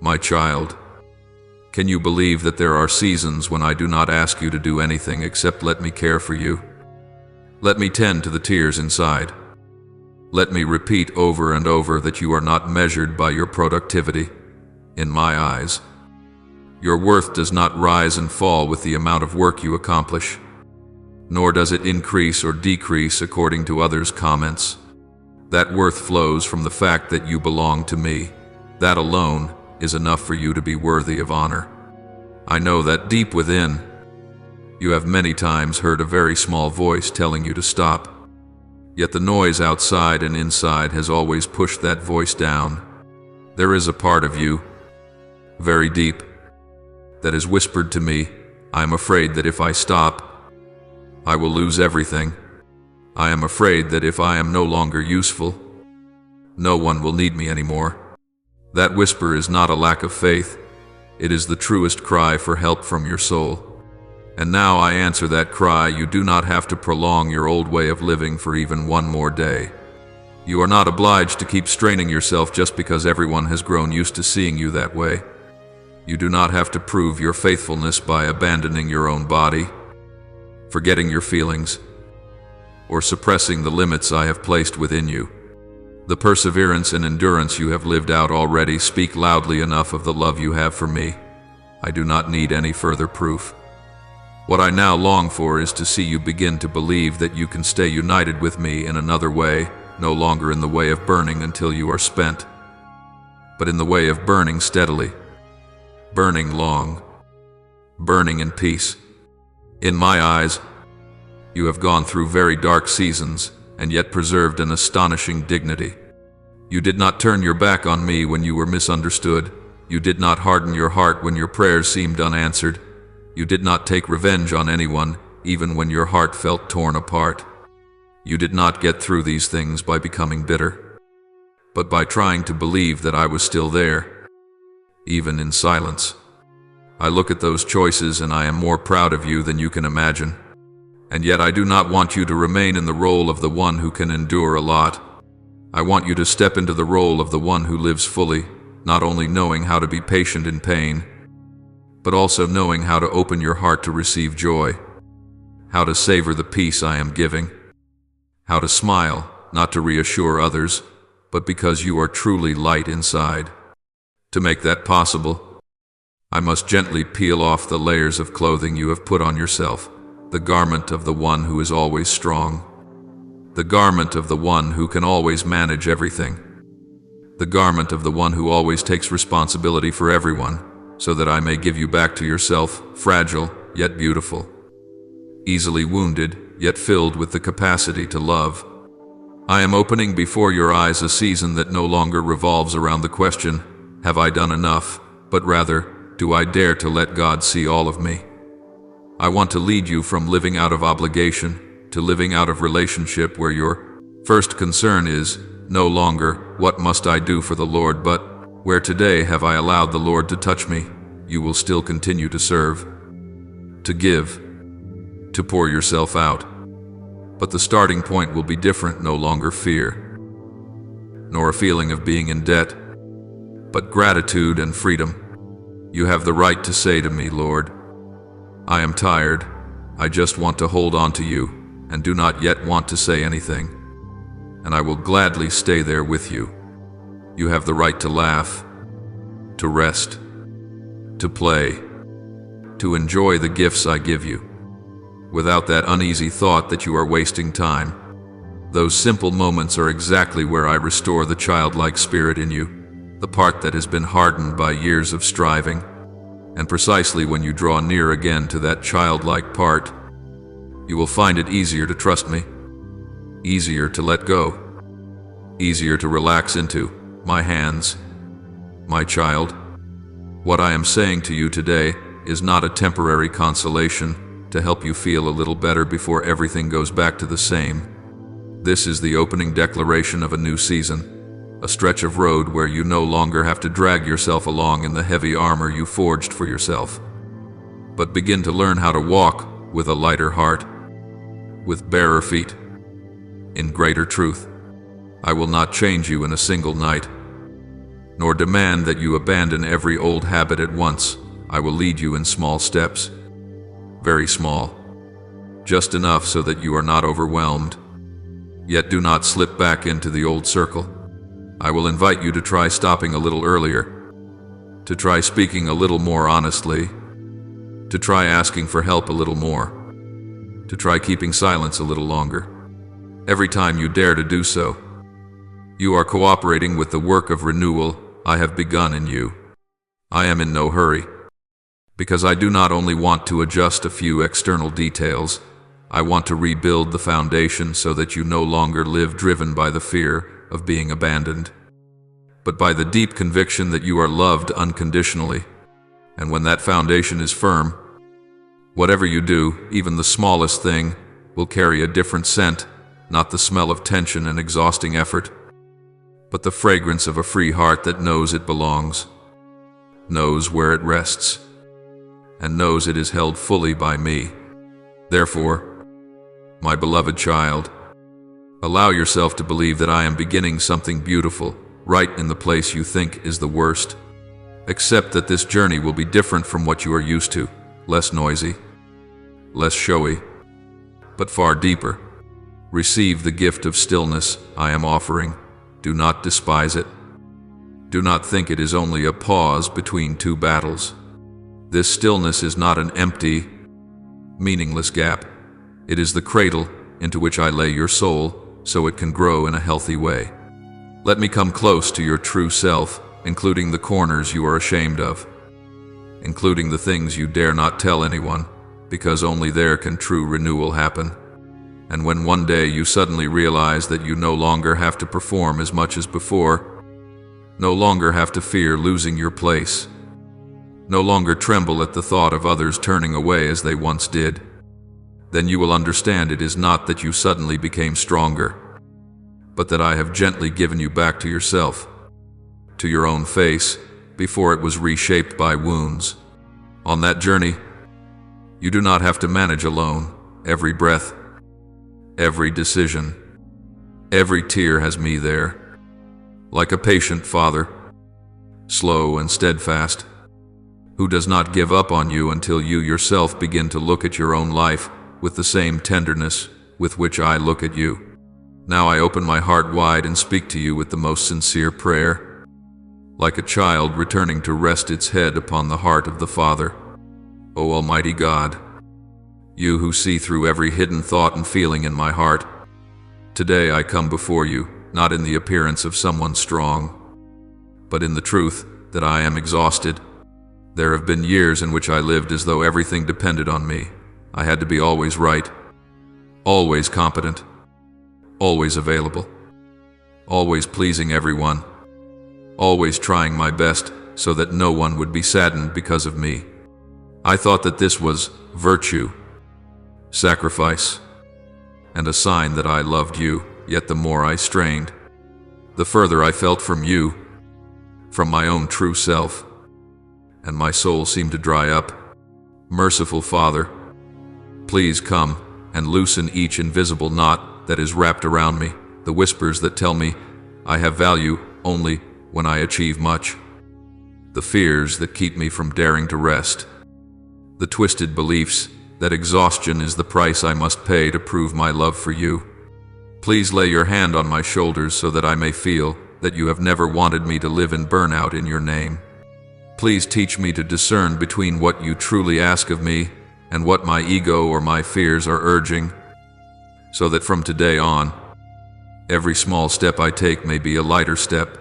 My child, can you believe that there are seasons when I do not ask you to do anything except let me care for you? Let me tend to the tears inside. Let me repeat over and over that you are not measured by your productivity. In my eyes, your worth does not rise and fall with the amount of work you accomplish, nor does it increase or decrease according to others' comments. That worth flows from the fact that you belong to me. That alone is enough for you to be worthy of honor. I know that deep within, you have many times heard a very small voice telling you to stop. Yet the noise outside and inside has always pushed that voice down. There is a part of you, very deep, that has whispered to me, I am afraid that if I stop, I will lose everything. I am afraid that if I am no longer useful, no one will need me anymore. That whisper is not a lack of faith. It is the truest cry for help from your soul. And now I answer that cry. You do not have to prolong your old way of living for even one more day. You are not obliged to keep straining yourself just because everyone has grown used to seeing you that way. You do not have to prove your faithfulness by abandoning your own body, forgetting your feelings, or suppressing the limits I have placed within you. The perseverance and endurance you have lived out already speak loudly enough of the love you have for me. I do not need any further proof. What I now long for is to see you begin to believe that you can stay united with me in another way, no longer in the way of burning until you are spent, but in the way of burning steadily, burning long, burning in peace. In my eyes, you have gone through very dark seasons and yet preserved an astonishing dignity. You did not turn your back on me when you were misunderstood. You did not harden your heart when your prayers seemed unanswered. You did not take revenge on anyone, even when your heart felt torn apart. You did not get through these things by becoming bitter, but by trying to believe that I was still there, even in silence. I look at those choices and I am more proud of you than you can imagine. And yet I do not want you to remain in the role of the one who can endure a lot. I want you to step into the role of the one who lives fully, not only knowing how to be patient in pain, but also knowing how to open your heart to receive joy, how to savor the peace I am giving, how to smile, not to reassure others, but because you are truly light inside. To make that possible, I must gently peel off the layers of clothing you have put on yourself, the garment of the one who is always strong, the garment of the one who can always manage everything, the garment of the one who always takes responsibility for everyone, so that I may give you back to yourself, fragile yet beautiful, easily wounded yet filled with the capacity to love. I am opening before your eyes a season that no longer revolves around the question, have I done enough, but rather, do I dare to let God see all of me? I want to lead you from living out of obligation, to living out of relationship where your first concern is no longer, what must I do for the Lord, but where today have I allowed the Lord to touch me, you will still continue to serve, to give, to pour yourself out. But the starting point will be different, no longer fear, nor a feeling of being in debt, but gratitude and freedom. You have the right to say to me, Lord, I am tired, I just want to hold on to you, and do not yet want to say anything, and I will gladly stay there with you. You have the right to laugh, to rest, to play, to enjoy the gifts I give you, without that uneasy thought that you are wasting time. Those simple moments are exactly where I restore the childlike spirit in you, the part that has been hardened by years of striving, and precisely when you draw near again to that childlike part, you will find it easier to trust me, easier to let go, easier to relax into my hands. My child, what I am saying to you today is not a temporary consolation to help you feel a little better before everything goes back to the same. This is the opening declaration of a new season, a stretch of road where you no longer have to drag yourself along in the heavy armor you forged for yourself, but begin to learn how to walk with a lighter heart, with barer feet, in greater truth. I will not change you in a single night, nor demand that you abandon every old habit at once. I will lead you in small steps, very small, just enough so that you are not overwhelmed, yet do not slip back into the old circle. I will invite you to try stopping a little earlier, to try speaking a little more honestly, to try asking for help a little more, to try keeping silence a little longer. Every time you dare to do so, you are cooperating with the work of renewal I have begun in you. I am in no hurry, because I do not only want to adjust a few external details, I want to rebuild the foundation so that you no longer live driven by the fear of being abandoned, but by the deep conviction that you are loved unconditionally. And when that foundation is firm, whatever you do, even the smallest thing, will carry a different scent, not the smell of tension and exhausting effort, but the fragrance of a free heart that knows it belongs, knows where it rests, and knows it is held fully by me. Therefore, my beloved child, allow yourself to believe that I am beginning something beautiful right in the place you think is the worst. Accept that this journey will be different from what you are used to, less noisy, less showy, but far deeper. Receive the gift of stillness I am offering. Do not despise it. Do not think it is only a pause between two battles. This stillness is not an empty, meaningless gap. It is the cradle into which I lay your soul so it can grow in a healthy way. Let me come close to your true self, including the corners you are ashamed of, including the things you dare not tell anyone, because only there can true renewal happen. And when one day you suddenly realize that you no longer have to perform as much as before, no longer have to fear losing your place, no longer tremble at the thought of others turning away as they once did, then you will understand it is not that you suddenly became stronger, but that I have gently given you back to yourself, to your own face, before it was reshaped by wounds. On that journey, you do not have to manage alone. Every breath, every decision, every tear has me there, like a patient father, slow and steadfast, who does not give up on you until you yourself begin to look at your own life with the same tenderness with which I look at you. Now I open my heart wide and speak to you with the most sincere prayer, like a child returning to rest its head upon the heart of the Father. O Almighty God, you who see through every hidden thought and feeling in my heart, today I come before you, not in the appearance of someone strong, but in the truth that I am exhausted. There have been years in which I lived as though everything depended on me. I had to be always right, always competent, always available, always pleasing everyone, always trying my best so that no one would be saddened because of me. I thought that this was virtue, sacrifice, and a sign that I loved you, yet the more I strained, the further I felt from you, from my own true self, and my soul seemed to dry up. Merciful Father, please come and loosen each invisible knot that is wrapped around me, the whispers that tell me I have value only when I achieve much, the fears that keep me from daring to rest, the twisted beliefs that exhaustion is the price I must pay to prove my love for you. Please lay your hand on my shoulders so that I may feel that you have never wanted me to live in burnout in your name. Please teach me to discern between what you truly ask of me and what my ego or my fears are urging, so that from today on, every small step I take may be a lighter step,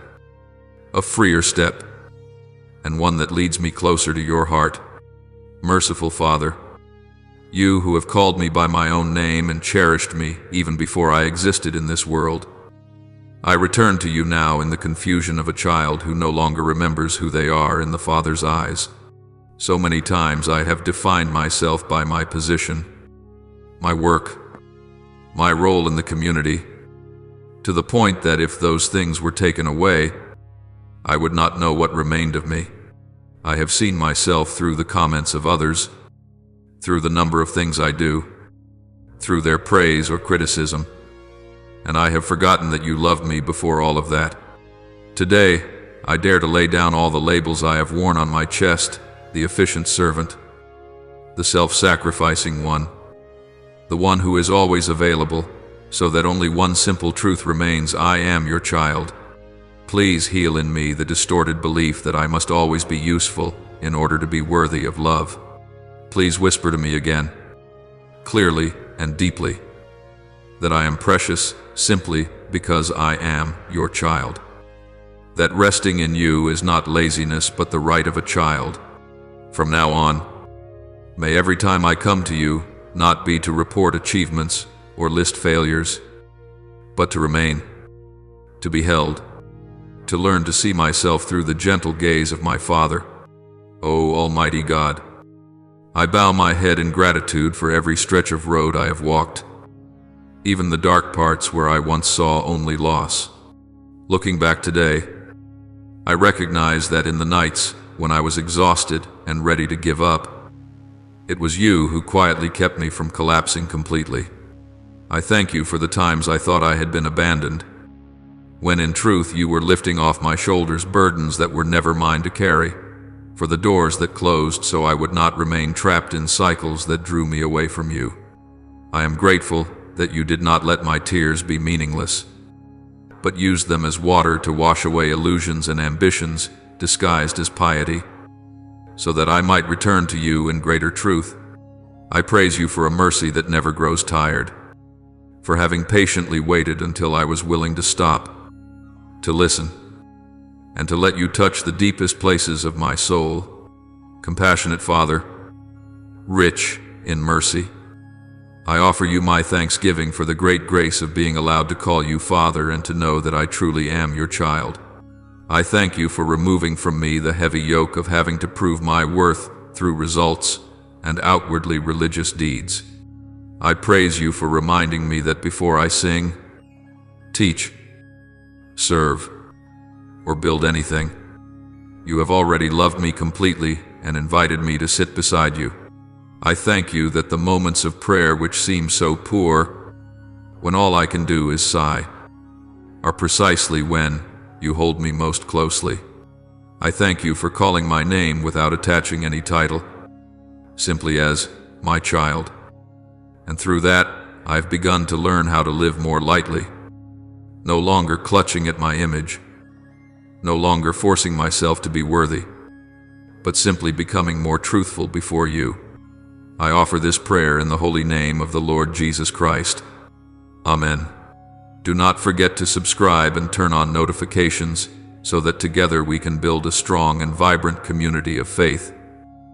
a freer step, and one that leads me closer to your heart. Merciful Father, you who have called me by my own name and cherished me even before I existed in this world, I return to you now in the confusion of a child who no longer remembers who they are in the Father's eyes. So many times I have defined myself by my position, my work, my role in the community, to the point that if those things were taken away, I would not know what remained of me. I have seen myself through the comments of others, through the number of things I do, through their praise or criticism, and I have forgotten that you loved me before all of that. Today, I dare to lay down all the labels I have worn on my chest: the efficient servant, the self-sacrificing one, the one who is always available, so that only one simple truth remains: I am your child. Please heal in me the distorted belief that I must always be useful in order to be worthy of love. Please whisper to me again, clearly and deeply, that I am precious simply because I am your child. That resting in you is not laziness but the right of a child. From now on, may every time I come to you not be to report achievements or list failures, but to remain, to be held, to learn to see myself through the gentle gaze of my Father. O Almighty God, I bow my head in gratitude for every stretch of road I have walked, even the dark parts where I once saw only loss. Looking back today, I recognize that in the nights when I was exhausted and ready to give up, it was you who quietly kept me from collapsing completely. I thank you for the times I thought I had been abandoned, when in truth you were lifting off my shoulders burdens that were never mine to carry, for the doors that closed so I would not remain trapped in cycles that drew me away from you. I am grateful that you did not let my tears be meaningless, but used them as water to wash away illusions and ambitions disguised as piety, so that I might return to you in greater truth. I praise you for a mercy that never grows tired, for having patiently waited until I was willing to stop, to listen, and to let you touch the deepest places of my soul. Compassionate Father, rich in mercy, I offer you my thanksgiving for the great grace of being allowed to call you Father and to know that I truly am your child. I thank you for removing from me the heavy yoke of having to prove my worth through results and outwardly religious deeds. I praise you for reminding me that before I sing, teach, serve, or build anything, you have already loved me completely and invited me to sit beside you. I thank you that the moments of prayer which seem so poor, when all I can do is sigh, are precisely when you hold me most closely. I thank you for calling my name without attaching any title, simply as my child. And through that, I've begun to learn how to live more lightly, no longer clutching at my image, no longer forcing myself to be worthy, but simply becoming more truthful before you. I offer this prayer in the holy name of the Lord Jesus Christ. Amen. Do not forget to subscribe and turn on notifications so that together we can build a strong and vibrant community of faith.